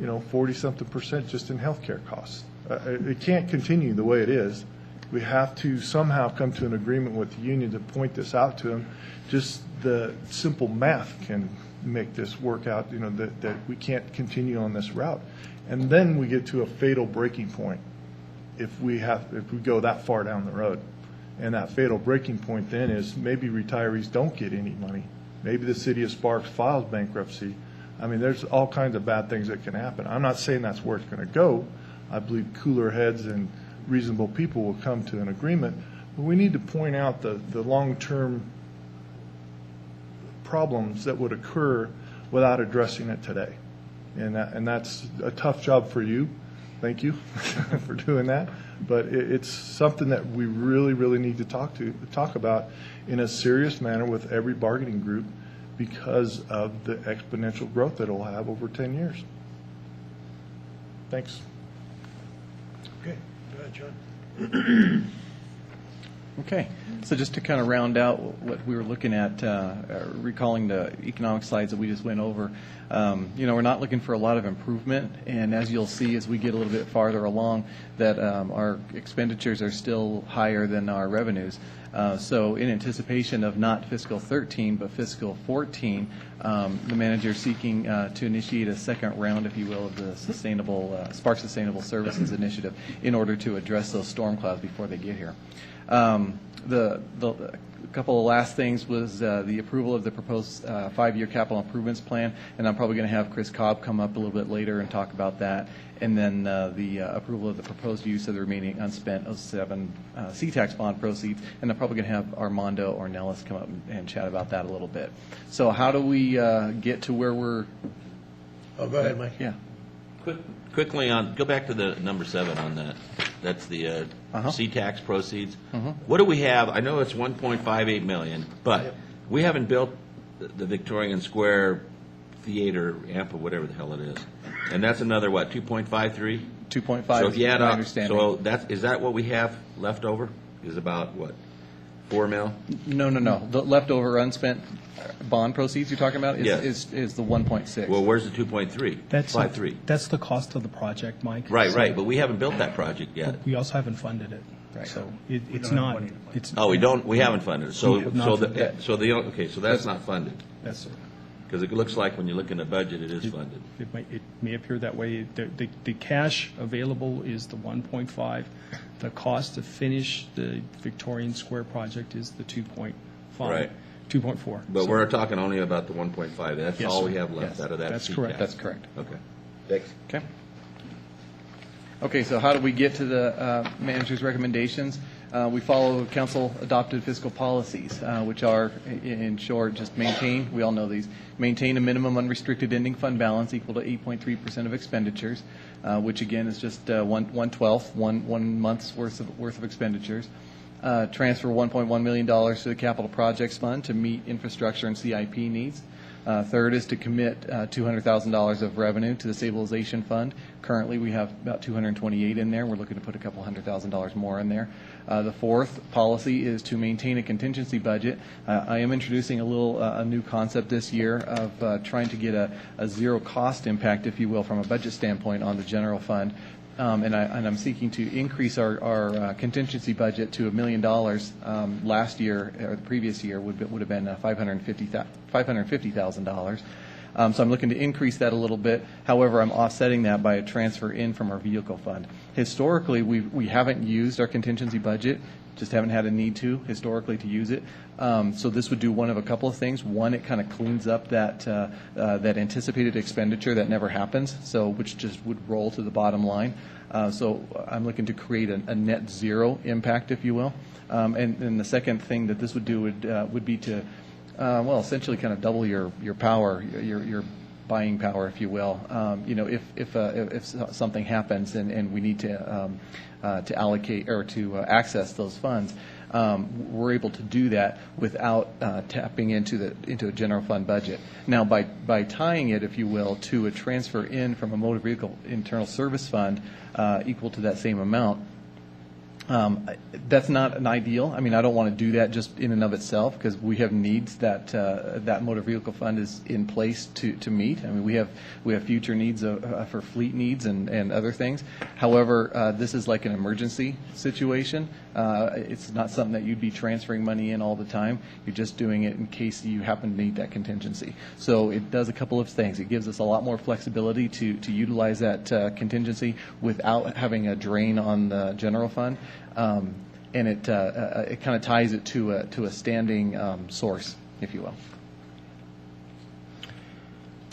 40-something percent just in health care costs. It can't continue the way it is. We have to somehow come to an agreement with the union to point this out to them. Just the simple math can make this work out, that we can't continue on this route. And then we get to a fatal breaking point if we go that far down the road. And that fatal breaking point then is maybe retirees don't get any money. Maybe the city of Sparks files bankruptcy. I mean, there's all kinds of bad things that can happen. I'm not saying that's where it's going to go. I believe cooler heads and reasonable people will come to an agreement. But we need to point out the long-term problems that would occur without addressing it today. And that's a tough job for you. Thank you for doing that. But it's something that we really, really need to talk about in a serious manner with every bargaining group because of the exponential growth that it'll have over 10 years. Thanks. Okay. Go ahead, John. Okay, so just to kind of round out what we were looking at, recalling the economic slides that we just went over, we're not looking for a lot of improvement, and as you'll see as we get a little bit farther along, that our expenditures are still higher than our revenues. So in anticipation of not fiscal 13, but fiscal 14, the manager is seeking to initiate a second round, if you will, of the Spark Sustainable Services Initiative in order to address those storm clouds before they get here. The couple of last things was the approval of the proposed 5-year capital improvements plan, and I'm probably going to have Chris Cobb come up a little bit later and talk about that, and then the approval of the proposed use of the remaining unspent 07 C-Tax bond proceeds, and I'm probably going to have Armando Ornelas come up and chat about that a little bit. So how do we get to where we're... Oh, go ahead, Mike. Yeah. Quickly go back to the number 7 on that. That's the C-Tax proceeds. What do we have? I know it's $1.58 million, but we haven't built the Victorian Square Theater, AMPA, whatever the hell it is. And that's another, what, 2.53? 2.5 so if you add my up, understanding. so is that what we have left over? Is about, what, $4 million? No. The leftover unspent bond proceeds you're talking about is the 1.6. Well, where's the 2.3? That's 5.3. That's the cost of the project, Mike. Right, but we haven't built that project yet. We also haven't funded it. Right. So it's not. It's we haven't funded it. So that's not funded. That's it. Because it looks like when you look in the budget, it is funded. It may appear that way. The cash available is the 1.5. The cost to finish the Victorian Square project is the 2.5. Right. 2.4. But we're talking only about the 1.5. That's all we have left out of that. That's correct. That's correct. Okay. Thanks. Okay, so how do we get to the manager's recommendations? We follow council-adopted fiscal policies, which are, in short, just maintain, we all know these, maintain a minimum unrestricted ending fund balance equal to 8.3% of expenditures, which again is just 1/12, one month's worth of expenditures. Transfer $1.1 million to the capital projects fund to meet infrastructure and CIP needs. Third is to commit $200,000 of revenue to the stabilization fund. Currently, we have about 228 in there. We're looking to put a couple $100,000 more in there. The fourth policy is to maintain a contingency budget. I am introducing a new concept this year of trying to get a zero cost impact, if you will, from a budget standpoint on the general fund. And I'm seeking to increase our contingency budget to $1 million. Last year, or the previous year, would have been $550,000. So I'm looking to increase that a little bit. However, I'm offsetting that by a transfer in from our vehicle fund. Historically, we haven't used our contingency budget, just haven't had a need to historically to use it. So this would do one of a couple of things. One, it kind of cleans up that anticipated expenditure that never happens, so which just would roll to the bottom line. So I'm looking to create a net zero impact, if you will. And the second thing that this would do would be to essentially kind of double your power, your buying power, if you will. If something happens and we need to allocate or to access those funds, we're able to do that without tapping into a general fund budget. Now, by tying it, if you will, to a transfer in from a motor vehicle internal service fund equal to that same amount, that's not an ideal. I mean, I don't want to do that just in and of itself, because we have needs that that motor vehicle fund is in place to meet. I mean, we have future needs for fleet needs and other things. However, this is like an emergency situation. It's not something that you'd be transferring money in all the time. You're just doing it in case you happen to need that contingency. So it does a couple of things. It gives us a lot more flexibility to utilize that contingency without having a drain on the general fund. And it kind of ties it to a standing source, if you will.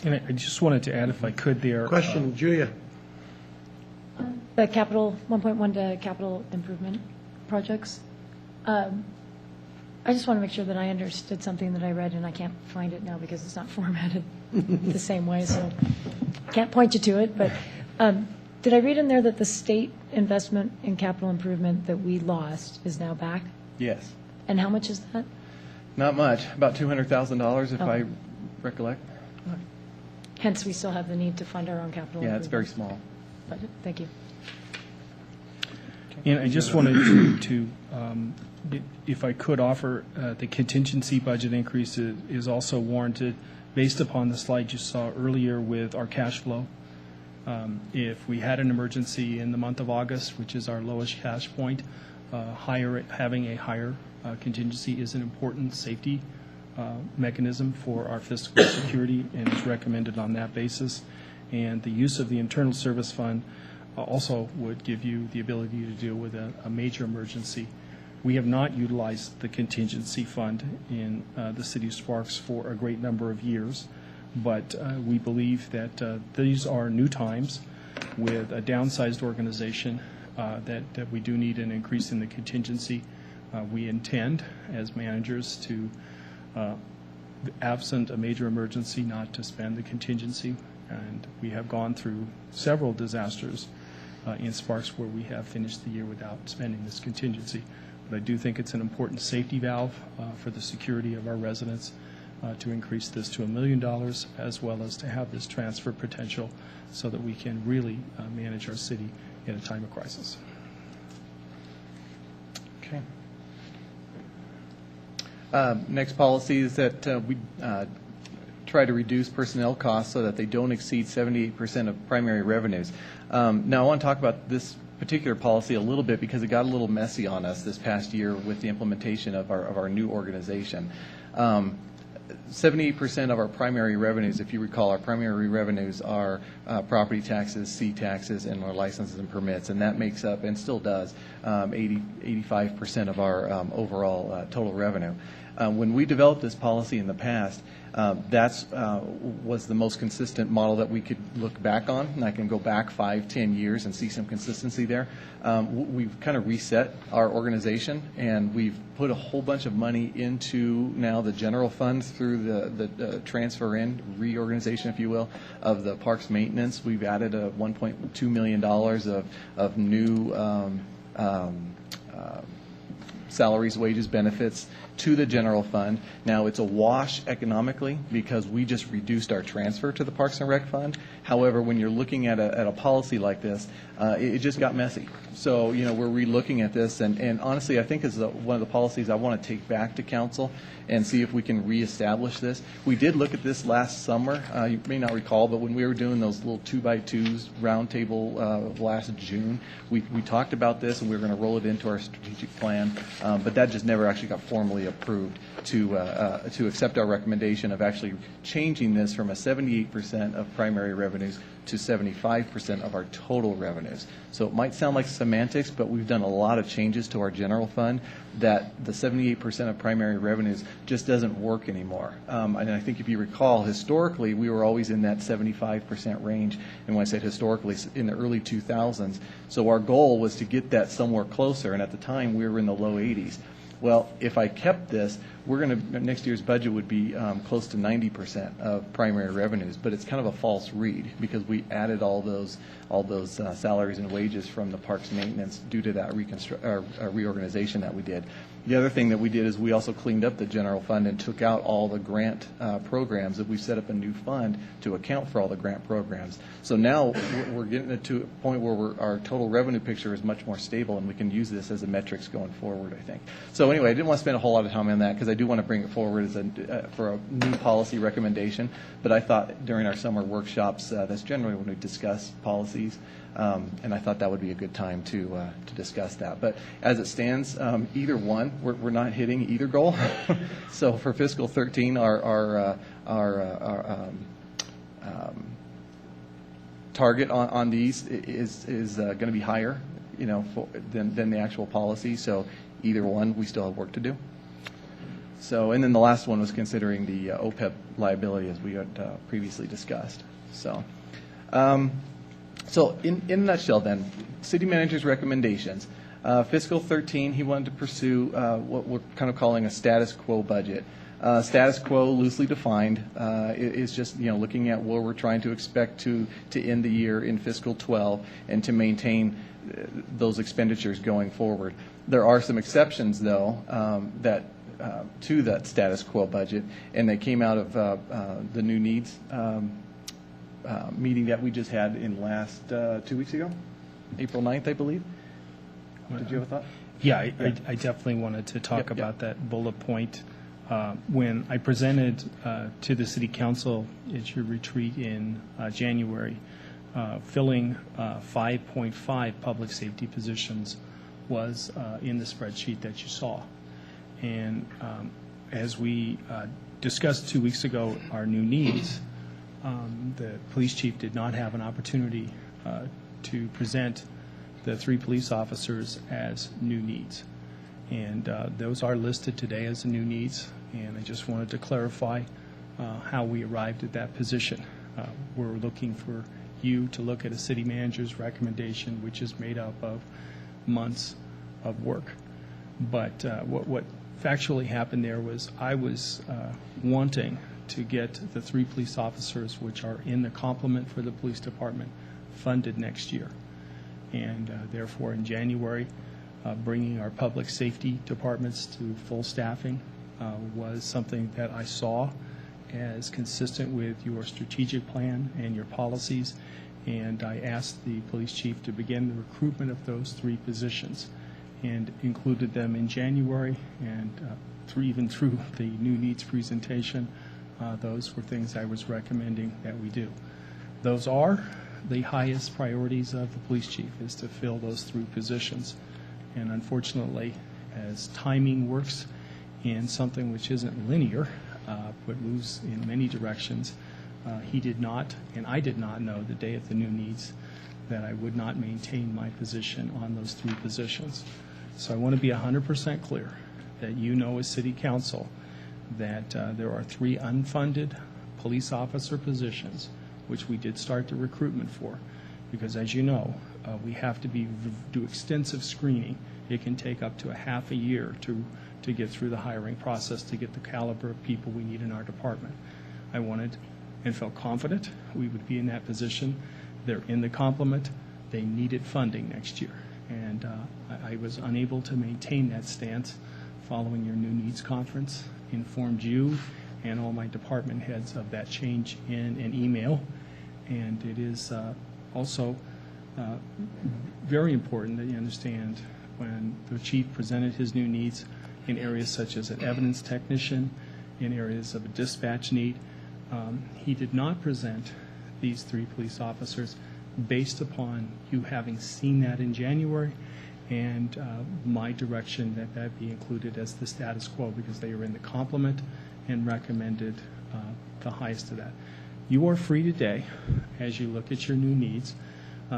And I just wanted to add, if I could, there. Question, Julia. The capital, 1.1 to capital improvement projects. I just want to make sure that I understood something that I read, and I can't find it now because it's not formatted the same way, so can't point you to it. But did I read in there that the state investment in capital improvement that we lost is now back? Yes. And how much is that? Not much, about $200,000 if I recollect. Hence, we still have the need to fund our own capital. Yeah, it's very small. Budget. Thank you. And I just wanted to if I could offer, the contingency budget increase is also warranted based upon the slide you saw earlier with our cash flow. If we had an emergency in the month of August, which is our lowest cash point, having a higher contingency is an important safety mechanism for our fiscal security, and is recommended on that basis. And the use of the internal service fund also would give you the ability to deal with a major emergency. We have not utilized the contingency fund in the city of Sparks for a great number of years, but we believe that these are new times with a downsized organization, that we do need an increase in the contingency. We intend, as managers, to, absent a major emergency, not to spend the contingency. And we have gone through several disasters in Sparks where we have finished the year without spending this contingency. But I do think it's an important safety valve for the security of our residents to increase this to $1 million, as well as to have this transfer potential so that we can really manage our city in a time of crisis. Okay. Next policy is that we try to reduce personnel costs so that they don't exceed 78% of primary revenues. Now, I want to talk about this particular policy a little bit because it got a little messy on us this past year with the implementation of our new organization. 78% of our primary revenues, if you recall, our primary revenues are property taxes, C taxes, and our licenses and permits, and that makes up, and still does, 85% of our overall total revenue. When we developed this policy in the past, that's was the most consistent model that we could look back on, and I can go back 5-10 years and see some consistency there. We've kind of reset our organization, and we've put a whole bunch of money into now the general fund through the transfer in, reorganization, if you will, of the parks maintenance. We've added a $1.2 million of new salaries, wages, benefits to the general fund. Now, it's a wash economically because we just reduced our transfer to the Parks and Rec Fund. However, when you're looking at a policy like this, it just got messy. So, we're re-looking at this, and honestly, I think is one of the policies I want to take back to council and see if we can reestablish this. We did look at this last summer. You may not recall, but when we were doing those little 2x2s roundtable last June, we talked about this, and we were going to roll it into our strategic plan, but that just never actually got formally approved to accept our recommendation of actually changing this from a 78% of primary revenues to 75% of our total revenues. So it might sound like semantics, but we've done a lot of changes to our general fund that the 78% of primary revenues just doesn't work anymore. And I think if you recall, historically, we were always in that 75% range. And when I said historically, in the early 2000s. So our goal was to get that somewhere closer. And at the time, we were in the low 80s. Well, if I kept this, next year's budget would be close to 90% of primary revenues, but it's kind of a false read because we added all those salaries and wages from the parks maintenance due to that reorganization that we did. The other thing that we did is we also cleaned up the general fund and took out all the grant programs. That we set up a new fund to account for all the grant programs. So now we're getting to a point where our total revenue picture is much more stable, and we can use this as a metrics going forward, I think. So anyway, I didn't want to spend a whole lot of time on that because I do want to bring it forward as for a new policy recommendation. But I thought during our summer workshops, that's generally when we discuss policies. And I thought that would be a good time to discuss that. But as it stands, either one, we're not hitting either goal. So for fiscal 13, our target on these is going to be higher, than the actual policy. So either one, we still have work to do. So, and then the last one was considering the OPEB liability as we had previously discussed. So. So in a nutshell then, city manager's recommendations. Fiscal 13, he wanted to pursue what we're kind of calling a status quo budget. Status quo, loosely defined, is just looking at where we're trying to expect to end the year in fiscal 12 and to maintain those expenditures going forward. There are some exceptions, though, to that status quo budget, and they came out of the new needs meeting that we just had in last 2 weeks ago, April 9th, I believe. Did you have a thought? Yeah, I definitely wanted to talk about that bullet point. When I presented to the City Council at your retreat in January, filling 5.5 public safety positions was in the spreadsheet that you saw. And as we discussed 2 weeks ago, our new needs, the police chief did not have an opportunity to present the 3 police officers as new needs. And those are listed today as the new needs. And I just wanted to clarify how we arrived at that position. We're looking for you to look at a city manager's recommendation, which is made up of months of work. But what factually happened there was I was wanting to get the 3 police officers, which are in the complement for the police department, funded next year. And therefore, in January, bringing our public safety departments to full staffing was something that I saw as consistent with your strategic plan and your policies. And I asked the police chief to begin the recruitment of those 3 positions and included them in January, and even through the new needs presentation. Those were things I was recommending that we do. Those are the highest priorities of the police chief, is to fill those 3 positions. And unfortunately, as timing works in something which isn't linear, but moves in many directions, he did not, and I did not know the day of the new needs that I would not maintain my position on those 3 positions. So I want to be 100% clear that you know as City Council that there are 3 unfunded police officer positions, which we did start the recruitment for, because as you know, we have to do extensive screening. It can take up to a half a year to get through the hiring process to get the caliber of people we need in our department. I wanted and felt confident we would be in that position. They're in the complement. They needed funding next year. And I was unable to maintain that stance following your new needs conference. Informed you and all my department heads of that change in an email. And it is also very important that you understand when the chief presented his new needs in areas such as an evidence technician, in areas of a dispatch need, he did not present these 3 police officers based upon you having seen that in January and my direction that that be included as the status quo because they are in the complement and recommended the highest of that. You are free today, as you look at your new needs,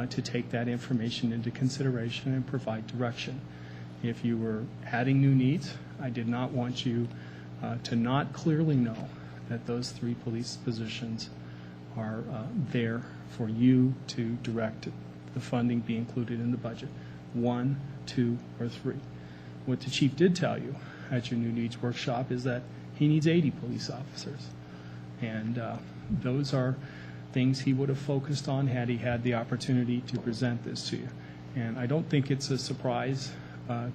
to take that information into consideration and provide direction. If you were adding new needs, I did not want you to not clearly know that those 3 police positions are there for you to direct the funding be included in the budget, 1, 2, or 3. What the chief did tell you at your new needs workshop is that he needs 80 police officers. And those are things he would have focused on had he had the opportunity to present this to you. And I don't think it's a surprise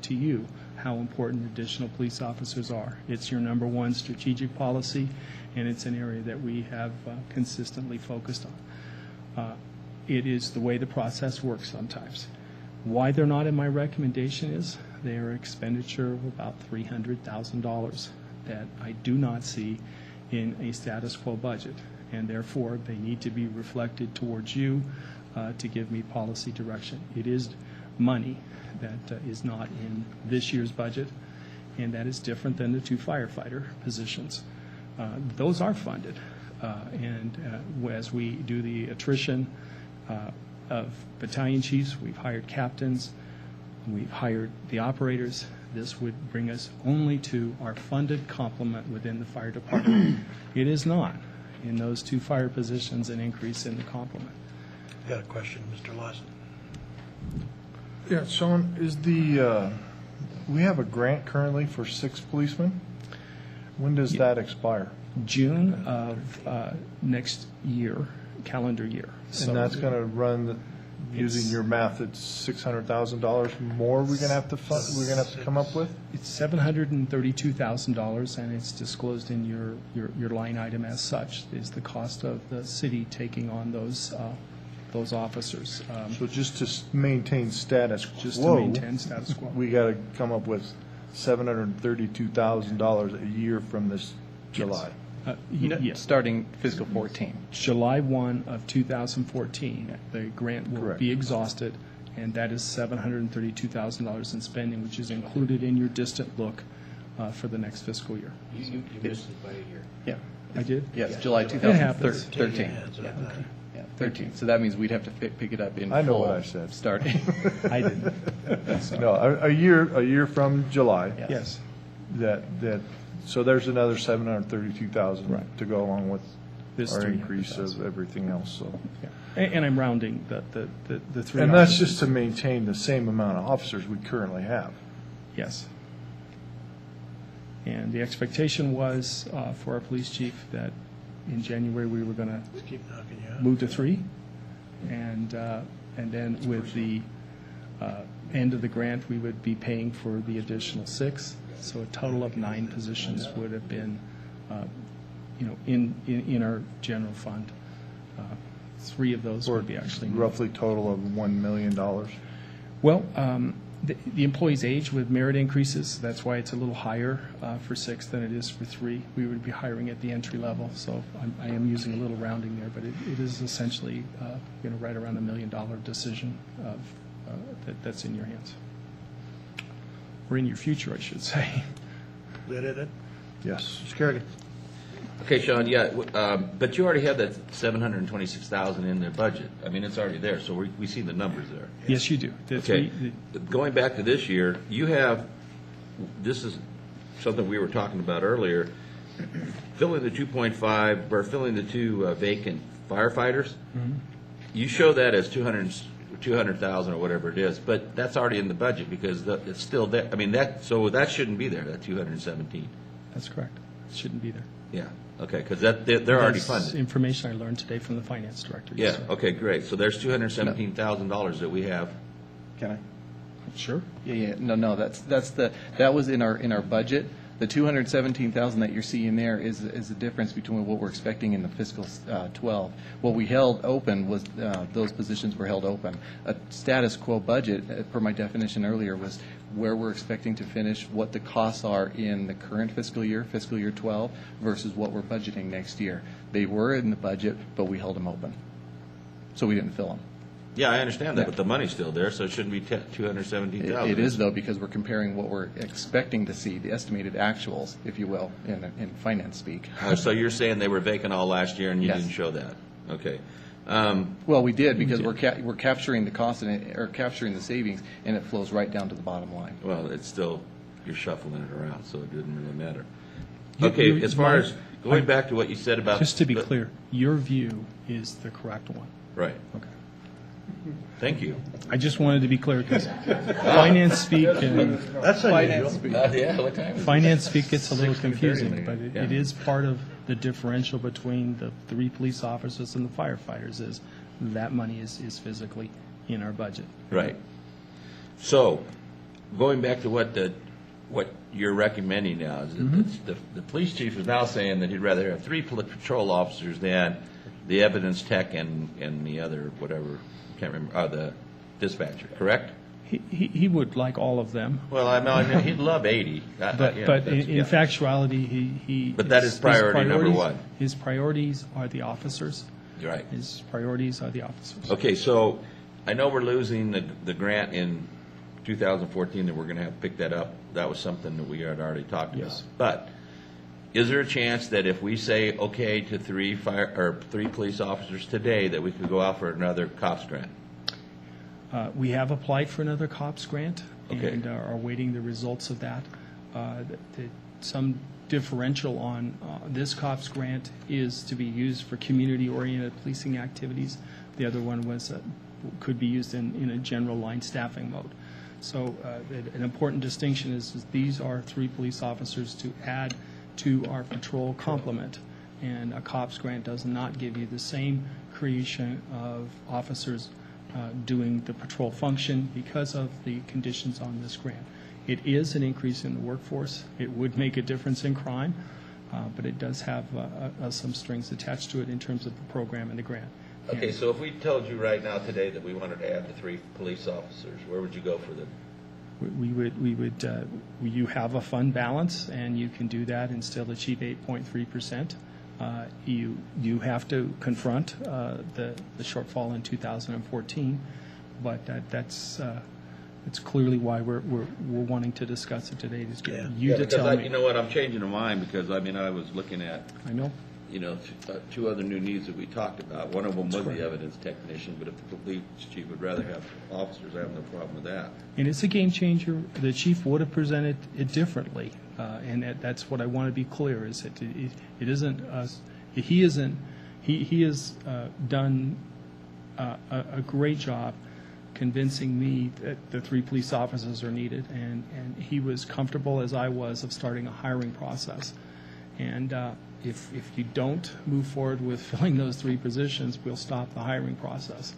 to you how important additional police officers are. It's your number 1 strategic policy, and it's an area that we have consistently focused on. It is the way the process works sometimes. Why they're not in my recommendation is they are expenditure of about $300,000 that I do not see in a status quo budget, and therefore they need to be reflected towards you to give me policy direction. It is money that is not in this year's budget, and that is different than the 2 firefighter positions. Those are funded, and as we do the attrition of battalion chiefs, we've hired captains, we've hired the operators. This would bring us only to our funded complement within the fire department. It is not, in those 2 fire positions, an increase in the complement. Got a question, Mr. Lawson? Yeah, Sean, is we have a grant currently for 6 policemen? When does that expire? June of next year, calendar year. And that's going to run, using your math, it's $600,000 more we're going to have to come up with? It's $732,000, and it's disclosed in your line item as such, is the cost of the city taking on those officers. So just to maintain status quo. Just to maintain status quo. We got to come up with $732,000 a year from this July. Yes. Starting fiscal 14. July 1 of 2014, the grant will be exhausted, and that is $732,000 in spending, which is included in your distant look for the next fiscal year. You missed it by a year. Yeah, I did? Yes, July 2013. Yeah, 13. So that means we'd have to pick it up in I know full what I said. Starting. I didn't. No, a year from July. Yes. So there's another $732,000 to go along with This our $300,000. increase of everything else. So, And I'm rounding the 3. and that's just to maintain the same amount of officers we currently have. Yes. And the expectation was for our police chief that in January we were going to move to 3, and then with the end of the grant we would be paying for the additional 6. So a total of 9 positions would have been, in our general fund. 3 of those would be actually moved. Roughly total of $1 million. Well, the employee's age with merit increases, that's why it's a little higher for 6 than it is for 3. We would be hiring at the entry level, so I am using a little rounding there, but it is essentially right around $1 million decision that's in your hands. Or in your future, I should say. That it? Yes. Mr. Kerrigan? Okay, Sean, but you already have that $726,000 in their budget. I mean, it's already there, so we see the numbers there. Yes, you do. Going back to this year, this is something we were talking about earlier, filling the 2.5, or filling the 2 vacant firefighters. Mm-hmm. You show that as 200,000 or whatever it is, but that's already in the budget because it's still there. I mean, so that shouldn't be there, that 217. That's correct. It shouldn't be there. Yeah, okay, because they're already That's funded. information I learned today from the finance director. Yeah, Yes, sir. okay, great. So there's $217,000 that we have. Can I? Sure. Yeah. No, that was in our budget. The 217,000 that you're seeing there is the difference between what we're expecting in the fiscal 12. What we held open was, those positions were held open. A status quo budget, per my definition earlier, was where we're expecting to finish, what the costs are in the current fiscal year 12, versus what we're budgeting next year. They were in the budget, but we held them open. So we didn't fill them. Yeah, I understand that, but the money's still there, so it shouldn't be 217,000. It is, though, because we're comparing what we're expecting to see, the estimated actuals, if you will, in finance speak. So you're saying they were vacant all last year and you Yes. didn't show that? Okay. Well, we did, because we're capturing the cost or capturing the savings, and it flows right down to the bottom line. Well, it's still, you're shuffling it around, so it didn't really matter. You- Okay, you- as far as, going back to what you said about. Just to be clear, your view is the correct one. Right. Okay. Thank you. I just wanted to be clear because finance speak and That's unusual. Yeah, what time is it? finance speak gets a little 6:30 confusing, maybe. but Yeah. it is part of the differential between the 3 police officers and the firefighters is that money is physically in our budget. Right. So, going back to what you're recommending now, is that the police chief is now saying that he'd rather have 3 patrol officers than the evidence tech and the other, whatever, can't remember, the dispatcher, correct? He would like all of them. Well, I mean, he'd love 80. But in factuality, he. But that is priority number one. His priorities are the officers. Right. His priorities are the officers. Okay, so I know we're losing the grant in 2014, that we're going to have to pick that up. That was something that we had already talked about. Yes. But is there a chance that if we say okay to 3 police officers today, that we could go out for another COPS grant? We have applied for another COPS grant Okay. and are awaiting the results of that. Some differential on this COPS grant is to be used for community-oriented policing activities. The other one was could be used in a general line staffing mode. So an important distinction is these are 3 police officers to add to our patrol complement. And a COPS grant does not give you the same creation of officers doing the patrol function because of the conditions on this grant. It is an increase in the workforce. It would make a difference in crime, but it does have some strings attached to it in terms of the program and the grant. Okay, so if we told you right now today that we wanted to add the 3 police officers, where would you go for them? You have a fund balance, and you can do that and still achieve 8.3%. You have to confront the shortfall in 2014, but that's clearly why we're wanting to discuss it today. To get you to tell me. You know what? I'm changing my mind because I was looking at. I know. 2 other new needs that we talked about. One of them was correct. the evidence technician, but if the police chief would rather have officers, I have no problem with that. And it's a game changer. The chief would have presented it differently, and that's what I want to be clear is that it isn't us. He has done a great job convincing me that the 3 police officers are needed, and he was comfortable as I was of starting a hiring process. And if you don't move forward with filling those 3 positions, we'll stop the hiring process.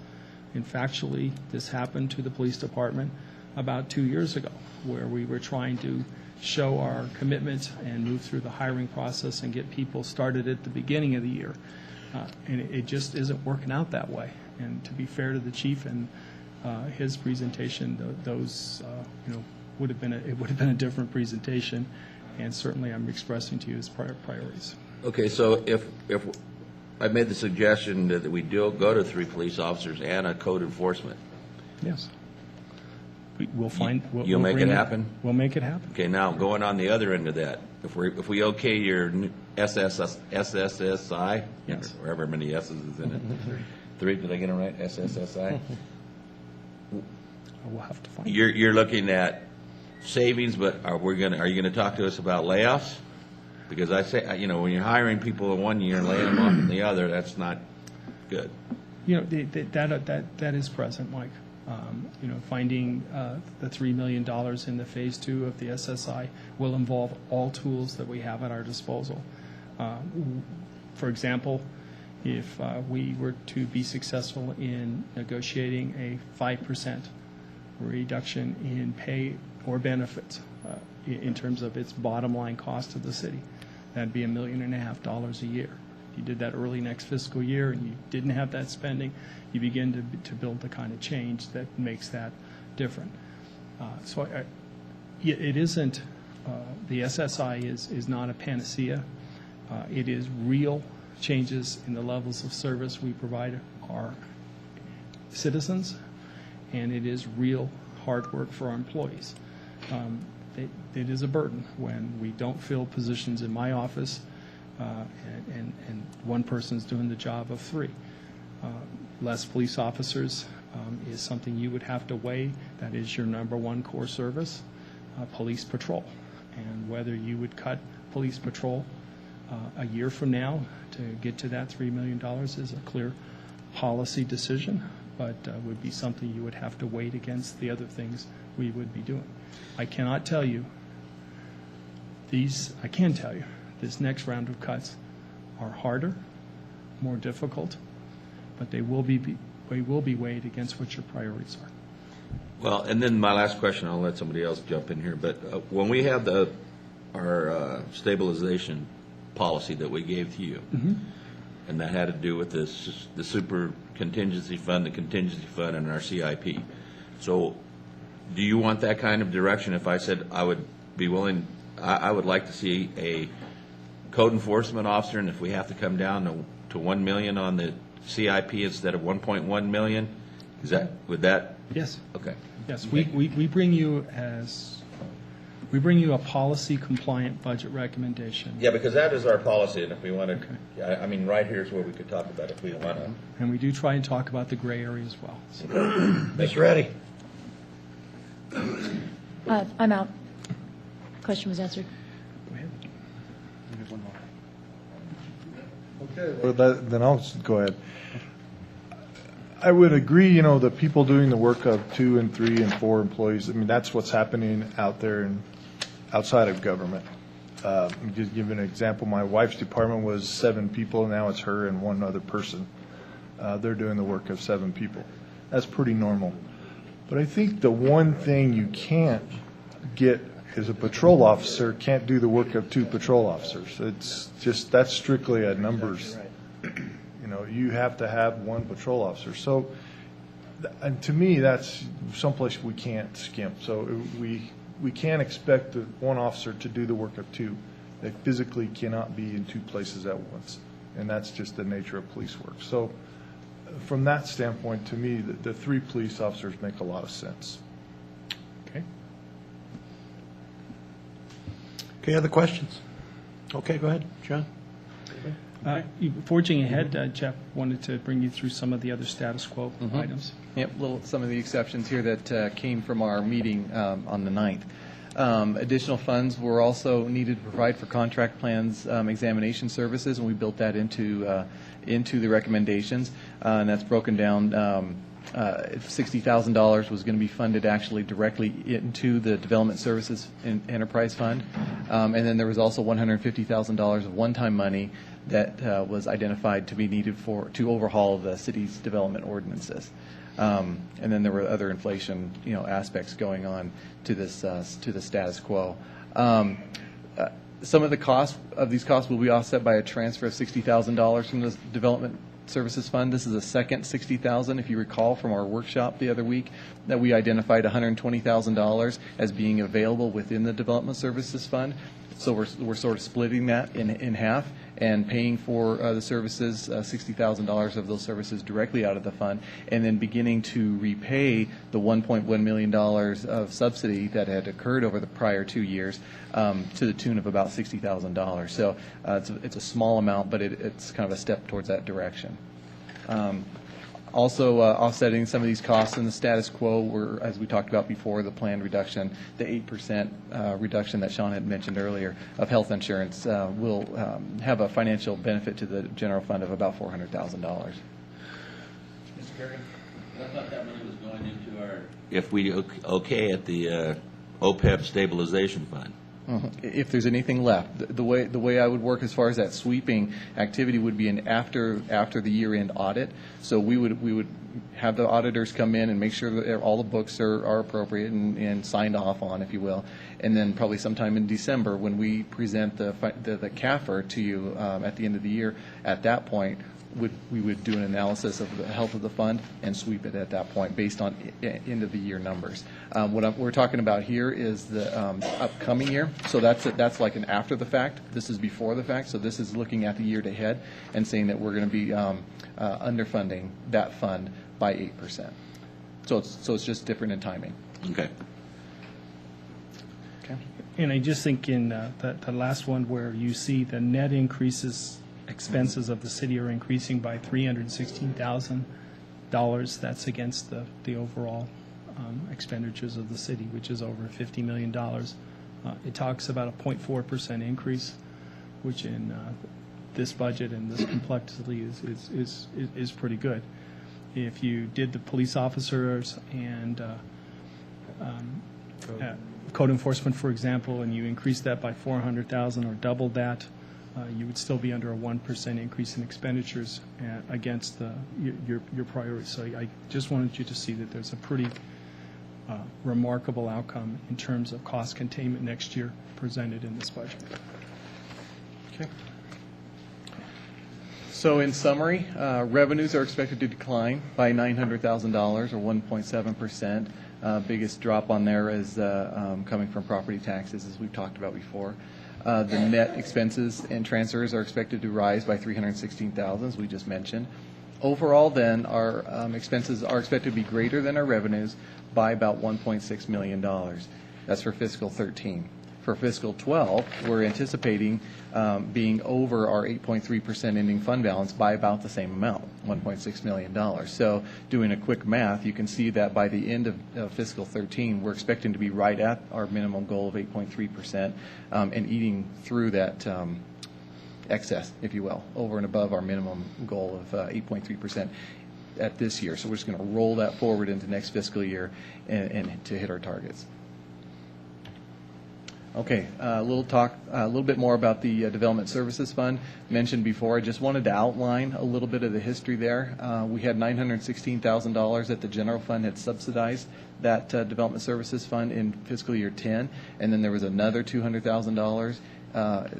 And factually, this happened to the police department about 2 years ago, where we were trying to show our commitment and move through the hiring process and get people started at the beginning of the year. And it just isn't working out that way. And to be fair to the chief and his presentation, those would have been a different presentation. And certainly I'm expressing to you his priorities. Okay, so if I made the suggestion that we do go to 3 police officers and a code enforcement. Yes. We'll find. You'll make it happen? We'll make it happen. Okay, now going on the other end of that, if we okay your SSSI, Yes. or however many S's is in it, 3, did I get it right? SSSI? We'll have to find. You're looking at savings, but are you gonna talk to us about layoffs? Because I say, when you're hiring people in 1 year and laying them off in the other, that's not good. That is present, Mike. Finding the $3 million in the phase 2 of the SSI will involve all tools that we have at our disposal. For example, if we were to be successful in negotiating a 5% reduction in pay or benefits in terms of its bottom line cost to the city. That'd be $1.5 million a year. If you did that early next fiscal year and you didn't have that spending, you begin to build the kind of change that makes that different. It isn't, the SSI is not a panacea. It is real changes in the levels of service we provide our citizens, and it is real hard work for our employees. It is a burden when we don't fill positions in my office and one person's doing the job of three. Less police officers is something you would have to weigh. That is your number one core service, police patrol. And whether you would cut police patrol a year from now to get to that $3 million is a clear policy decision, but would be something you would have to weigh against the other things we would be doing. I cannot tell you I can tell you this next round of cuts are harder, more difficult, but they will be weighed against what your priorities are. Well, and then my last question, I'll let somebody else jump in here, but when we have our stabilization policy that we gave to you, and that had to do with the super contingency fund, the contingency fund, and our CIP. So do you want that kind of direction? If I said I would be willing, I would like to see a code enforcement officer, and if we have to come down to 1 million on the CIP instead of 1.1 million, would that? Yes. Okay. Yes, we bring you a policy compliant budget recommendation. Yeah, because that is our policy, and if we want to, I mean, right here is where we could talk about if we want to. And we do try and talk about the gray area as well. Mr. Reddy. I'm out. Question was answered. Okay, well, then I'll just go ahead. I would agree, the people doing the work of 2 and 3 and 4 employees, I mean, that's what's happening out there and outside of government. Just give an example, my wife's department was 7 people, now it's her and one other person. They're doing the work of 7 people. That's pretty normal. But I think the one thing you can't get is a patrol officer can't do the work of 2 patrol officers. It's just, that's strictly a numbers. You have to have 1 patrol officer. So, and to me, that's someplace we can't skimp. So we can't expect the 1 officer to do the work of 2. They physically cannot be in 2 places at once. And that's just the nature of police work. So from that standpoint, to me, the 3 police officers make a lot of sense. Okay, other questions? Okay, go ahead, John. Forging ahead, Jeff wanted to bring you through some of the other status quo items. Yep, some of the exceptions here that came from our meeting on the 9th. Additional funds were also needed to provide for contract plans examination services, and we built that into the recommendations, and that's broken down. $60,000 was going to be funded actually directly into the Development Services Enterprise Fund, and then there was also $150,000 of one-time money that was identified to be needed to overhaul the city's development ordinances. And then there were other inflation, aspects going on to this to the status quo. Some of the costs of these costs will be offset by a transfer of $60,000 from the Development Services Fund. This is a second $60,000, if you recall from our workshop the other week, that we identified $120,000 as being available within the Development Services Fund. So we're sort of splitting that in half and paying for the services, $60,000 of those services directly out of the fund, and then beginning to repay the $1.1 million of subsidy that had occurred over the prior 2 years to the tune of about $60,000. So it's a small amount, but it's kind of a step towards that direction. Also offsetting some of these costs in the status quo were, as we talked about before, the planned reduction, the 8% reduction that Sean had mentioned earlier of health insurance will have a financial benefit to the general fund of about $400,000. Mr. Kerrigan? I thought that money was going into our, if we okay at the OPEB stabilization fund. If there's anything left, the way I would work as far as that sweeping activity would be after the year-end audit. So we would have the auditors come in and make sure that all the books are appropriate and signed off on, if you will. And then probably sometime in December, when we present the CAFR to you at the end of the year, at that point, we would do an analysis of the health of the fund and sweep it at that point based on end of the year numbers. What we're talking about here is the upcoming year. So that's like an after the fact. This is before the fact. So this is looking at the year ahead and saying that we're going to be underfunding that fund by 8%. So it's just different in timing. Okay. Okay. And I just think in the last one where you see the net expenses of the city are increasing by $316,000, that's against the overall expenditures of the city, which is over $50 million. It talks about a 0.4% increase, which in this budget and this complexity is pretty good. If you did the police officers and code enforcement, for example, and you increased that by $400,000 or doubled that, you would still be under a 1% increase in expenditures against your priorities. So I just wanted you to see that there's a pretty remarkable outcome in terms of cost containment next year presented in this budget. Okay. So in summary, revenues are expected to decline by $900,000 or 1.7%. Biggest drop on there is coming from property taxes, as we've talked about before. The net expenses and transfers are expected to rise by $316,000, as we just mentioned. Overall, then, our expenses are expected to be greater than our revenues by about $1.6 million. That's for fiscal 13. For fiscal 12, we're anticipating being over our 8.3% ending fund balance by about the same amount, $1.6 million. So doing a quick math, you can see that by the end of fiscal 13, we're expecting to be right at our minimum goal of 8.3% and eating through that excess, if you will, over and above our minimum goal of 8.3% at this year. So we're just going to roll that forward into next fiscal year and to hit our targets. Okay, a little bit more about the Development Services Fund. Mentioned before, I just wanted to outline a little bit of the history there. We had $916,000 that the general fund had subsidized that Development Services Fund in fiscal year 10, and then there was another $200,000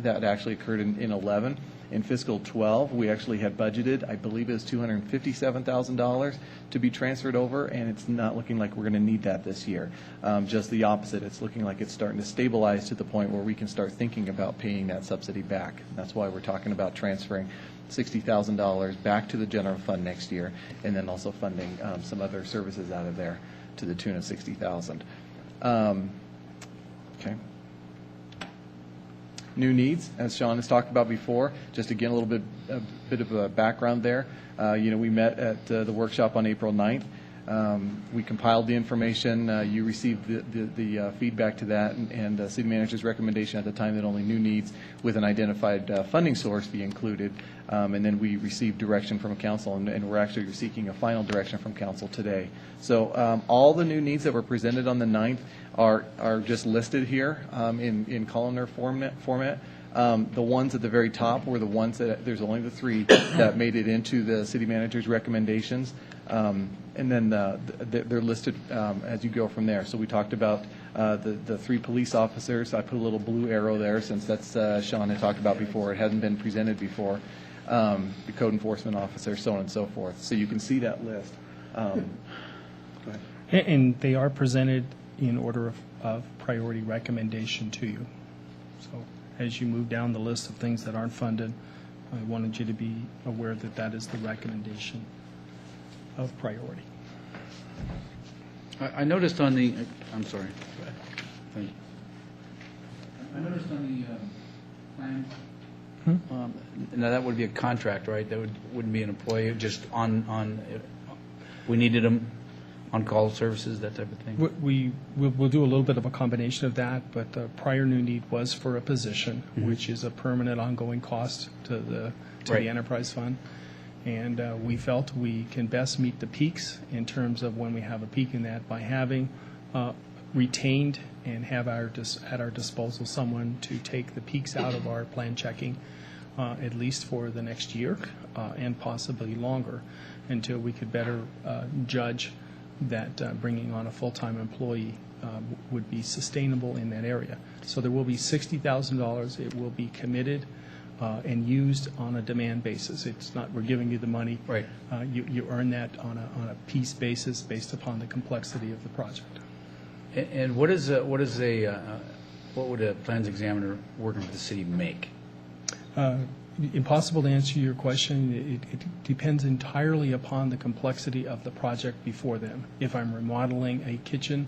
that actually occurred in 11. In fiscal 12, we actually had budgeted, I believe it was $257,000 to be transferred over, and it's not looking like we're going to need that this year. Just the opposite. It's looking like it's starting to stabilize to the point where we can start thinking about paying that subsidy back. That's why we're talking about transferring $60,000 back to the general fund next year, and then also funding some other services out of there to the tune of $60,000. Okay. New needs, as Sean has talked about before. Just again, a bit of a background there. We met at the workshop on April 9th. We compiled the information. You received the feedback to that, and the city manager's recommendation at the time that only new needs with an identified funding source be included. And then we received direction from council, and we're actually seeking a final direction from council today. So all the new needs that were presented on the 9th are just listed here in columnar format. The ones at the very top were the ones that, there's only the 3 that made it into the city manager's recommendations. And then they're listed as you go from there. So we talked about the 3 police officers. I put a little blue arrow there since that's Sean had talked about before. It hadn't been presented before. The code enforcement officer, so on and so forth. So you can see that list. Go ahead. And they are presented in order of priority recommendation to you. So as you move down the list of things that aren't funded, I wanted you to be aware that that is the recommendation of priority. I noticed on the, I'm sorry. Thank you. I noticed on the plan, now that would be a contract, right? That wouldn't be an employee, just on we needed them on-call services, that type of thing? We'll do a little bit of a combination of that, but the prior new need was for a position, which is a permanent ongoing cost to the enterprise fund. And we felt we can best meet the peaks in terms of when we have a peak in that by having retained and have at our disposal someone to take the peaks out of our plan checking, at least for the next year and possibly longer, until we could better judge that bringing on a full-time employee would be sustainable in that area. So there will be $60,000. It will be committed and used on a demand basis. It's not we're giving you the money. Right. You earn that on a piece basis based upon the complexity of the project. And what would a plans examiner working for the city make? Impossible to answer your question. It depends entirely upon the complexity of the project before them. If I'm remodeling a kitchen,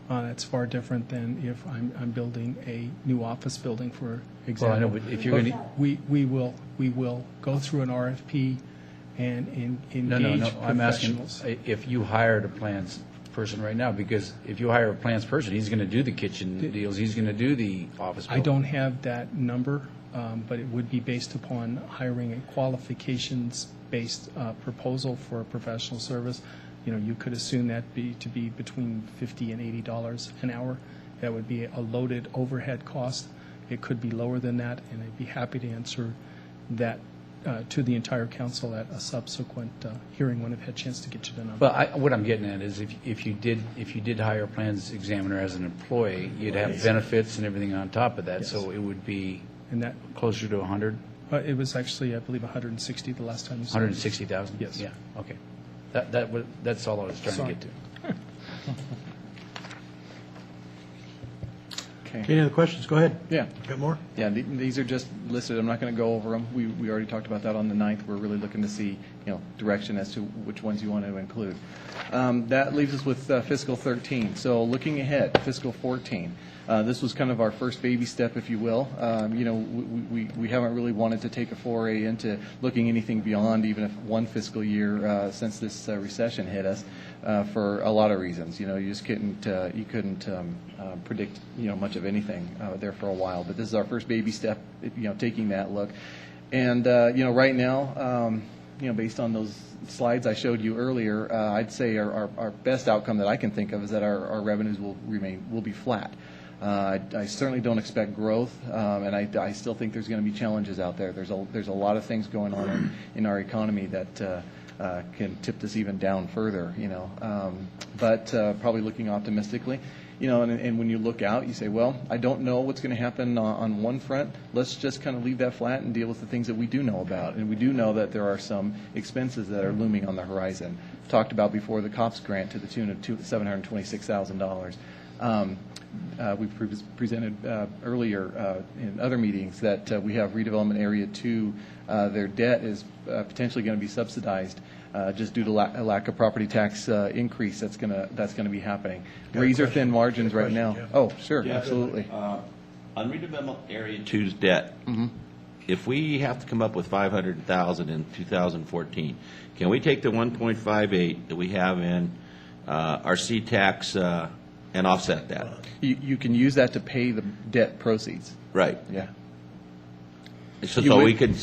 that's far different than if I'm building a new office building, for example. Well, I know, but if you're going to... We will go through an RFP and engage No. I'm asking professionals. if you hired a plans person right now, because if you hire a plans person, he's going to do the kitchen deals, he's going to do the office building. I don't have that number, but it would be based upon hiring a qualifications-based proposal for a professional service. You could assume that to be between $50 and $80 an hour. That would be a loaded overhead cost. It could be lower than that, and I'd be happy to answer that to the entire council at a subsequent hearing when I've had a chance to get you the number. But what I'm getting at is if you did hire a plans examiner as an employee, you'd have benefits and everything on top of that, Yes. so it would be And that closer to 100? it was actually, I believe, 160 the last time you saw it. 160,000? Yes. Yeah, okay. That's all I was trying Sorry. to get to. Okay. Any other questions? Go ahead. Yeah. Got more? Yeah, these are just listed. I'm not going to go over them. We already talked about that on the 9th. We're really looking to see, direction as to which ones you want to include. That leaves us with fiscal 13. So looking ahead, fiscal 14. This was kind of our first baby step, if you will. We haven't really wanted to take a foray into looking anything beyond even if one fiscal year since this recession hit us for a lot of reasons. You just couldn't predict much of anything there for a while. But this is our first baby step, taking that look. And right now, based on those slides I showed you earlier, I'd say our best outcome that I can think of is that our revenues will be flat. I certainly don't expect growth, and I still think there's going to be challenges out there. There's a lot of things going on in our economy that can tip this even down further, but probably looking optimistically. And when you look out, you say, well, I don't know what's going to happen on one front. Let's just kind of leave that flat and deal with the things that we do know about. And we do know that there are some expenses that are looming on the horizon. Talked about before the COPS grant to the tune of $726,000. We presented earlier in other meetings that we have redevelopment area 2. Their debt is potentially going to be subsidized just due to a lack of property tax increase that's going to be happening. Razor thin margins right now. Jeff. Oh, sure, Jeff, absolutely. On redevelopment area 2's debt, if we have to come up with $500,000 in 2014, can we take the 1.58 that we have in our C-tax and offset that? You can use that to pay the debt proceeds. Right. Yeah. So we could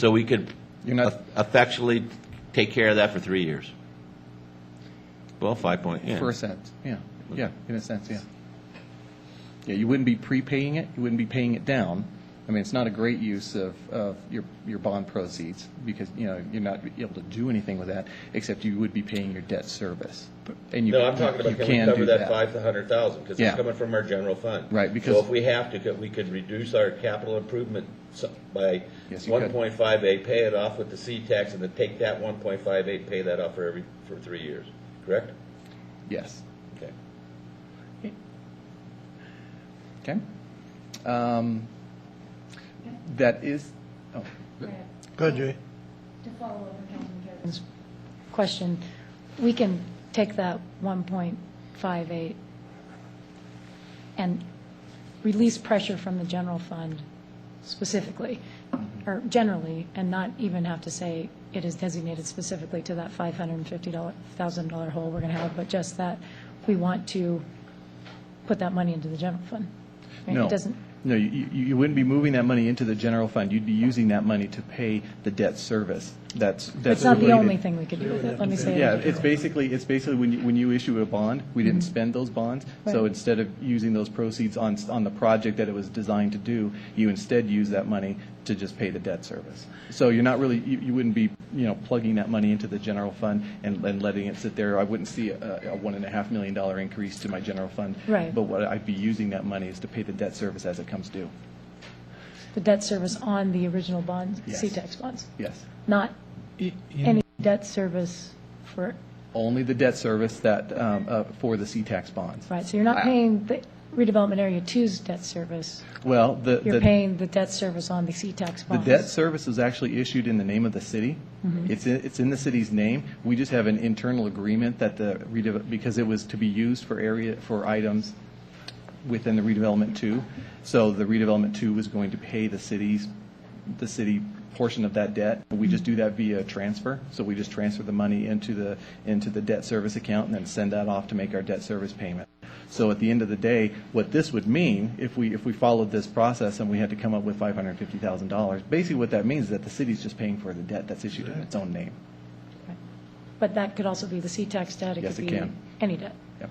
effectually take care of that for 3 years. Well, 5 point. Yeah. For a sense, yeah, in a sense, yeah. Yeah, you wouldn't be prepaying it. You wouldn't be paying it down. I mean, it's not a great use of your bond proceeds because you're not able to do anything with that except you would be paying your debt service. And No, I'm talking about can we cover that $500,000 because Yeah. it's coming from our general fund. Right, because- so if we have to, we could reduce our capital improvement by Yes, you could. 1.58, pay it off with the C tax, and then take that 1.58, pay that off for 3 years. Correct? Yes. Okay. Okay. That is. Oh, Go ahead, Jay. To follow up on Councilman Kerrigan's question, we can take that 1.58 and release pressure from the general fund specifically, or generally, and not even have to say it is designated specifically to that $550,000 hole we're going to have, but just that we want to put that money into the general fund. Right? No. It doesn't. No, you wouldn't be moving that money into the general fund. You'd be using that money to pay the debt service. That's It's not the related. only thing we could do with it, let me say Yeah, it. it's basically when you issue a bond, we didn't spend those bonds. So Right. instead of using those proceeds on the project that it was designed to do, you instead use that money to just pay the debt service. So you're not really, you wouldn't be, plugging that money into the general fund and letting it sit there. I wouldn't see a $1.5 million increase to my general fund. Right. But what I'd be using that money is to pay the debt service as it comes due. The debt service on the original bonds, Yes. CTEX bonds, Yes. not any debt service for, Only the debt service that, for the C-tax bonds. right, so you're not paying the redevelopment area two's debt service. Well, You're paying the debt service on the CTEX The bonds. debt service is actually issued in the name of the city. Mhm. It's in the city's name. We just have an internal agreement that because it was to be used for items within the redevelopment two. So the redevelopment two was going to pay the city portion of that debt. We just do that via transfer. So we just transfer the money into the debt service account and then send that off to make our debt service payment. So at the end of the day, what this would mean, if we followed this process and we had to come up with $550,000, basically what that means is that the city's just paying for the debt that's issued in its own name. But that could also be the CTEX debt, it Yes, could it be can. any debt. Yep.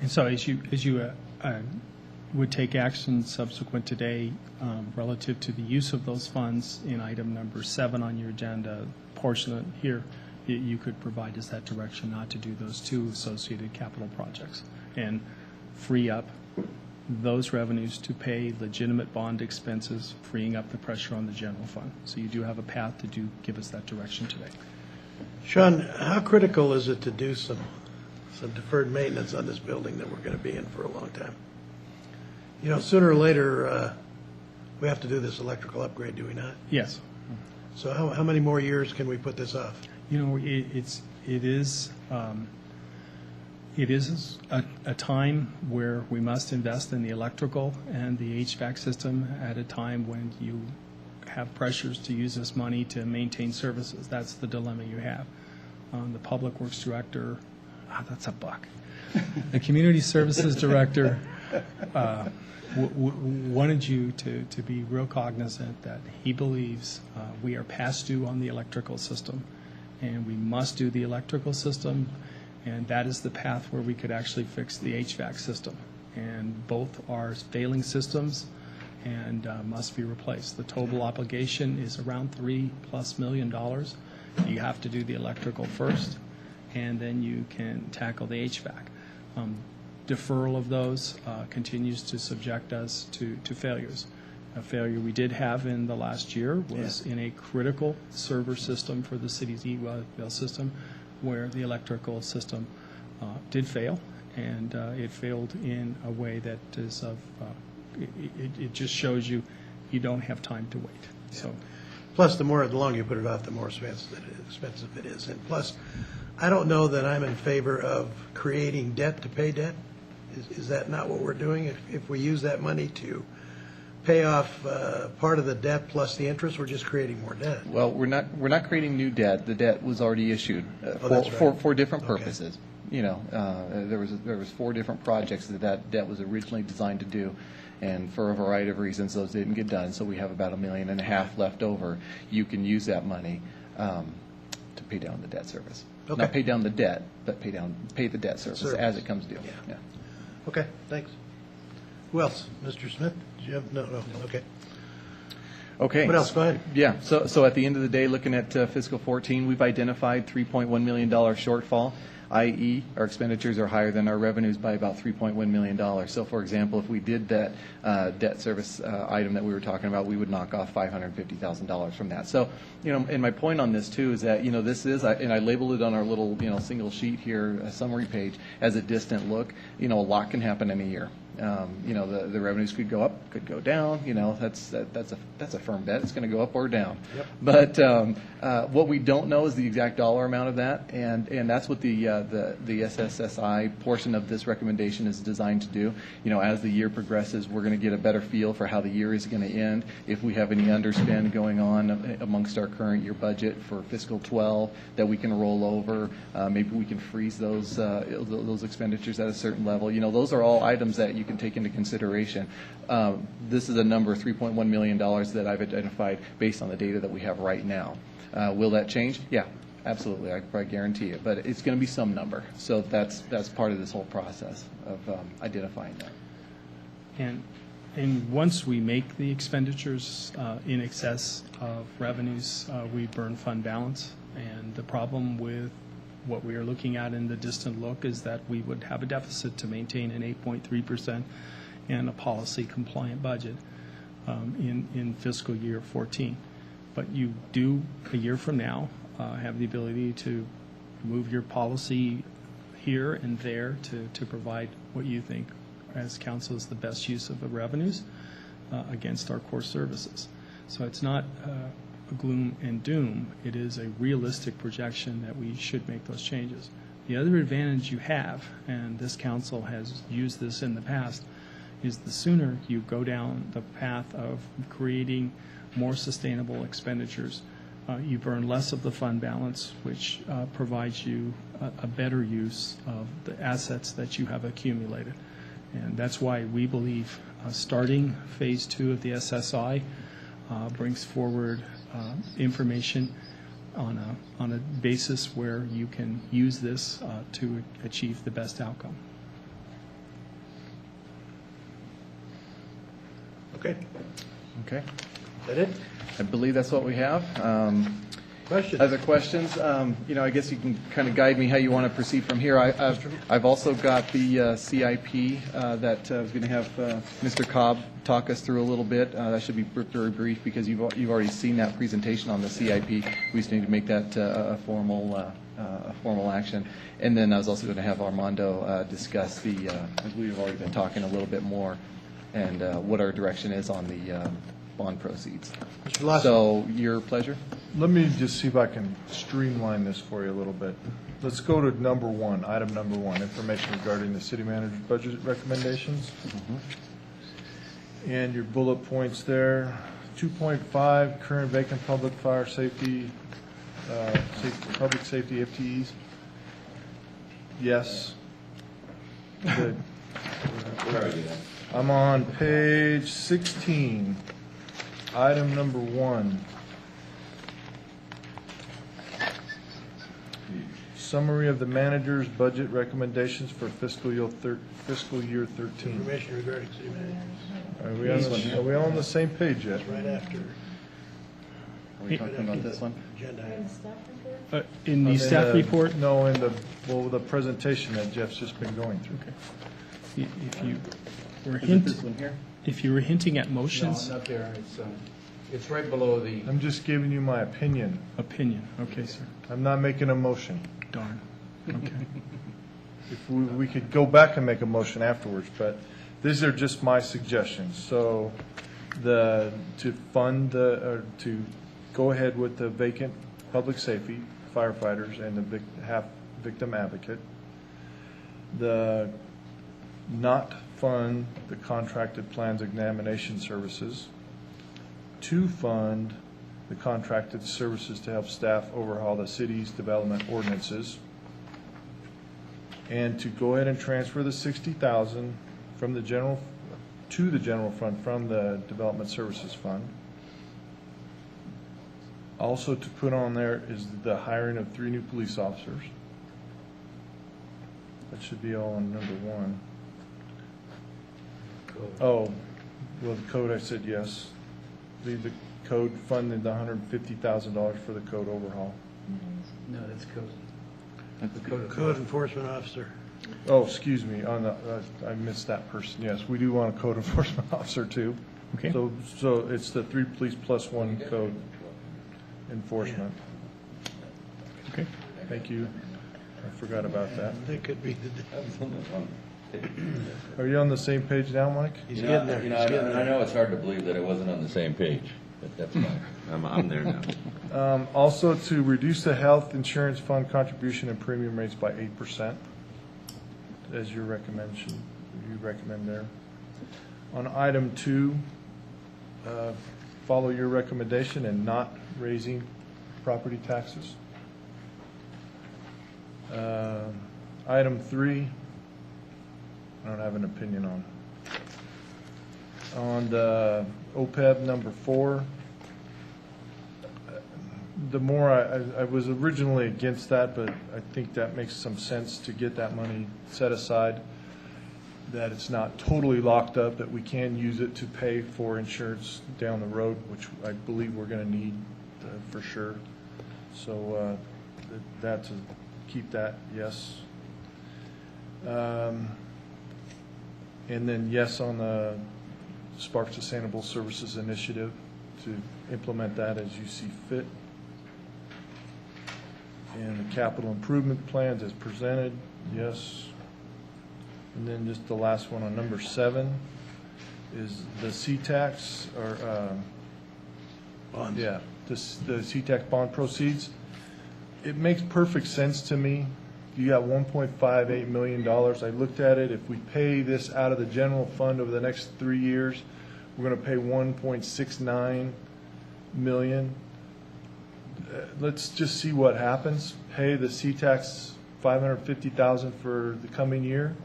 And so as you would take action subsequent today relative to the use of those funds in item number 7 on your agenda, portion of here, you could provide us that direction not to do those two associated capital projects and free up those revenues to pay legitimate bond expenses, freeing up the pressure on the general fund. So you do have a path to give us that direction today. Sean, how critical is it to do some deferred maintenance on this building that we're going to be in for a long time? Sooner or later, we have to do this electrical upgrade, do we not? Yes. So how many more years can we put this off? It is a time where we must invest in the electrical and the HVAC system at a time when you have pressures to use this money to maintain services. That's the dilemma you have. The Public Works Director, that's a buck. The Community Services Director wanted you to be real cognizant that he believes we are past due on the electrical system, and we must do the electrical system, and that is the path where we could actually fix the HVAC system. And both are failing systems and must be replaced. The total obligation is around $3+ million. You have to do the electrical first, and then you can tackle the HVAC. Deferral of those continues to subject us to failures. A failure we did have in the last year was in a critical server system for the city's e-mail system, where the electrical system did fail, and it failed in a way that is it just shows you don't have time to wait. So, Plus, the longer you put it off, the more expensive it is. And plus, I don't know that I'm in favor of creating debt to pay debt. Is that not what we're doing? If we use that money to pay off part of the debt plus the interest, we're just creating more debt. Well, we're not creating new debt. The debt was already issued that's right. for different purposes. There was 4 different projects that debt was originally designed to do, and for a variety of reasons, those didn't get done. So we have about $1.5 million left over. You can use that money to pay down the debt service. Okay. Not pay down the debt, but pay the debt service as it comes due. Yeah. Okay, thanks. Who else? Mr. Smith? Did you have? No, okay. Okay. What else? Go ahead. Yeah, so at the end of the day, looking at fiscal 14, we've identified $3.1 million shortfall, i.e. our expenditures are higher than our revenues by about $3.1 million. So, for example, if we did that debt service item that we were talking about, we would knock off $550,000 from that. So, and my point on this, too, is that, this is, and I labeled it on our little, single sheet here, a summary page, as a distant look. A lot can happen in a year. The revenues could go up, could go down. That's a firm bet. It's going to go up or down. Yep. But what we don't know is the exact dollar amount of that, and that's what the the SSSI portion of this recommendation is designed to do. As the year progresses, we're going to get a better feel for how the year is going to end. If we have any underspend going on amongst our current year budget for fiscal 12 that we can roll over, maybe we can freeze those expenditures at a certain level. Those are all items that you can take into consideration. This is a number, $3.1 million, that I've identified based on the data that we have right now. Will that change? Yeah, absolutely. I can probably guarantee it. But it's going to be some number. So that's part of this whole process of identifying that. And once we make the expenditures in excess of revenues, we burn fund balance. And the problem with what we are looking at in the distant look is that we would have a deficit to maintain an 8.3% and a policy compliant budget in fiscal year 14. But you do, a year from now, have the ability to move your policy here and there to provide what you think as council is the best use of the revenues against our core services. So it's not a gloom and doom. It is a realistic projection that we should make those changes. The other advantage you have, and this council has used this in the past, is the sooner you go down the path of creating more sustainable expenditures, you burn less of the fund balance, which provides you a better use of the assets that you have accumulated. And that's why we believe starting phase 2 of the SSI brings forward information on a basis where you can use this to achieve the best outcome. Okay. Okay. Is that it? I believe that's what we have. Questions? Other questions? I guess you can kind of guide me how you want to proceed from here. I've also got the CIP that I was going to have Mr. Cobb talk us through a little bit. That should be very brief because you've already seen that presentation on the CIP. We just need to make that a formal action. And then I was also going to have Armando discuss as we've already been talking a little bit more, and what our direction is on the bond proceeds. Mr. Lawson. So, your pleasure. Let me just see if I can streamline this for you a little bit. Let's go to number 1, item number 1, information regarding the city manager's budget recommendations. And your bullet points there, 2.5, current vacant public fire safety, public safety FTEs. Yes. Good. I'm on page 16, item number 1. Summary of the manager's budget recommendations for fiscal year 13. Information regarding city managers. Are we all on the same page yet? Right after. Are we talking about this one? Agenda item. In the staff report? No, in the presentation that Jeff's just been going through. Okay. If you were Is it this one here? If you were hinting at motions. No, not there. It's right below the. I'm just giving you my opinion. Opinion. Okay, sir. I'm not making a motion. Darn. Okay. If we could go back and make a motion afterwards, but these are just my suggestions. So to go ahead with the vacant public safety firefighters and the victim advocate, the not fund the contracted plans examination services, to fund the contracted services to help staff overhaul the city's development ordinances, and to go ahead and transfer the $60,000 from the general to the general fund from the development services fund. Also to put on there is the hiring of 3 new police officers. That should be all on number 1. Oh, well, the code, I said yes. Leave the code funded the $150,000 for the code overhaul. No, that's code. Code enforcement officer. Oh, excuse me, I missed that person. Yes, we do want a code enforcement officer too. Okay. So it's the 3 police plus 1 code enforcement. Okay. Thank you. I forgot about that. That could be Are you on the same page now, Mike? He's getting there. I know it's hard to believe that I wasn't on the same page, but that's fine. I'm there now. Also, to reduce the health insurance fund contribution and premium rates by 8%, as you recommend there. On item 2, follow your recommendation and not raising property taxes. Item 3, I don't have an opinion on. On the OPEB number 4, the more I was originally against that, but I think that makes some sense to get that money set aside, that it's not totally locked up, that we can use it to pay for insurance down the road, which I believe we're going to need for sure. So that to keep that, yes. And then yes on the Spark Sustainable Services Initiative, to implement that as you see fit. And the capital improvement plans as presented, yes. And then just the last one on number 7 is the C-Tax, or bonds. Yeah, the C-Tax bond proceeds. It makes perfect sense to me. You got $1.58 million. I looked at it. If we pay this out of the general fund over the next 3 years, we're going to pay $1.69 million. Let's just see what happens. Pay the C-Tax $550,000 for the coming year,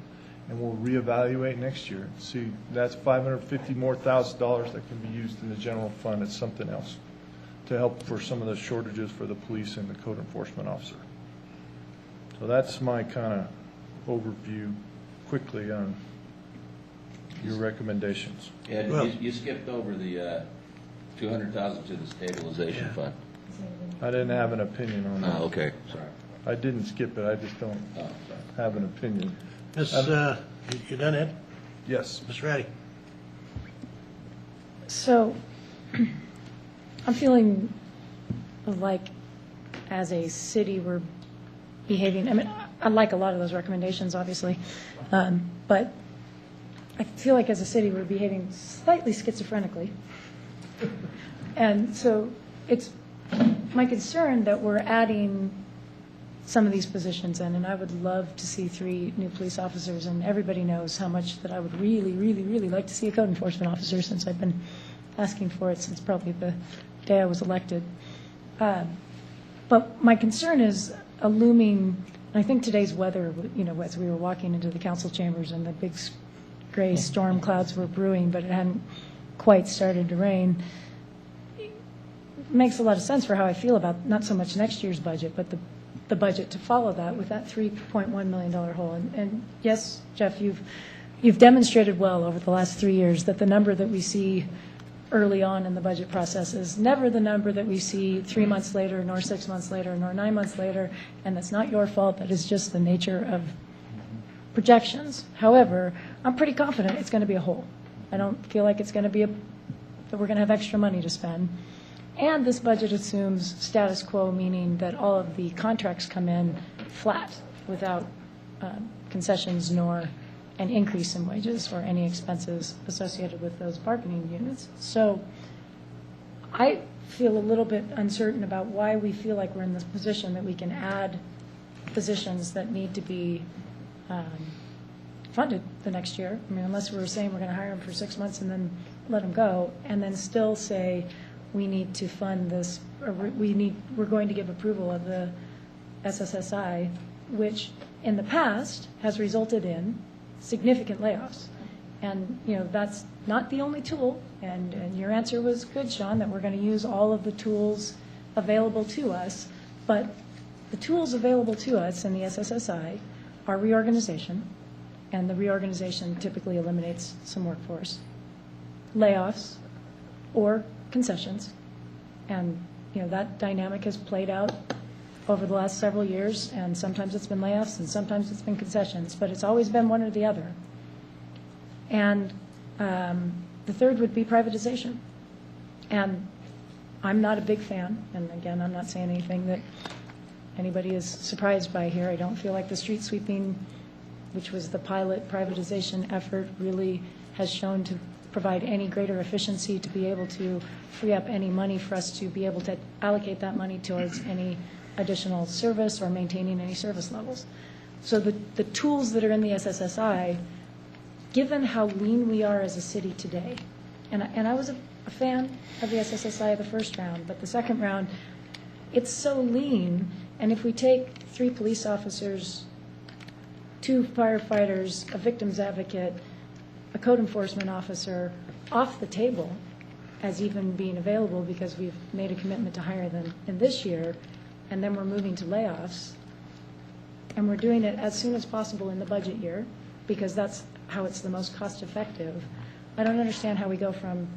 and we'll reevaluate next year. See, that's $550,000 more that can be used in the general fund as something else to help for some of the shortages for the police and the code enforcement officer. So that's my kind of overview quickly on your recommendations. Ed, you skipped over the $200,000 to the stabilization fund. I didn't have an opinion on that. Oh, okay, sorry. I didn't skip it, I just don't have an opinion. Miss, you done, Ed? Yes. Ms. Ratty? So, I'm feeling like as a city we're behaving, I mean, I like a lot of those recommendations, obviously, but I feel like as a city we're behaving slightly schizophrenically. And so it's my concern that we're adding some of these positions in, and I would love to see 3 new police officers, and everybody knows how much that I would really, really, really like to see a code enforcement officer, since I've been asking for it since probably the day I was elected. But my concern is a looming, I think today's weather, you know, as we were walking into the council chambers and the big gray storm clouds were brewing, but it hadn't quite started to rain, makes a lot of sense for how I feel about not so much next year's budget, but the budget to follow that with that $3.1 million hole. And yes, Jeff, you've demonstrated well over the last 3 years that the number that we see early on in the budget process is never the number that we see 3 months later, nor 6 months later, nor 9 months later, and that's not your fault. That is just the nature of projections. However, I'm pretty confident it's going to be a hole. I don't feel like it's going to be that we're going to have extra money to spend. And this budget assumes status quo, meaning that all of the contracts come in flat without concessions nor an increase in wages or any expenses associated with those bargaining units. So I feel a little bit uncertain about why we feel like we're in this position that we can add positions that need to be funded the next year. I mean, unless we were saying we're going to hire them for 6 months and then let them go, and then still say we need to fund this, or we're going to give approval of the SSSI, which in the past has resulted in significant layoffs. And, you know, that's not the only tool, and your answer was good, Sean, that we're going to use all of the tools available to us, but the tools available to us in the SSSI are reorganization, and the reorganization typically eliminates some workforce, layoffs, or concessions. And, you know, that dynamic has played out over the last several years, and sometimes it's been layoffs and sometimes it's been concessions, but it's always been one or the other. And the third would be privatization. And I'm not a big fan, and again, I'm not saying anything that anybody is surprised by here. I don't feel like the street sweeping, which was the pilot privatization effort, really has shown to provide any greater efficiency to be able to free up any money for us to be able to allocate that money towards any additional service or maintaining any service levels. So the tools that are in the SSSI, given how lean we are as a city today, and I was a fan of the SSSI the first round, but the second round, it's so lean, and if we take 3 police officers, 2 firefighters, a victim's advocate, a code enforcement officer off the table as even being available because we've made a commitment to hire them in this year, and then we're moving to layoffs, and we're doing it as soon as possible in the budget year because that's how it's the most cost effective. I don't understand how we go from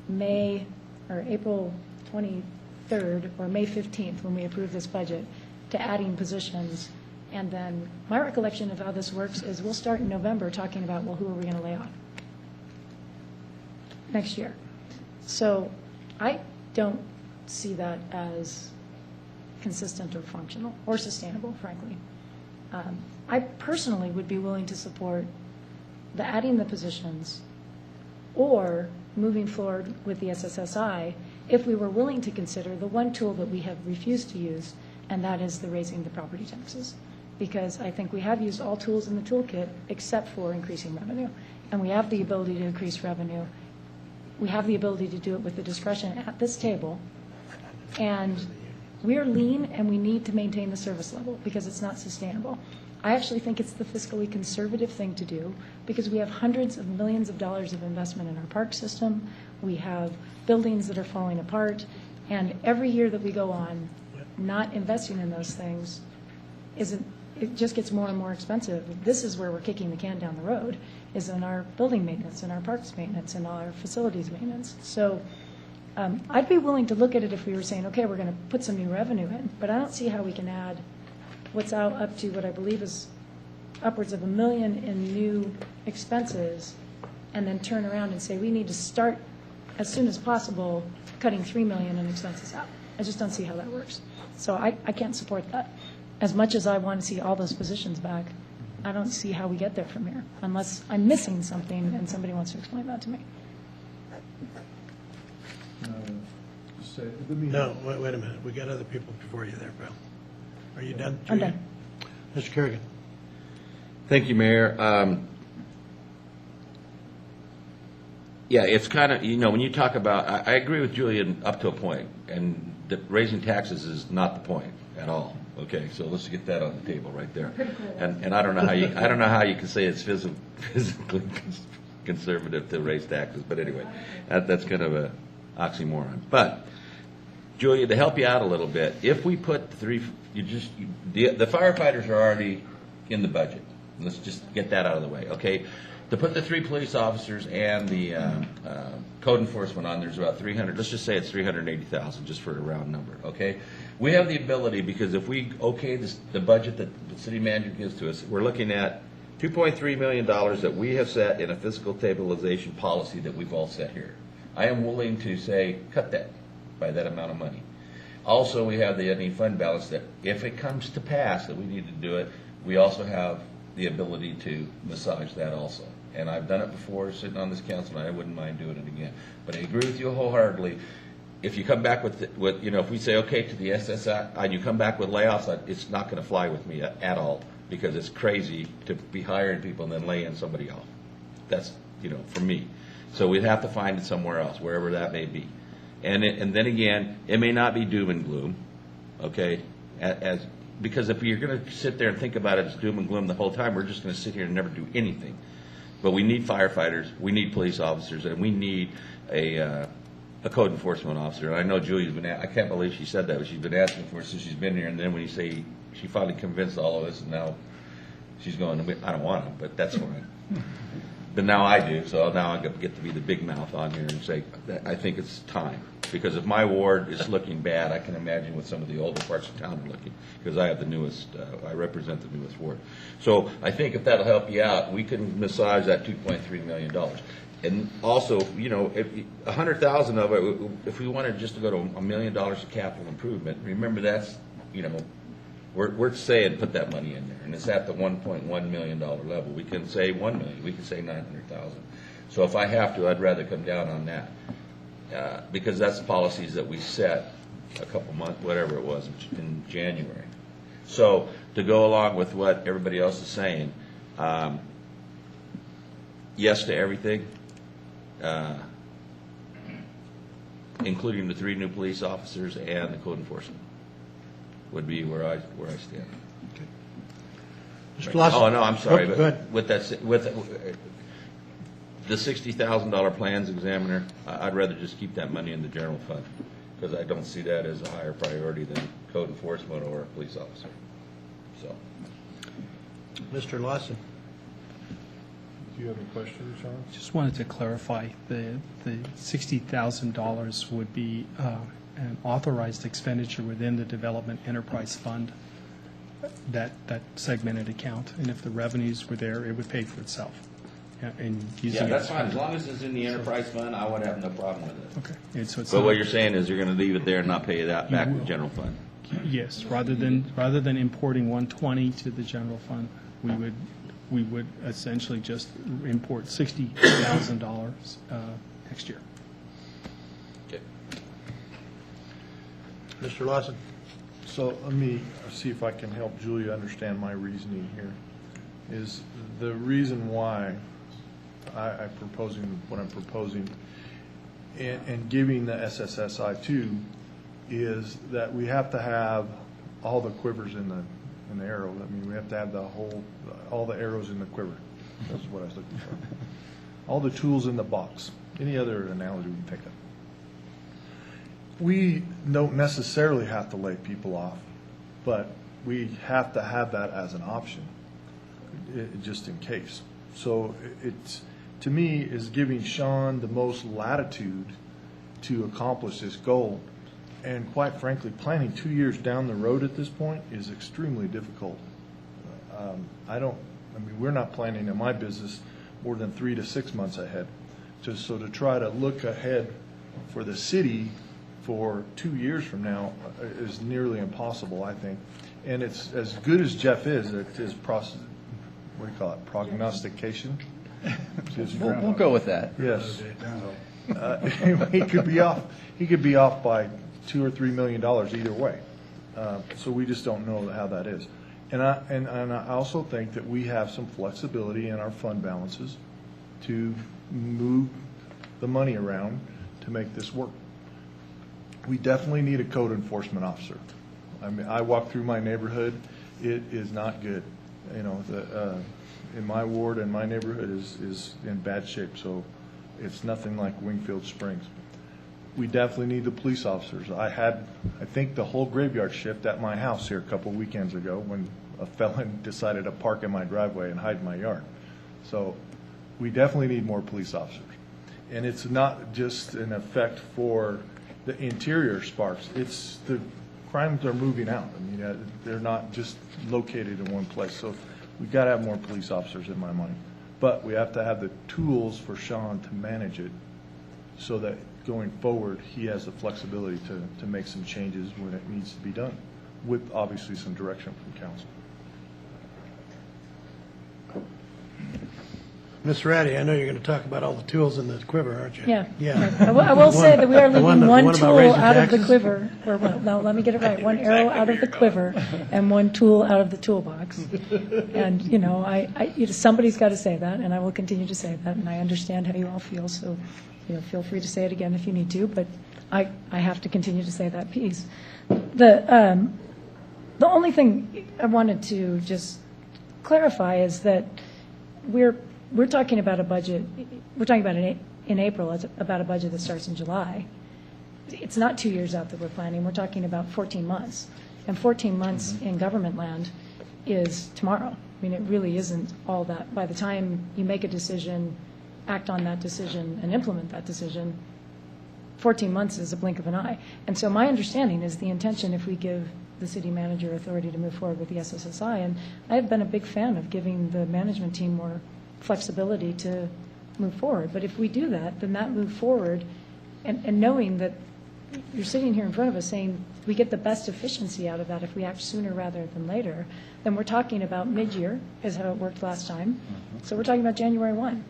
May or April 23rd or May 15th when we approve this budget to adding positions. And then my recollection of how this works is we'll start in November talking about, well, who are we going to lay off next year? So I don't see that as consistent or functional or sustainable, frankly. I personally would be willing to support the adding the positions or moving forward with the SSSI if we were willing to consider the one tool that we have refused to use, and that is the raising the property taxes. Because I think we have used all tools in the toolkit except for increasing revenue. And we have the ability to increase revenue. We have the ability to do it with the discretion at this table. And we are lean and we need to maintain the service level because it's not sustainable. I actually think it's the fiscally conservative thing to do because we have hundreds of millions of dollars of investment in our park system. We have buildings that are falling apart. And every year that we go on not investing in those things, it just gets more and more expensive. This is where we're kicking the can down the road, is in our building maintenance, in our parks maintenance, in our facilities maintenance. So I'd be willing to look at it if we were saying, okay, we're going to put some new revenue in, but I don't see how we can add what's out up to what I believe is upwards of $1 million in new expenses and then turn around and say we need to start as soon as possible cutting $3 million in expenses out. I just don't see how that works. So I can't support that. As much as I want to see all those positions back, I don't see how we get there from here, unless I'm missing something and somebody wants to explain that to me. No, wait a minute. We got other people before you there, Bill. Are you done? I'm done. Mr. Kerrigan. Thank you, Mayor. Yeah, it's kind of, when you talk about, I agree with Julian up to a point, and raising taxes is not the point at all. Okay, so let's get that on the table right there. And I don't know how you can say it's physically conservative to raise taxes, but anyway, that's kind of a oxymoron. But Julia, to help you out a little bit, if we put the firefighters are already in the budget. Let's just get that out of the way, okay? To put the 3 police officers and the code enforcement on, there's about 300. Let's just say it's 380,000, just for a round number, okay? We have the ability, because if we okay the budget that the city manager gives to us, we're looking at $2.3 million that we have set in a fiscal stabilization policy that we've all set here. I am willing to say cut that by that amount of money. Also, we have the ending fund balance that if it comes to pass that we need to do it, we also have the ability to massage that also. And I've done it before sitting on this council, and I wouldn't mind doing it again. But I agree with you wholeheartedly. If you come back with if we say okay to the SSI and you come back with layoffs, it's not going to fly with me at all, because it's crazy to be hiring people and then laying somebody off. That's, for me. So we'd have to find it somewhere else, wherever that may be. And then again, it may not be doom and gloom, okay? Because if you're going to sit there and think about it as doom and gloom the whole time, we're just going to sit here and never do anything. But we need firefighters, we need police officers, and we need a code enforcement officer. And I know Julie's been, I can't believe she said that, but she's been asking for it since she's been here. And then when you say she finally convinced all of us, and now she's going, I don't want them, but that's fine. But now I do, so now I get to be the big mouth on here and say, I think it's time. Because if my ward is looking bad, I can imagine what some of the older parts of town are looking, because I have the newest, I represent the newest ward. So I think if that'll help you out, we can massage that $2.3 million. And also, if 100,000 of it, if we wanted just to go to $1 million of capital improvement, remember that's, we're saying put that money in there, and it's at the $1.1 million level. We can say $1 million, we can say $900,000. So if I have to, I'd rather come down on that, because that's the policies that we set a couple months, whatever it was, in January. So to go along with what everybody else is saying, yes to everything, including the 3 new police officers and the code enforcement, would be where I stand. Mr. Lawson? Oh, no, I'm sorry. Oh, but go ahead. with the $60,000 plans examiner, I'd rather just keep that money in the general fund, because I don't see that as a higher priority than code enforcement or a police officer. So, Mr. Lawson? Do you have any questions, Sean? Just wanted to clarify, the $60,000 would be an authorized expenditure within the Development Enterprise Fund, that segmented account, and if the revenues were there, it would pay for itself. And using yeah, that's it- fine. As long as it's in the enterprise fund, I would have no problem with it. Okay. And so it's But not- what you're saying is you're going to leave it there and not pay that back to the general fund? Yes, rather than importing 120 to the general fund, we would essentially just import $60,000 next year. Okay. Mr. Lawson? So let me see if I can help Julia understand my reasoning here. Is the reason why I'm proposing what I'm proposing and giving the SSSI 2 is that we have to have all the quivers in the arrow. I mean, we have to have all the arrows in the quiver. That's what I was looking for. All the tools in the box. Any other analogy we can think of. We don't necessarily have to lay people off, but we have to have that as an option, just in case. So it's, to me, is giving Sean the most latitude to accomplish this goal. And quite frankly, planning 2 years down the road at this point is extremely difficult. We're not planning in my business more than 3 to 6 months ahead. So to try to look ahead for the city for 2 years from now is nearly impossible, I think. And it's as good as Jeff is at his process. What do you call it? Prognostication. We'll go with that. Yes. He could be off. He could be off by $2 or $3 million either way. So we just don't know how that is. And I also think that we have some flexibility in our fund balances to move the money around to make this work. We definitely need a code enforcement officer. I mean, I walk through my neighborhood. It is not good. You know, in my ward and my neighborhood is in bad shape. So it's nothing like Wingfield Springs. We definitely need the police officers. I think the whole graveyard shift at my house here a couple of weekends ago when a felon decided to park in my driveway and hide in my yard. So we definitely need more police officers. And it's not just an effect for the interior sparks. It's the crimes are moving out. I mean, they're not just located in one place. So we've got to have more police officers in my mind. But we have to have the tools for Sean to manage it so that going forward, he has the flexibility to make some changes when it needs to be done, with obviously some direction from council. Ms. Ratty, I know you're going to talk about all the tools in the quiver, aren't you? Yeah. Yeah. I will say that we are The one leaving one about tool raising out of the taxes? quiver. No, let me get it right. One arrow out of the quiver and one tool out of the toolbox. And, you know, somebody's got to say that, and I will continue to say that, and I understand how you all feel, so, you know, feel free to say it again if you need to, but I have to continue to say that piece. The only thing I wanted to just clarify is that we're talking about a budget, we're talking about in April, it's about a budget that starts in July. It's not 2 years out that we're planning, we're talking about 14 months. And 14 months in government land is tomorrow. I mean, it really isn't all that. By the time you make a decision, act on that decision, and implement that decision, 14 months is a blink of an eye. And so my understanding is the intention, if we give the city manager authority to move forward with the SSSI, and I've been a big fan of giving the management team more flexibility to move forward. But if we do that, then that move forward, and knowing that you're sitting here in front of us saying we get the best efficiency out of that if we act sooner rather than later, then we're talking about mid-year is how it worked last time. So we're talking about January 1.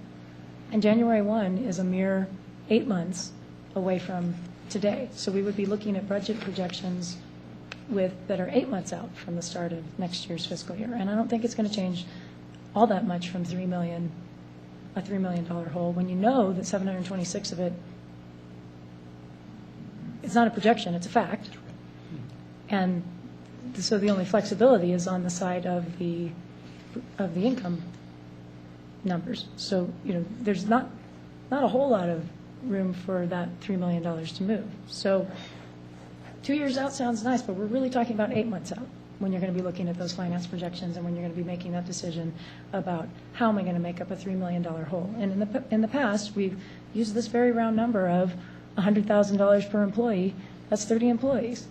And January 1 is a mere 8 months away from today. So we would be looking at budget projections that are 8 months out from the start of next year's fiscal year. And I don't think it's going to change all that much from a $3 million hole, when you know that 726 of it, it's not a projection, it's a fact. And so the only flexibility is on the side of the income numbers. So, there's not a whole lot of room for that $3 million to move. So 2 years out sounds nice, but we're really talking about 8 months out when you're going to be looking at those finance projections and when you're going to be making that decision about how am I going to make up a $3 million hole. And in the past, we've used this very round number of $100,000 per employee. That's 30 employees.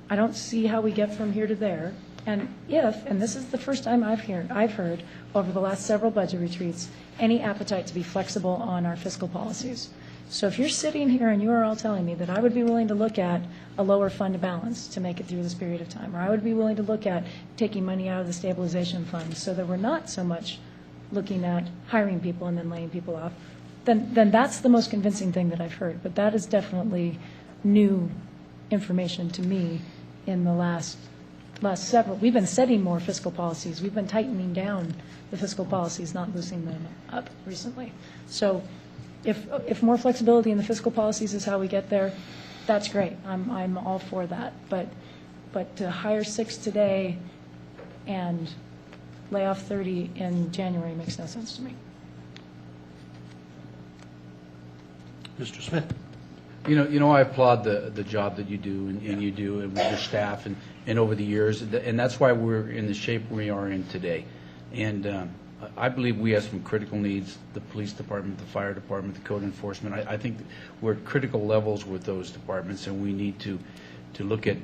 I don't see how we get from here to there. And this is the first time I've heard over the last several budget retreats, any appetite to be flexible on our fiscal policies. So if you're sitting here and you are all telling me that I would be willing to look at a lower fund balance to make it through this period of time, or I would be willing to look at taking money out of the stabilization fund so that we're not so much looking at hiring people and then laying people off, then that's the most convincing thing that I've heard. But that is definitely new information to me in the last several. We've been setting more fiscal policies. We've been tightening down the fiscal policies, not loosening them up recently. So if more flexibility in the fiscal policies is how we get there, that's great. I'm all for that. But to hire 6 today and lay off 30 in January makes no sense to me. Mr. Smith. I applaud the job that you do and you do and with your staff and over the years, and that's why we're in the shape we are in today. And I believe we have some critical needs, the police department, the fire department, the code enforcement. I think we're at critical levels with those departments, and we need to look at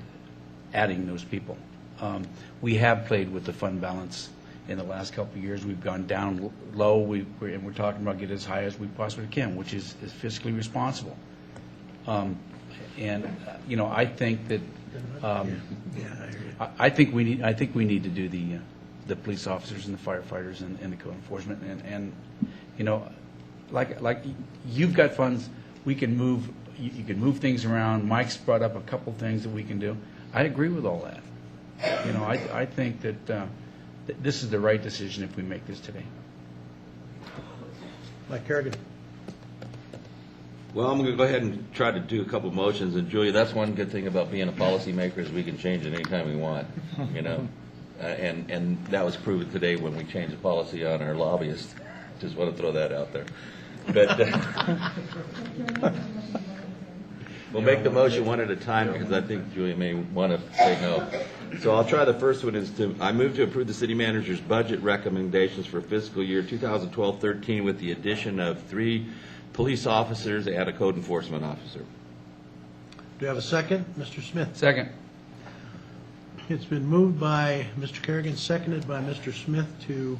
adding those people. We have played with the fund balance in the last couple of years. We've gone down low, and we're talking about getting as high as we possibly can, which is fiscally responsible. I think that I think we need to do the police officers and the firefighters and the code enforcement and like you've got funds, we can move. You can move things around. Mike's brought up a couple things that we can do. I agree with all that. I think that this is the right decision if we make this today. Mike Kerrigan. Well, I'm going to go ahead and try to do a couple motions. And Julia, that's one good thing about being a policymaker is we can change it anytime we want, and that was proven today when we changed the policy on our lobbyists. Just want to throw that out there. But we'll make the motion one at a time because I think Julia may want to say no. So I'll try the first one I move to approve the city manager's budget recommendations for fiscal year 2012-13 with the addition of 3 police officers and a code enforcement officer. Do you have a second? Mr. Smith. Second. It's been moved by Mr. Kerrigan, seconded by Mr. Smith to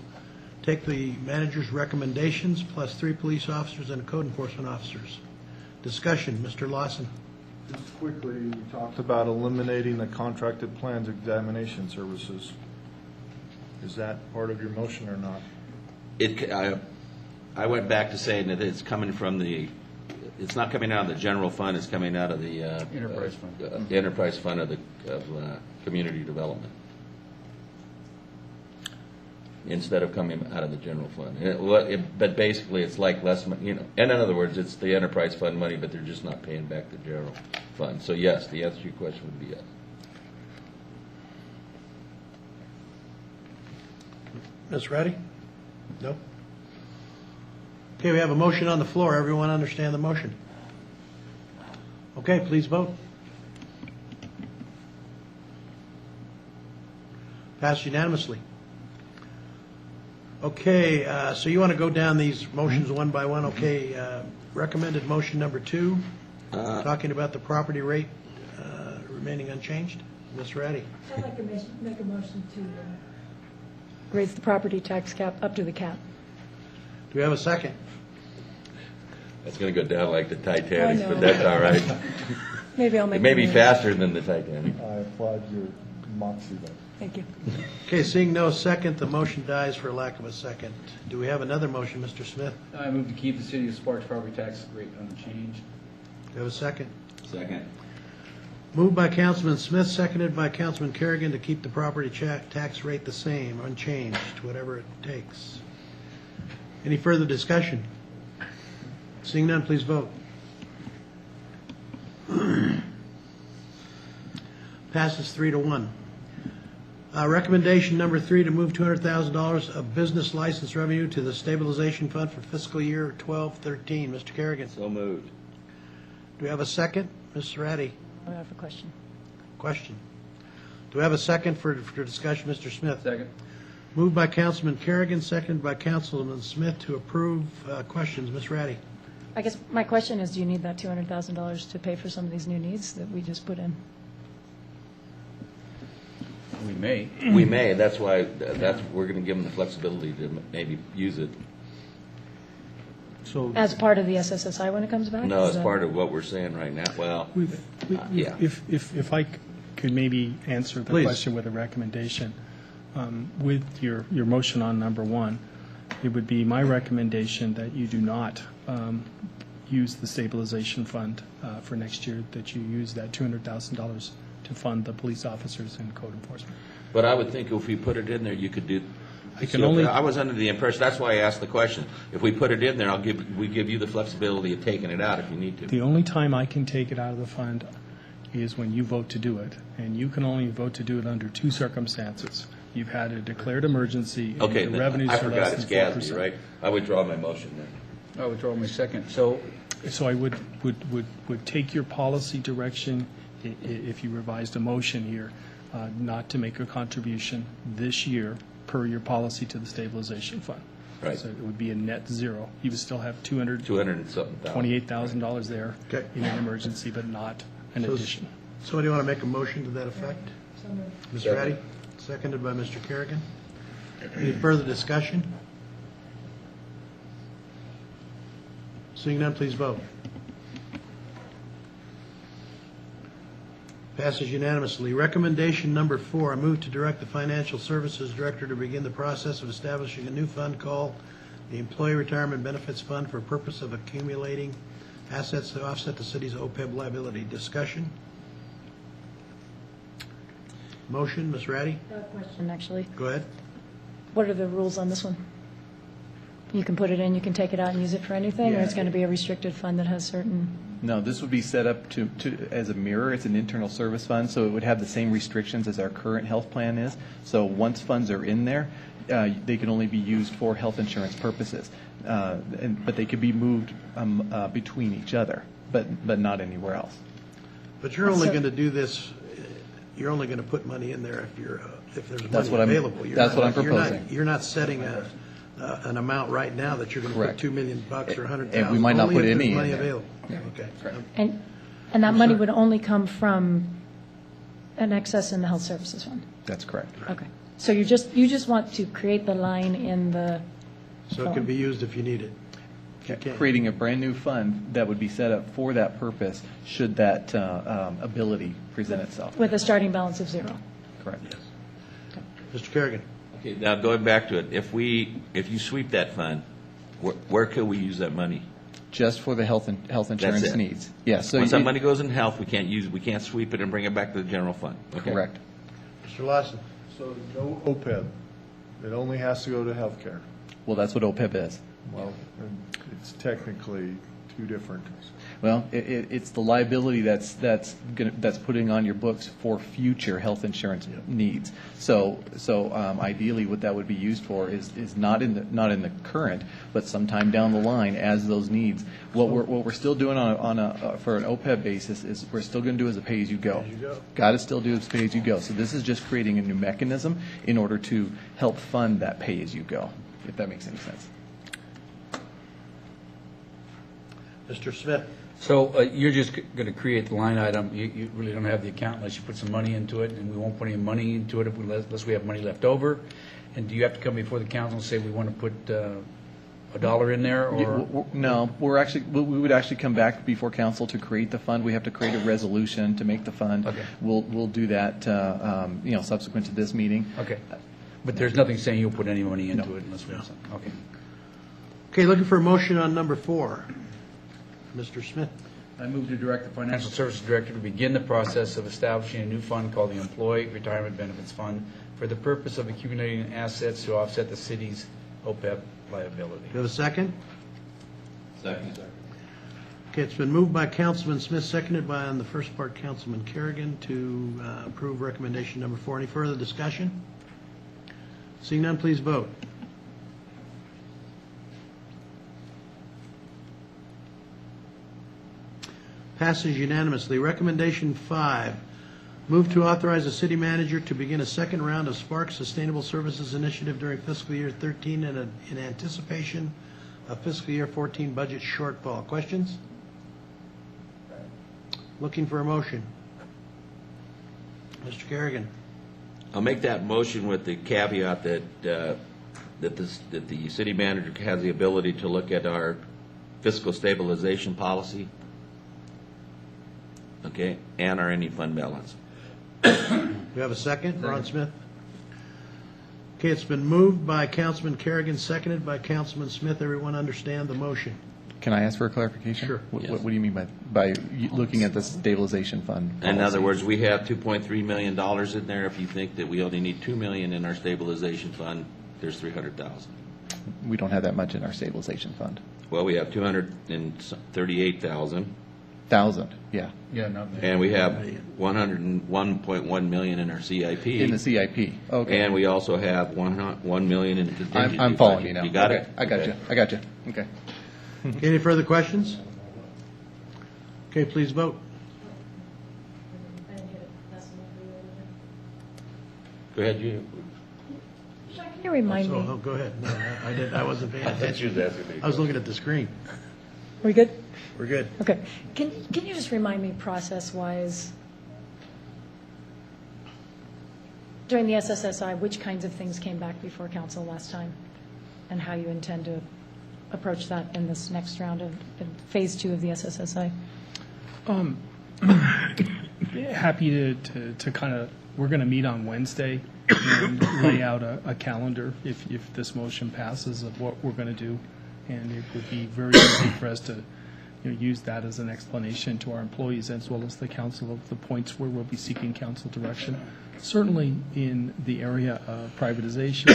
take the manager's recommendations plus 3 police officers and code enforcement officers. Discussion, Mr. Lawson. Just quickly, you talked about eliminating the contracted plans examination services. Is that part of your motion or not? I went back to saying that it's coming from it's not coming out of the general fund, it's coming out of the enterprise fund. The enterprise fund of community development. Instead of coming out of the general fund. But basically it's like less money, in other words, it's the enterprise fund money, but they're just not paying back the general fund. So yes, the answer to your question would be yes. Ms. Reddy? No? Okay, we have a motion on the floor. Everyone understand the motion? Okay, please vote. Passed unanimously. Okay, so you want to go down these motions one by one. Okay, recommended motion number 2, talking about the property rate remaining unchanged. Ms. Reddy. I'd like to make a motion to raise the property tax cap up to the cap. Do we have a second? That's going to go down like the Titanic, but that's all right. Maybe I'll make it may be faster than the Titanic. I applaud your moxie, though. Thank you. Okay, seeing no second, the motion dies for lack of a second. Do we have another motion, Mr. Smith? I move to keep the city of Sparks property tax rate unchanged. Do we have a second? Second. Moved by Councilman Smith, seconded by Councilman Kerrigan to keep the property tax rate the same, unchanged, whatever it takes. Any further discussion? Seeing none, please vote. Passes 3-1. Recommendation number 3 to move $200,000 of business license revenue to the stabilization fund for fiscal year 12-13. Mr. Kerrigan. So moved. Do we have a second? Ms. Ratty. I have a question. Question. Do we have a second for discussion, Mr. Smith? Second. Moved by Councilman Kerrigan, seconded by Councilman Smith to approve. Questions, Ms. Ratty? I guess my question is, do you need that $200,000 to pay for some of these new needs that we just put in? We may. We may, that's why, we're going to give them the flexibility to maybe use it. So As part of the SSSI when it comes back? No, Is it's that- part of what we're saying right now. Well, yeah. If I could maybe answer the Please. question with a recommendation. With your motion on number 1, it would be my recommendation that you do not use the stabilization fund for next year, that you use that $200,000 to fund the police officers and code enforcement. But I would think if we put it in there, you could do. I was under the impression, that's why I asked the question. If we put it in there, we give you the flexibility of taking it out if you need to. The only time I can take it out of the fund is when you vote to do it, and you can only vote to do it under 2 circumstances. You've had a declared emergency, Okay, and the then revenues I are forgot less it's than 4%. GASB, right? I withdraw my motion then. I withdraw my second. So So I would take your policy direction, if you revised a motion here, not to make a contribution this year per your policy to the stabilization fund. Right. So it would be a net zero. You would still have 200 and something thousand. $28,000 there Okay. in an emergency, but not an addition. Somebody want to make a motion to that effect? Ms. Second. Ratty, seconded by Mr. Kerrigan. Any further discussion? Seeing none, please vote. Passes unanimously. Recommendation number 4, I move to direct the Financial Services Director to begin the process of establishing a new fund called the Employee Retirement Benefits Fund for purpose of accumulating assets to offset the city's OPEB liability. Discussion? Motion, Ms. Ratty? Question, actually. Go ahead. What are the rules on this one? You can put it in, you can take it out and use it for anything, or Yeah. it's going to be a restricted fund that has certain? No, this would be set up as a mirror. It's an internal service fund, so it would have the same restrictions as our current health plan is. So once funds are in there, they can only be used for health insurance purposes. But they could be moved between each other, but not anywhere else. But you're only So- going to do this, you're only going to put money in there if there's That's money what I'm- available. You're that's not- what I'm proposing. You're not setting an amount right now that you're going to put Correct. $2 million or $100,000. And we might not put Only if any there's money in there. available. Okay. And that money would only come from an excess in the health services fund? That's correct. Okay. So you just want to create the line in the So it can be used if you need it. Creating a brand-new fund that would be set up for that purpose should that ability present itself. with a starting balance of 0? Correct. Mr. Kerrigan? Okay, now going back to it, if you sweep that fund, where could we use that money? Just for the health insurance it. needs. Yes. So Once that money goes in health, we can't sweep it and bring it back to the general fund. Okay? Correct. Mr. Lawson? So no OPEB. It only has to go to healthcare. Well, that's what OPEB is. Well, it's technically two different. Well, it's the liability that's putting on your books for future health insurance needs. So ideally, what that would be used for is not in the current, but sometime down the line as those needs. What we're still doing for an OPEB basis is we're still going to do as a pay as you go. Got to still do as pay as you go. So this is just creating a new mechanism in order to help fund that pay as you go, if that makes any sense. Mr. Smith? So you're just going to create the line item. You really don't have the account unless you put some money into it, and we won't put any money into it unless we have money left over. And do you have to come before the council and say we want to put a dollar in there, or? No, we would actually come back before council to create the fund. We have to create a resolution to make the fund. Okay. We'll do that, subsequent to this meeting. Okay. But there's nothing saying you'll put any money into it unless we have something. Okay. Okay, looking for a motion on number 4. Mr. Smith. I move to direct the Financial Services Director to begin the process of establishing a new fund called the Employee Retirement Benefits Fund for the purpose of accumulating assets to offset the city's OPEB liability. Do you have a second? Second, sir. Okay, it's been moved by Councilman Smith, seconded by, on the first part, Councilman Kerrigan, to approve recommendation number 4. Any further discussion? Seeing none, please vote. Passes unanimously. Recommendation 5, move to authorize the city manager to begin a second round of Spark Sustainable Services Initiative during fiscal year 13 in anticipation of fiscal year 14 budget shortfall. Questions? Looking for a motion. Mr. Kerrigan. I'll make that motion with the caveat that that the city manager has the ability to look at our fiscal stabilization policy, okay, and our ending fund balance. We have a second, Ron Smith. Okay, it's been moved by Councilman Kerrigan, seconded by Councilman Smith. Everyone understand the motion? Can I ask for a clarification? Sure. What do you mean by looking at the stabilization fund? In policy? other words, we have $2.3 million in there. If you think that we only need $2 million in our stabilization fund, there's $300,000. We don't have that much in our stabilization fund. Well, we have $238,000. Yeah. Yeah, not bad. And we have $101.1 million in our CIP. In the CIP, okay. And we also have $1 million in the contingency. I'm following budget. you now. You got Okay, it? I got you. I got you. Okay. Any further questions? Okay, please vote. Go ahead, you. Can you remind me? Oh, go ahead. No, I wasn't paying attention. she was asking me. I was looking at the screen. We good? We're good. Okay. Can you just remind me, process-wise, during the SSSI, which kinds of things came back before council last time, and how you intend to approach that in this next round of phase 2 of the SSSI? Happy to kind of, we're going to meet on Wednesday and lay out a calendar, if this motion passes, of what we're going to do. And it would be very easy for us to use that as an explanation to our employees as well as the council of the points where we'll be seeking council direction. Certainly in the area of privatization,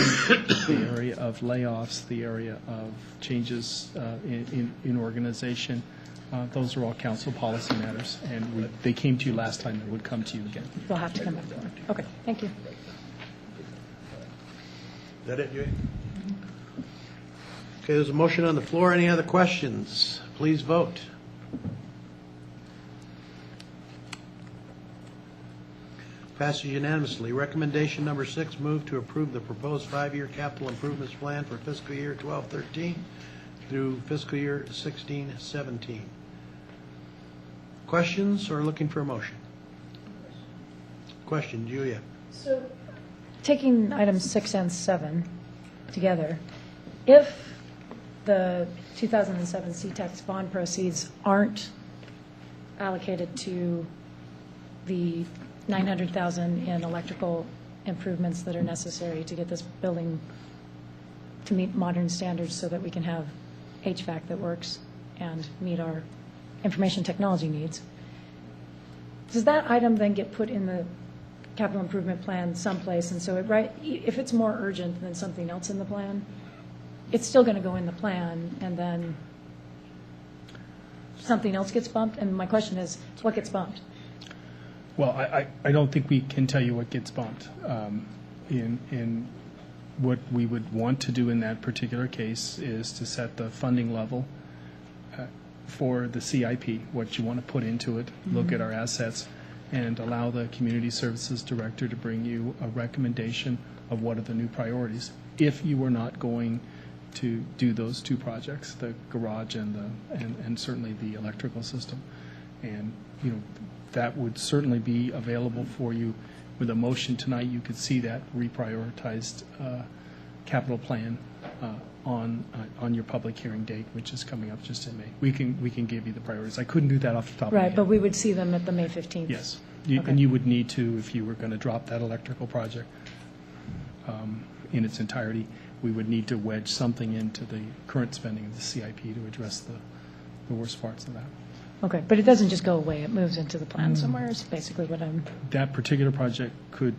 the area of layoffs, the area of changes in organization. Those are all council policy matters, and they came to you last time, they would come to you again. We'll have to come back. Okay, thank you. Is that it, Jay? Okay, there's a motion on the floor. Any other questions? Please vote. Passes unanimously. Recommendation number 6, move to approve the proposed 5-year capital improvements plan for fiscal year 12-13 through fiscal year 16-17. Questions or looking for a motion? Question, Julia. So, taking items 6 and 7 together, if the 2007 C-Tax bond proceeds aren't allocated to the $900,000 in electrical improvements that are necessary to get this building to meet modern standards so that we can have HVAC that works and meet our information technology needs, does that item then get put in the capital improvement plan someplace? And so if it's more urgent than something else in the plan, it's still going to go in the plan, and then something else gets bumped? And my question is, what gets bumped? Well, I don't think we can tell you what gets bumped. In what we would want to do in that particular case is to set the funding level for the CIP, what you want to put into it, look at our assets, and allow the Community Services Director to bring you a recommendation of what are the new priorities. If you were not going to do those 2 projects, the garage and certainly the electrical system. And, that would certainly be available for you with a motion tonight. You could see that reprioritized capital plan on your public hearing date, which is coming up just in May. We can give you the priorities. I couldn't do that off the top of my Right, head. but we would see them at the May 15th. Yes. Okay. And you would need to, if you were going to drop that electrical project in its entirety, we would need to wedge something into the current spending of the CIP to address the worst parts of that. Okay, but it doesn't just go away, it moves into the plan somewhere, is basically what I'm, That particular project could,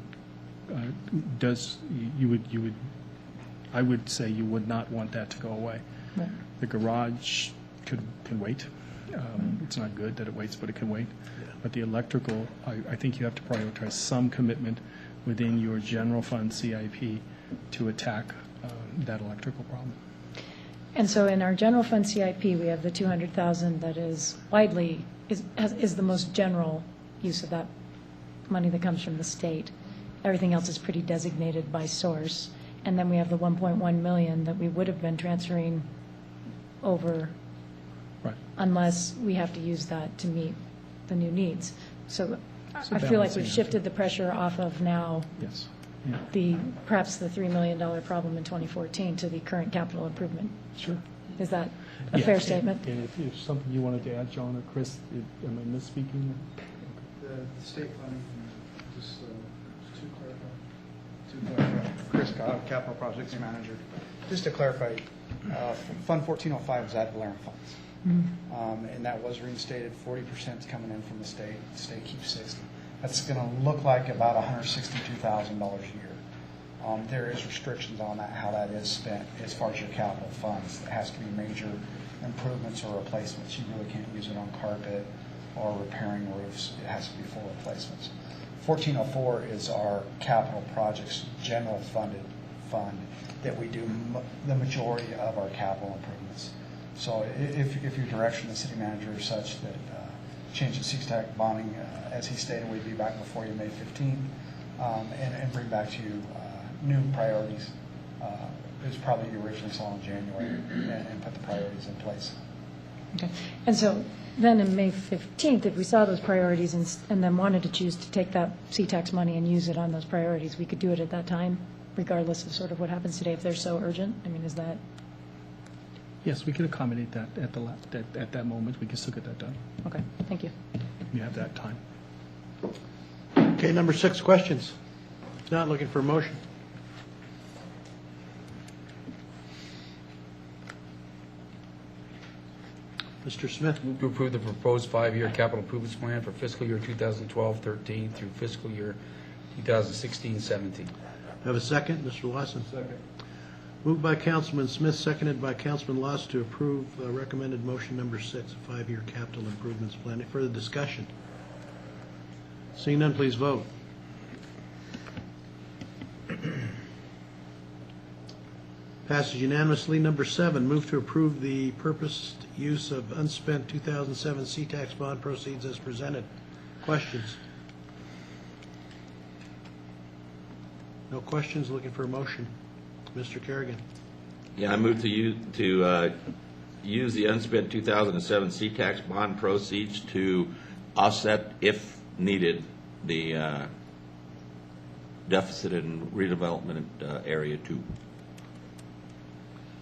I would say you would not want that to go away. Right. The garage can wait. It's not good that it waits, but it can wait. But the electrical, I think you have to prioritize some commitment within your general fund CIP to attack that electrical problem. and so in our general fund CIP, we have the 200,000 that is widely, is the most general use of that money that comes from the state. Everything else is pretty designated by source. And then we have the 1.1 million that we would have been transferring over Right. unless we have to use that to meet the new needs. So I feel like we've shifted the pressure off of now Yes. Yeah. perhaps the $3 million problem in 2014 to the current capital improvement. Sure. Is that a Yeah, fair statement? And if something you wanted to add, John or Chris, am I misspeaking? The state funding, just to clarify, Chris Cobb, Capital Projects Manager. Just to clarify, Fund 1405 was ad valorem funds. And that was reinstated, 40% is coming in from the state keeps 60. That's going to look like about $162,000 a year. There is restrictions on that, how that is spent as far as your capital funds. It has to be major improvements or replacements. You really can't use it on carpet or repairing roofs. It has to be full replacements. 1404 is our capital projects general funded fund that we do the majority of our capital improvements. So if your direction, the city manager, is such that change the CSTAC bonding, as he stated, we'd be back before you May 15th and bring back to you new priorities. It was probably you originally saw in January and put the priorities in place. Okay. And so then in May 15th, if we saw those priorities and then wanted to choose to take that CTAX money and use it on those priorities, we could do it at that time, regardless of sort of what happens today, if they're so urgent? I mean, is that? Yes, we could accommodate that at that moment. We can still get that done. Okay, thank you. You have that time. Okay, number 6, questions. If not, looking for a motion. Mr. Smith. Move to approve the proposed 5-year capital improvements plan for fiscal year 2012-13 through fiscal year 2016-17. Have a second, Mr. Lawson. Second. Moved by Councilman Smith, seconded by Councilman Lawson to approve recommended motion number 6, a 5-year capital improvements plan. Any further discussion? Seeing none, please vote. Passes unanimously. Number 7, move to approve the purposed use of unspent 2007 CTAX bond proceeds as presented. Questions? No questions. Looking for a motion. Mr. Kerrigan. Yeah, I move to use the unspent 2007 CTAX bond proceeds to offset, if needed, the deficit in redevelopment area 2.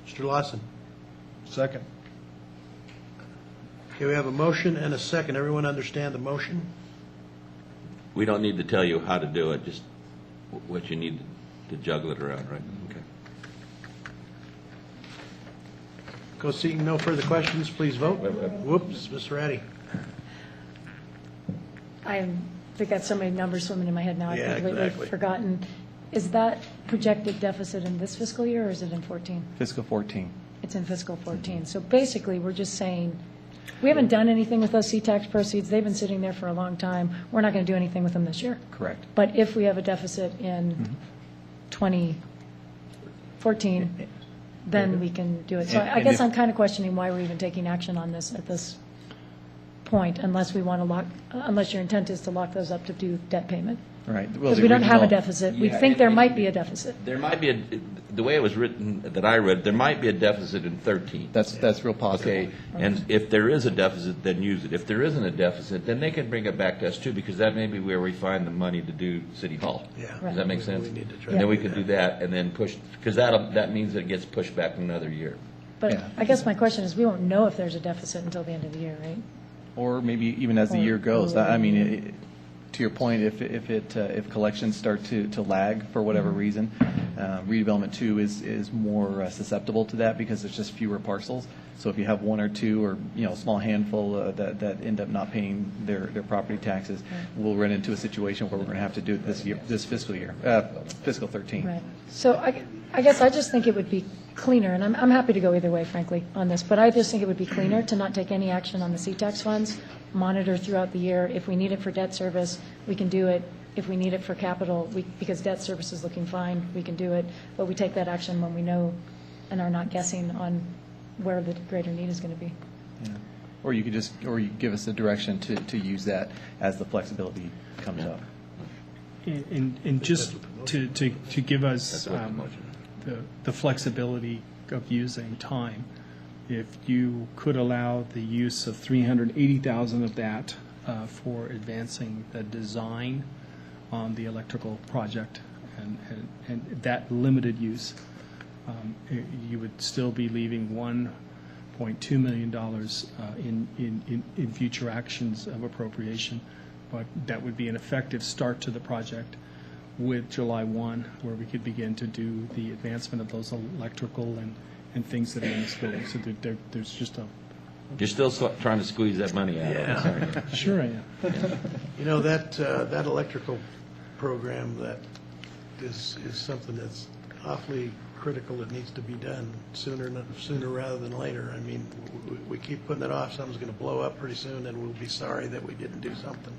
Mr. Lawson. Second. Okay, we have a motion and a second. Everyone understand the motion? We don't need to tell you how to do it, just what you need to juggle it around, right? Okay. Go seeing no further questions, please vote. Whoops, Mr. Ratty. I think that's so many numbers swimming in my head now, I've Yeah, completely exactly. forgotten. Is that projected deficit in this fiscal year, or is it in 14? Fiscal 14. It's in fiscal 14. So basically, we're just saying, we haven't done anything with those CTAX proceeds. They've been sitting there for a long time. We're not going to do anything with them this year. Correct. But if we have a deficit in 2014, then we can do it. So I And guess if- I'm kind of questioning why we're even taking action on this at this point unless we want to lock, unless your intent is to lock those up to do debt payment. Right. Because we don't have a deficit. We think there might be a deficit. There might be the way it was written that I read, there might be a deficit in 13. That's real positive. Okay, and if there is a deficit, then use it. If there isn't a deficit, then they can bring it back to us too, because that may be where we find the money to do City Hall. Yeah. Does that make sense? We need to try And then to we do could that. do that and then push, because that means it gets pushed back another year. But I guess my question is, we won't know if there's a deficit until the end of the year, right? Or maybe even as the year goes. I mean, to your point, if collections start to lag for whatever reason, redevelopment 2 is more susceptible to that because there's just fewer parcels. So if you have one or two or a small handful that end up not paying their property taxes, we'll run into a situation where we're going to have to do it this fiscal year, fiscal 13. Right. So I guess I just think it would be cleaner, and I'm happy to go either way, frankly, on this, but I just think it would be cleaner to not take any action on the CTAX funds, monitor throughout the year. If we need it for debt service, we can do it. If we need it for capital, because debt service is looking fine, we can do it. But we take that action when we know and are not guessing on where the greater need is going to be. Yeah. Or you give us the direction to use that as the flexibility comes up. And just to give us the flexibility of using time, if you could allow the use of $380,000 of that for advancing the design on the electrical project and that limited use, you would still be leaving $1.2 million in future actions of appropriation, but that would be an effective start to the project with July 1, where we could begin to do the advancement of those electrical and things that are in this building. So there's just a... You're still trying to squeeze that money out. Yeah. Sure I am. That electrical program, that is something that's awfully critical. It needs to be done sooner rather than later. I mean, we keep putting it off. Something's going to blow up pretty soon, and we'll be sorry that we didn't do something.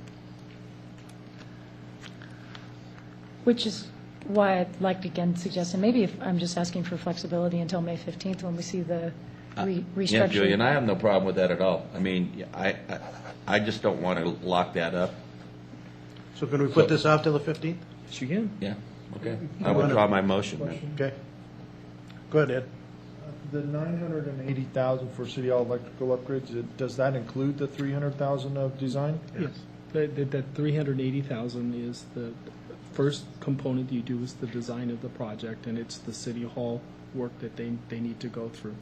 Which is why I'd like to again suggest, and maybe if I'm just asking for flexibility until May 15th when we see the restructuring. Yeah, Julian, I have no problem with that at all. I mean, I just don't want to lock that up. So can we put this off till the 15th? Yes, you can. Yeah, okay. I withdraw my motion then. Okay. Go ahead, Ed. The $980,000 for City Hall electrical upgrades, does that include the $300,000 of design? Yes. That $380,000 is the first component you do is the design of the project, and it's the City Hall work that they need to go through.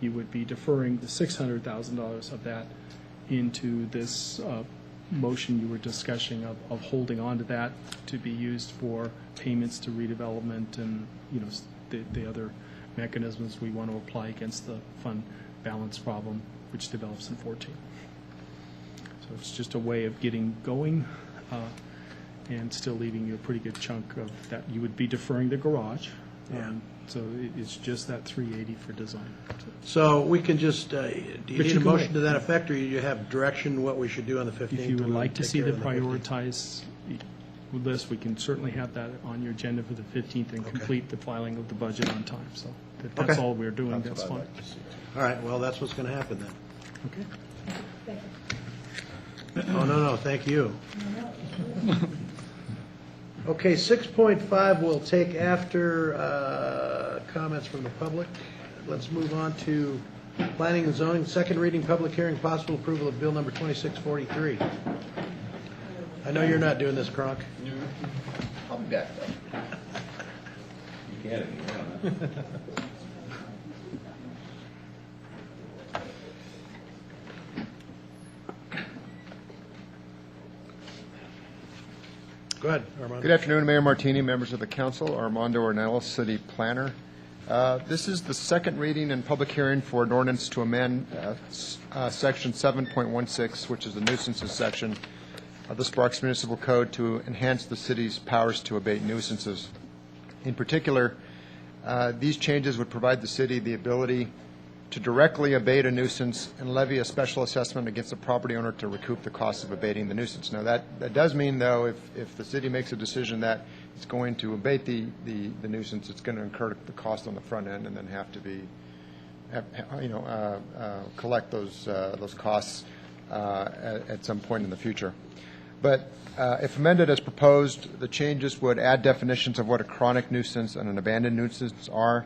You would be deferring the $600,000 of that into this motion you were discussing of holding on to that to be used for payments to redevelopment and the other mechanisms we want to apply against the fund balance problem which develops in 14. So it's just a way of getting going and still leaving you a pretty good chunk of that. You would be deferring the garage. So it's just that 380 for design. So we can just, do you But need you a can motion wait. to that effect, or you have direction what we should do on the 15th? If you would We'll like to take see care the of on 15th. prioritized list, we can certainly have that on your agenda for the 15th and complete the filing of the budget on time. So that's Okay. all we're doing. That's fine. All right, well, that's what's going to happen then. Okay. Oh, no, thank you. Okay, 6.5 we'll take after comments from the public. Let's move on to planning and zoning, second reading, public hearing, possible approval of bill number 2643. I know you're not doing this, Kronk. I'll be back, though. You get it. Go ahead, Armando. Good afternoon, Mayor Martini, members of the council. Armando Ornelas, city planner. This is the second reading and public hearing for an ordinance to amend section 7.16, which is the nuisances section of the Sparks Municipal Code, to enhance the city's powers to abate nuisances. In particular, these changes would provide the city the ability to directly abate a nuisance and levy a special assessment against the property owner to recoup the cost of abating the nuisance. Now, that does mean, though, if the city makes a decision that it's going to abate the nuisance, it's going to incur the cost on the front end and then have to collect those costs at some point in the future. But if amended as proposed, the changes would add definitions of what a chronic nuisance and an abandoned nuisance are.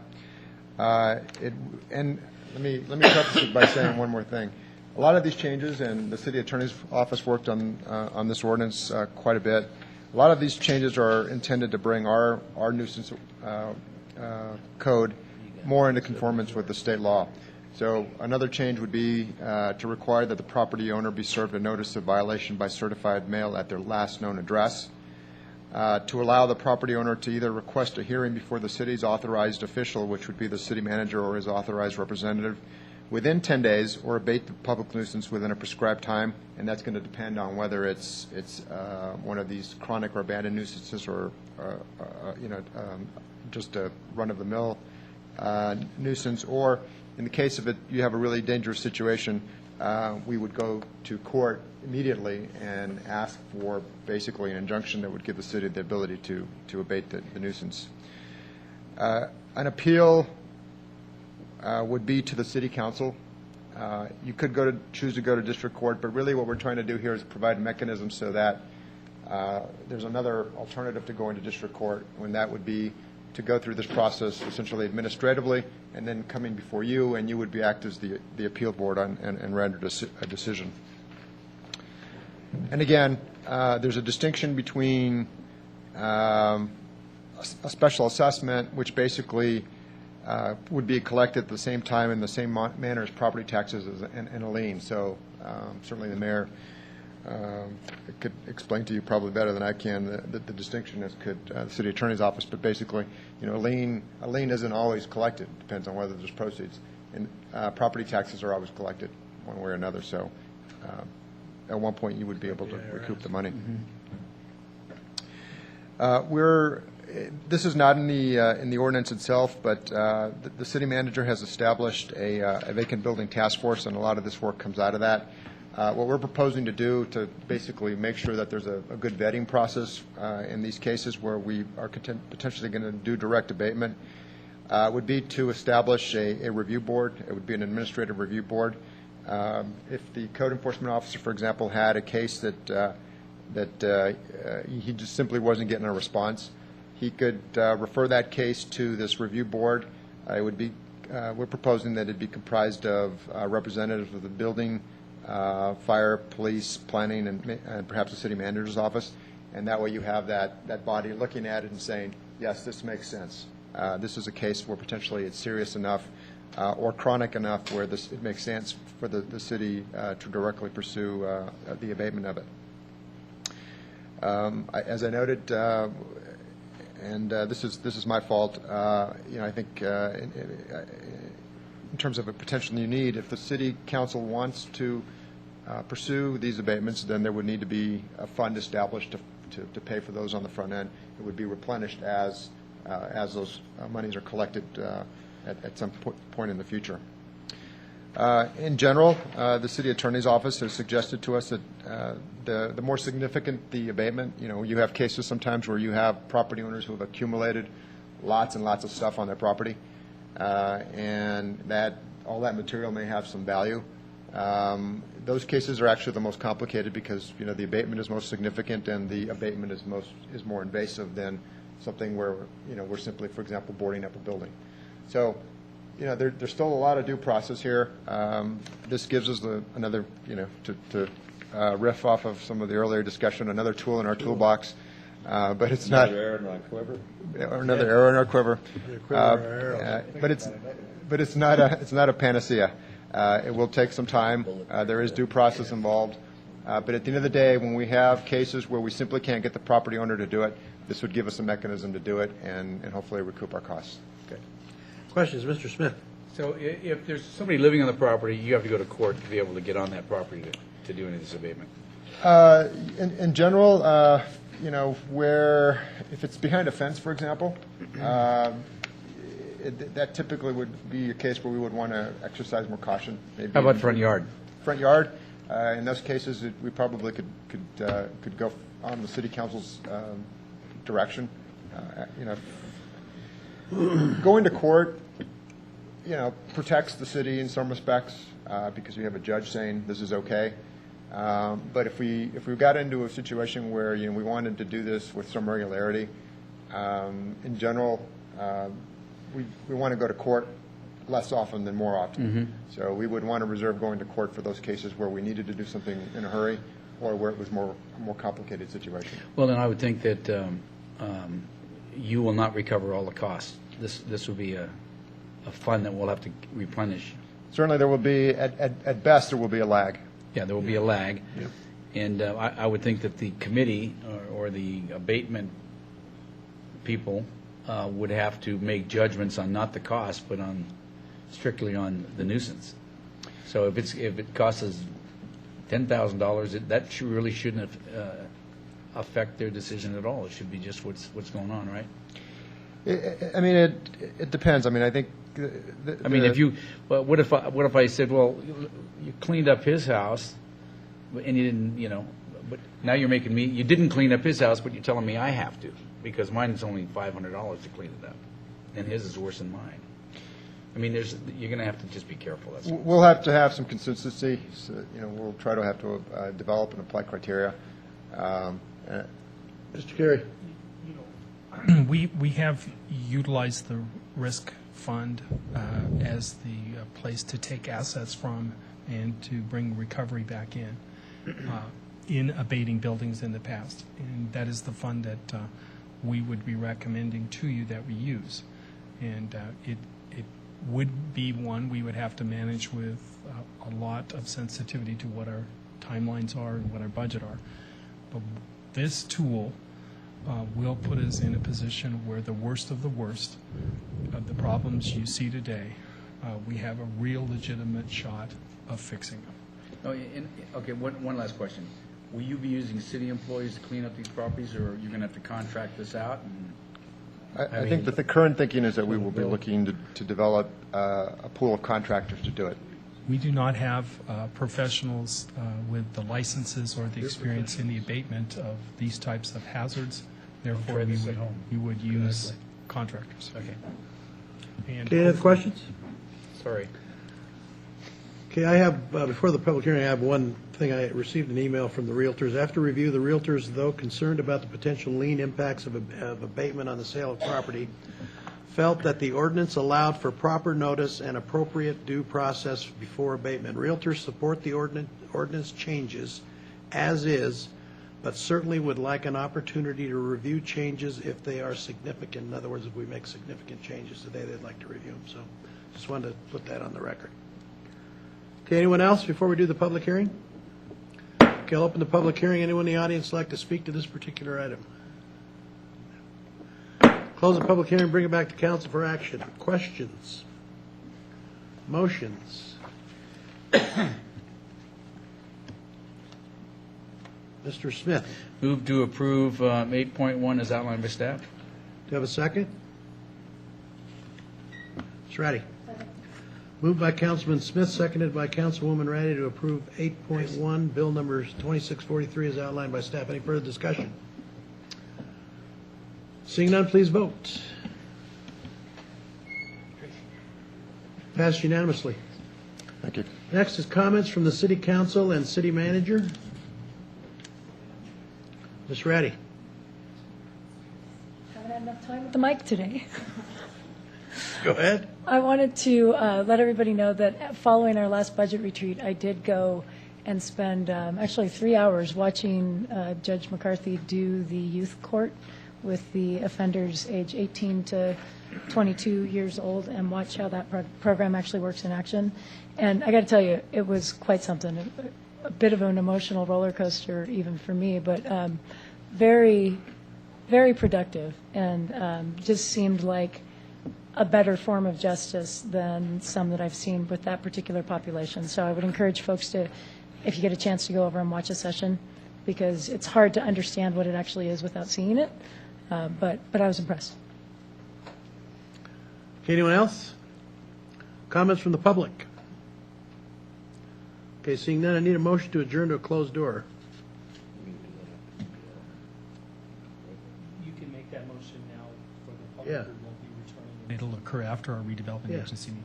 And let me preface it by saying one more thing. A lot of these changes, and the city attorney's office worked on this ordinance quite a bit. A lot of these changes are intended to bring our nuisance code more into conformance with the state law. So another change would be to require that the property owner be served a notice of violation by certified mail at their last known address. To allow the property owner to either request a hearing before the city's authorized official, which would be the city manager or his authorized representative, within 10 days, or abate the public nuisance within a prescribed time, and that's going to depend on whether it's one of these chronic or abandoned nuisances or just a run-of-the-mill nuisance, or in the case of it, you have a really dangerous situation, we would go to court immediately and ask for basically an injunction that would give the city the ability to abate the nuisance. An appeal would be to the city council. You could choose to go to district court, but really what we're trying to do here is provide a mechanism so that there's another alternative to going to district court, when that would be to go through this process essentially administratively and then coming before you, and you would act as the appeal board and render a decision. And again, there's a distinction between a special assessment, which basically would be collected at the same time in the same manner as property taxes and a lien. So certainly the mayor could explain to you probably better than I can the distinction, as could the city attorney's office. But basically, a lien isn't always collected. It depends on whether there's proceeds. And property taxes are always collected one way or another. So at one point you would be able to recoup the money. This is not in the ordinance itself, but the city manager has established a vacant building task force, and a lot of this work comes out of that. What we're proposing to do to basically make sure that there's a good vetting process in these cases where we are potentially going to do direct abatement would be to establish a review board. It would be an administrative review board. If the code enforcement officer, for example, had a case that he just simply wasn't getting a response, he could refer that case to this review board. It would be we're proposing that it be comprised of representatives of the building, fire, police, planning, and perhaps the city manager's office. And that way you have that body looking at it and saying, yes, this makes sense. This is a case where potentially it's serious enough or chronic enough where it makes sense for the city to directly pursue the abatement of it. As I noted, and this is my fault, I think in terms of a potential new need, if the city council wants to pursue these abatements, then there would need to be a fund established to pay for those on the front end. It would be replenished as those monies are collected at some point in the future. In general, the city attorney's office has suggested to us that the more significant the abatement, you have cases sometimes where you have property owners who have accumulated lots and lots of stuff on their property, and all that material may have some value. Those cases are actually the most complicated because the abatement is most significant and the abatement is more invasive than something where we're simply, for example, boarding up a building. So there's still a lot of due process here. This gives us another to riff off of some of the earlier discussion, another tool in our toolbox. But it's not another arrow in our quiver. Or another arrow in our quiver. But it's not a panacea. It will take some time. There is due process involved. But at the end of the day, when we have cases where we simply can't get the property owner to do it, this would give us a mechanism to do it and hopefully recoup our costs. Okay. Questions, Mr. Smith? So if there's somebody living on the property, you have to go to court to be able to get on that property to do any of this abatement? In general, where if it's behind a fence, for example, that typically would be a case where we would want to exercise more caution. Maybe how about front yard? Front yard. In those cases, we probably could go on the city council's direction. Going to court, protects the city in some respects because you have a judge saying this is okay. But if we got into a situation where, we wanted to do this with some regularity, in general, we want to go to court less often than more often. So we would want to reserve going to court for those cases where we needed to do something in a hurry or where it was a more complicated situation. Well, then I would think that you will not recover all the costs. This will be a fund that we'll have to replenish. Certainly there will be, at best, there will be a lag. Yeah, there will be a lag. And I would think that the committee or the abatement people would have to make judgments on not the cost, but strictly on the nuisance. So if it costs us $10,000, that really shouldn't affect their decision at all. It should be just what's going on, right? It depends. I think. What if I said, well, you cleaned up his house, and you didn't, but now you're making me. You didn't clean up his house, but you're telling me I have to because mine's only $500 to clean it up, and his is worse than mine. You're going to have to just be careful. That's all. We'll have to have some consistency. So, we'll try to have to develop and apply criteria. Mr. Carey. We have utilized the risk fund as the place to take assets from and to bring recovery back in abating buildings in the past. And that is the fund that we would be recommending to you that we use. And it would be one we would have to manage with a lot of sensitivity to what our timelines are and what our budget are. But this tool will put us in a position where the worst of the problems you see today, we have a real legitimate shot of fixing them. Okay, one last question. Will you be using city employees to clean up these properties, or are you going to have to contract this out? I think that the current thinking is that we will be looking to develop a pool of contractors to do it. We do not have professionals with the licenses or the experience in the abatement of these types of hazards. Therefore, we would use contractors. Okay. Any other questions? Sorry. Okay, I have, before the public hearing, I have one thing. I received an email from the realtors. After review, the realtors, though concerned about the potential lien impacts of abatement on the sale of property, felt that the ordinance allowed for proper notice and appropriate due process before abatement. Realtors support the ordinance changes as is, but certainly would like an opportunity to review changes if they are significant. In other words, if we make significant changes today, they'd like to review them. So just wanted to put that on the record. Okay, anyone else before we do the public hearing? Okay, I'll open the public hearing. Anyone in the audience like to speak to this particular item? Close the public hearing, bring it back to council for action. Questions? Motions? Mr. Smith. Move to approve 8.1 as outlined by staff. Do you have a second? Mr. Ratty. Moved by Councilman Smith, seconded by Councilwoman Ratty to approve 8.1, bill number 2643 as outlined by staff. Any further discussion? Seeing none, please vote. Passed unanimously. Thank you. Next is comments from the City Council and City Manager. Ms. Ratty. Haven't had enough time with the mic today. Go ahead. I wanted to let everybody know that following our last budget retreat, I did go and spend actually 3 hours watching Judge McCarthy do the youth court with the offenders age 18 to 22 years old and watch how that program actually works in action. And I got to tell you, it was quite something. A bit of an emotional roller coaster even for me, but very, very productive, and just seemed like a better form of justice than some that I've seen with that particular population. So I would encourage folks to, if you get a chance, to go over and watch a session, because it's hard to understand what it actually is without seeing it. But I was impressed. Anyone else? Comments from the public? Okay, seeing none, I need a motion to adjourn to a closed door. You can make that motion now for the public. Yeah. Who won't be returning. It'll occur after our redevelopment Yeah. agency meeting.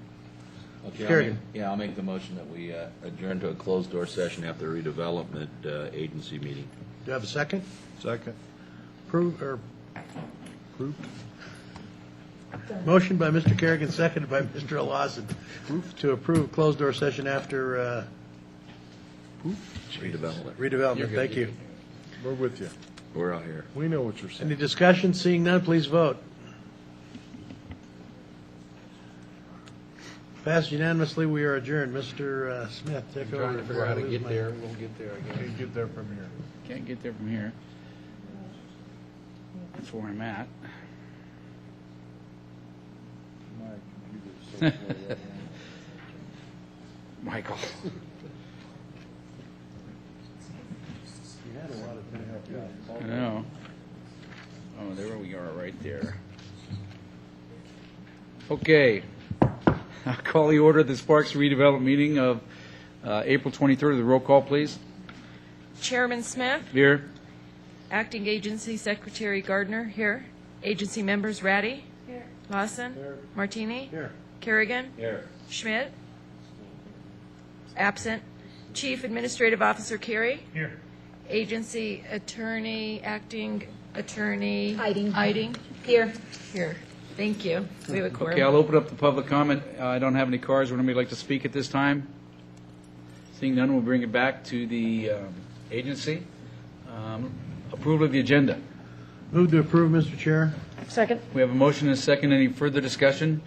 Okay, Kerrigan. I'll make the motion that we adjourn to a closed-door session after the redevelopment agency meeting. Do you have a second? Second. Approved. Motion by Mr. Kerrigan, seconded by Mr. Lawson to approve closed-door session after Redevelopment. redevelopment. Thank you. We're with you. We're out here. We know what you're saying. Any discussion? Seeing none, please vote. Passed unanimously. We are adjourned. Mr. Smith, take over. Trying to figure out how to before I get lose there. my- We'll get there, I guess. Can't get there from here. Can't get there from here. That's where I'm at. Michael. I know. Oh, there we are, right there. Okay. I'll call the order of the Sparks redevelopment meeting of April 23rd. The roll call, please. Chairman Smith, Here. Acting Agency Secretary Gardner, here. Agency members Ratty. Here. Lawson. Here. Martini. Here. Kerrigan. Here. Schmidt. Absent. Chief Administrative Officer Carey. Here. Agency Attorney, Acting Attorney. Eiding. Here. Here. Thank you. We have a quorum. Okay, I'll open up the public comment. I don't have any cards. Would anybody like to speak at this time? Seeing none, we'll bring it back to the agency. Approval of the agenda. Move to approve, Mr. Chair. Second. We have a motion and a second. Any further discussion?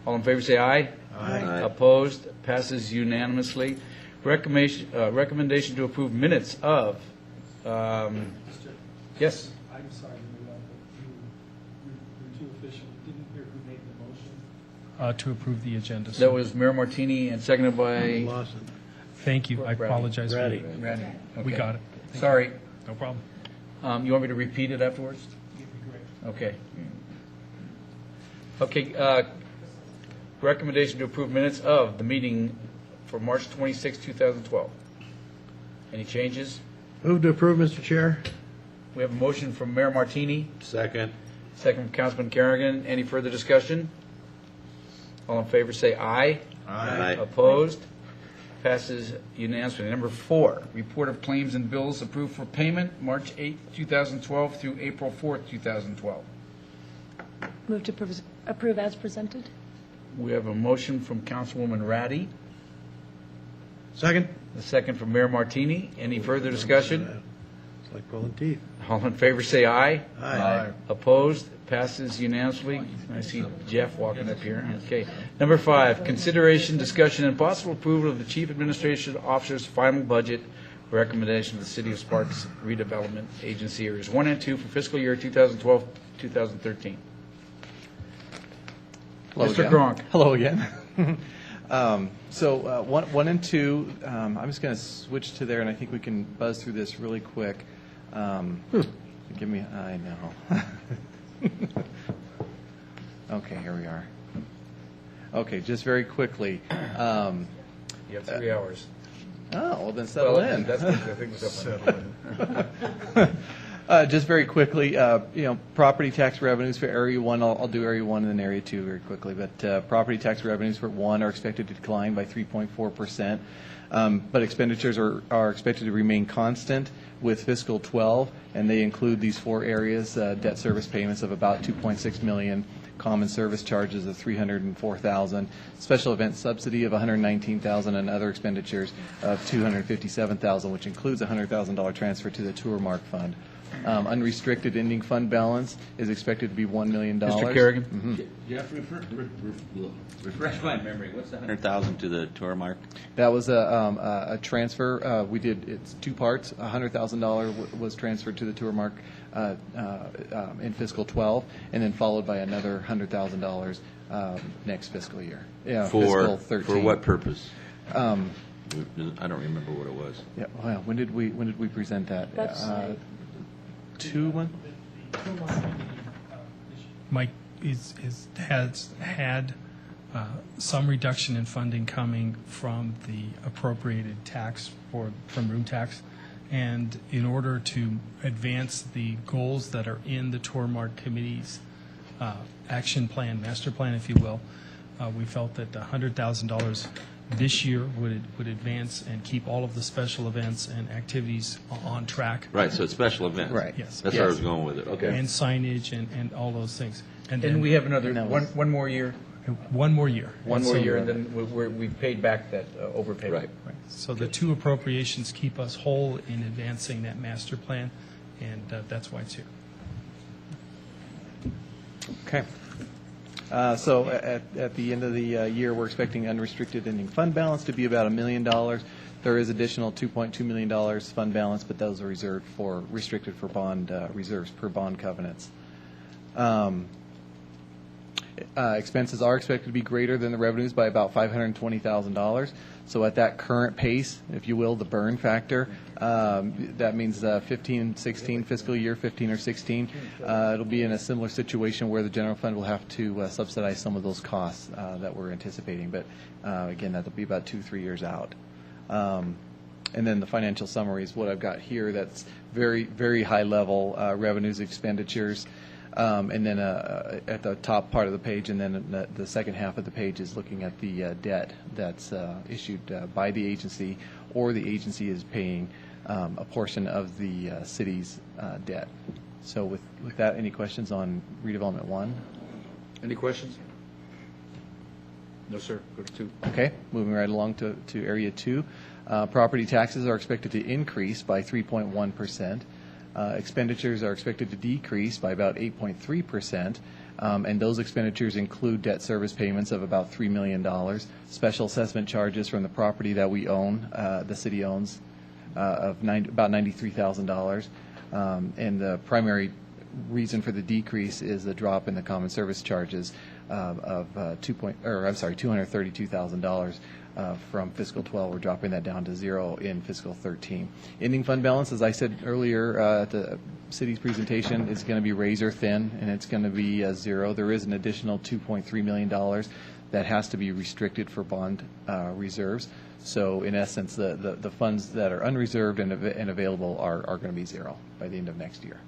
All in favor, say aye. Aye. Opposed? Passes unanimously. Recommendation to approve minutes of, yes? I'm sorry, you're too official. Didn't hear who made the motion. To approve the agenda. That was Mayor Martini and seconded by? Lawson. Thank you. I apologize. for Ratty. that. Randy. We Okay. got it. Thank Sorry. you. No problem. You want me to repeat it afterwards? Okay. Okay, recommendation to approve minutes of the meeting for March 26, 2012. Any changes? Move to approve, Mr. Chair. We have a motion from Mayor Martini, Second. second from Councilman Kerrigan. Any further discussion? All in favor, say aye. Aye. Opposed? Passes unanimously. Number 4, report of claims and bills approved for payment, March 8, 2012 through April 4, 2012. Move to approve as presented. We have a motion from Councilwoman Ratty, Second. a second from Mayor Martini. Any further discussion? It's like pulling teeth. All in favor, say aye. Aye. Opposed? Passes unanimously. I see Jeff walking up here. Okay. Number 5, consideration, discussion, and possible approval of the Chief Administration Officer's final budget recommendation of the City of Sparks Redevelopment Agency areas 1 and 2 for fiscal year 2012-2013. Hello Mr. again. Gronk. Hello again. So 1 and 2, I'm just going to switch to there, and I think we can buzz through this really quick. Give me, I know. Okay, here we are. Okay, just very quickly. You have 3 hours. Oh, well then settle in. That's I think it's up. Just very quickly, property tax revenues for Area 1, I'll do Area 1 and then Area 2 very quickly, but property tax revenues for 1 are expected to decline by 3.4%, but expenditures are expected to remain constant with fiscal 12, and they include these 4 areas, debt service payments of about $2.6 million, common service charges of $304,000, special event subsidy of $119,000, and other expenditures of $257,000, which includes a $100,000 transfer to the Tour Mark Fund. Unrestricted ending fund balance is expected to be $1 million. Mr. Kerrigan? Mhm. Jeff, refresh my memory. What's the 100,000 to the tour mark? That was a transfer. It's 2 parts. $100,000 was transferred to the Tour Mark in fiscal 12, and then followed by another $100,000 next fiscal year. Yeah, fiscal 13. For what purpose? I don't remember what it was. Yeah. Well, when did we present that? That's 2 months. Mike has had some reduction in funding coming from the appropriated tax from room tax, and in order to advance the goals that are in the Tormark Committee's action plan, master plan, if you will, We felt that $100,000 this year would advance and keep all of the special events and activities on track. Right, so it's special events. Right. Yes. That's where I was going with it, okay. And signage and all those things. And we have another, one more year? One more year. One And more so- year, and then we've paid back that overpayment. Right. So the two appropriations keep us whole in advancing that master plan, and that's why it's here. Okay. So at the end of the year, we're expecting unrestricted ending fund balance to be about $1 million. There is additional $2.2 million fund balance, but those are restricted for bond reserves per bond covenants. Expenses are expected to be greater than the revenues by about $520,000. So at that current pace, if you will, the burn factor, that means 15, 16 fiscal year, 15 or 16, it'll be in a similar situation where the general fund will have to subsidize some of those costs that we're anticipating. But again, that'll be about 2-3 years out. And then the financial summary is what I've got here. That's very, very high level revenues, expenditures. And then at the top part of the page, and then the second half of the page is looking at the debt that's issued by the agency, or the agency is paying a portion of the city's debt. So with that, any questions on redevelopment 1? Any questions? No, sir. Go to 2. Okay, moving right along to area 2. Property taxes are expected to increase by 3.1%. Expenditures are expected to decrease by about 8.3%, and those expenditures include debt service payments of about $3 million, special assessment charges from the property that we own, the city owns, of about $93,000, and the primary reason for the decrease is the drop in the common service charges of $232,000. From fiscal 12, we're dropping that down to 0 in fiscal 13. Ending fund balance, as I said earlier at the city's presentation, is going to be razor thin, and it's going to be 0. There is an additional $2.3 million that has to be restricted for bond reserves. So in essence, the funds that are unreserved and available are going to be 0 by the end of next year.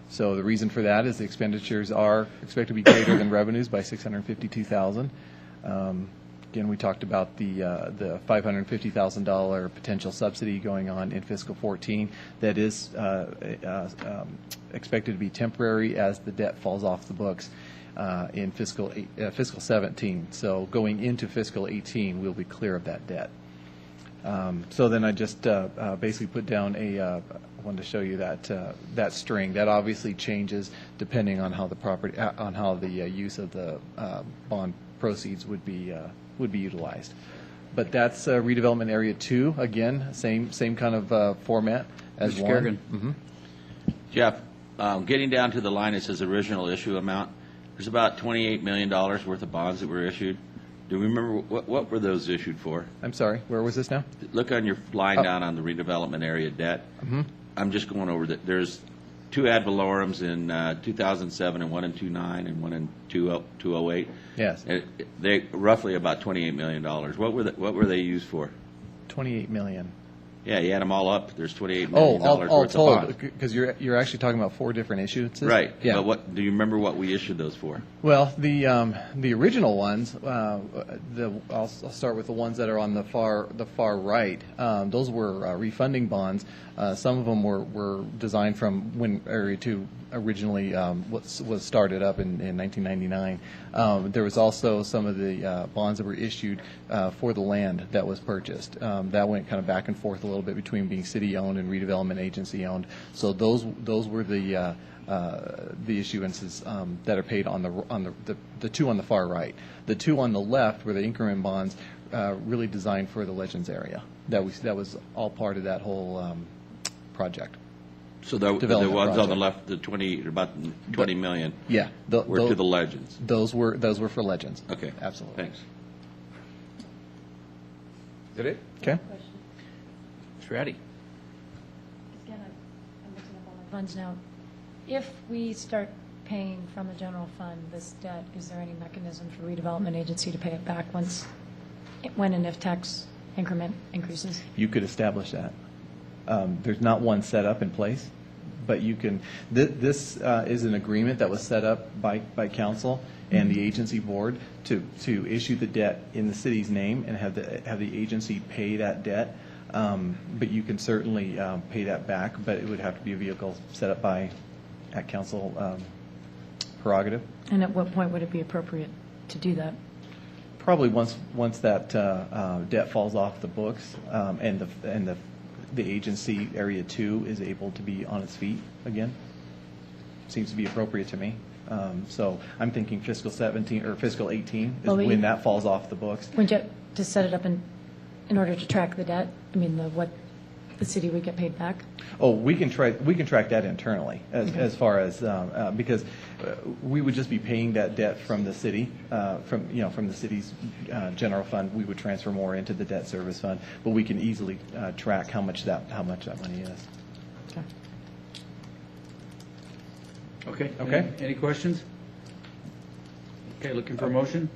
So the reason for that is the expenditures are expected to be greater than revenues by $652,000. Again, we talked about the $550,000 potential subsidy going on in fiscal 14. That is expected to be temporary as the debt falls off the books in fiscal 17. So going into fiscal 18, we'll be clear of that debt. So then I just basically put down I wanted to show you that string. That obviously changes depending on how the use of the bond proceeds would be utilized. But that's redevelopment area 2. Again, same kind of format as Mr. 1. Kerrigan. Mm-hmm. Jeff, getting down to the line, it says original issue amount. There's about $28 million worth of bonds that were issued. Do we remember what were those issued for? I'm sorry, where was this now? Look on your line down on the redevelopment area debt. Mm-hmm. I'm just going over that. There's 2 ad valorums in 2007, and 1 in 2009, and 1 in 2008. Yes. They roughly about $28 million. What were they used for? $28 million. Yeah, you add them all up. There's $28 million all worth told, of bonds. because you're actually talking about 4 different issuances. Right. Yeah. But do you remember what we issued those for? Well, the original ones, I'll start with the ones that are on the far right. Those were refunding bonds. Some of them were designed from when Area 2 originally was started up in 1999. There was also some of the bonds that were issued for the land that was purchased. That went kind of back and forth a little bit between being city-owned and redevelopment agency-owned. So those were the issuances that are paid on the 2 on the far right. The 2 on the left were the increment bonds really designed for the Legends area. That was all part of that whole project. So the ones project. on the left, about 20 million. Yeah, were to the Legends. Those were for Legends. Okay, absolutely. Thanks. Is that it? Okay. Mr. Addy. Again, I'm looking up all my funds now. If we start paying from the general fund this debt, is there any mechanism for redevelopment agency to pay it back when and if tax increment increases? You could establish that. There's not one set up in place, But you can, this is an agreement that was set up by council and the agency board to issue the debt in the city's name and have the agency pay that debt. But you can certainly pay that back, but it would have to be a vehicle set up at council prerogative. And at what point would it be appropriate to do that? Probably once that debt falls off the books and the agency Area 2 is able to be on its feet again. Seems to be appropriate to me. So I'm thinking fiscal 17 or fiscal 18 is when that falls off the books. Would you to set it up in order to track the debt? I mean, what the city would get paid back? Oh, we can track that internally as far as because we would just be paying that debt from the city, from the city's general fund. We would transfer more into the debt service fund, but we can easily track how much that money is. Okay. Okay. Any questions? Okay, looking for a motion?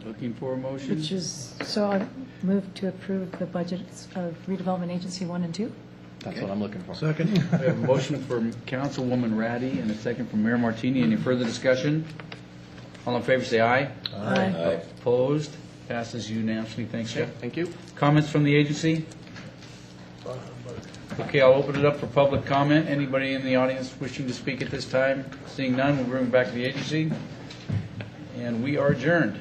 Looking for a motion? Which is, so I move to approve the budgets of redevelopment agency 1 and 2. That's what I'm looking for. Second. We have a motion from Councilwoman Ratty and a second from Mayor Martini. Any further discussion? All in favor, say aye. Aye. Opposed? Passes unanimously. Thanks, Jeff. Thank you. Comments from the agency? Okay, I'll open it up for public comment. Anybody in the audience wishing to speak at this time? Seeing none, we'll bring it back to the agency. And we are adjourned.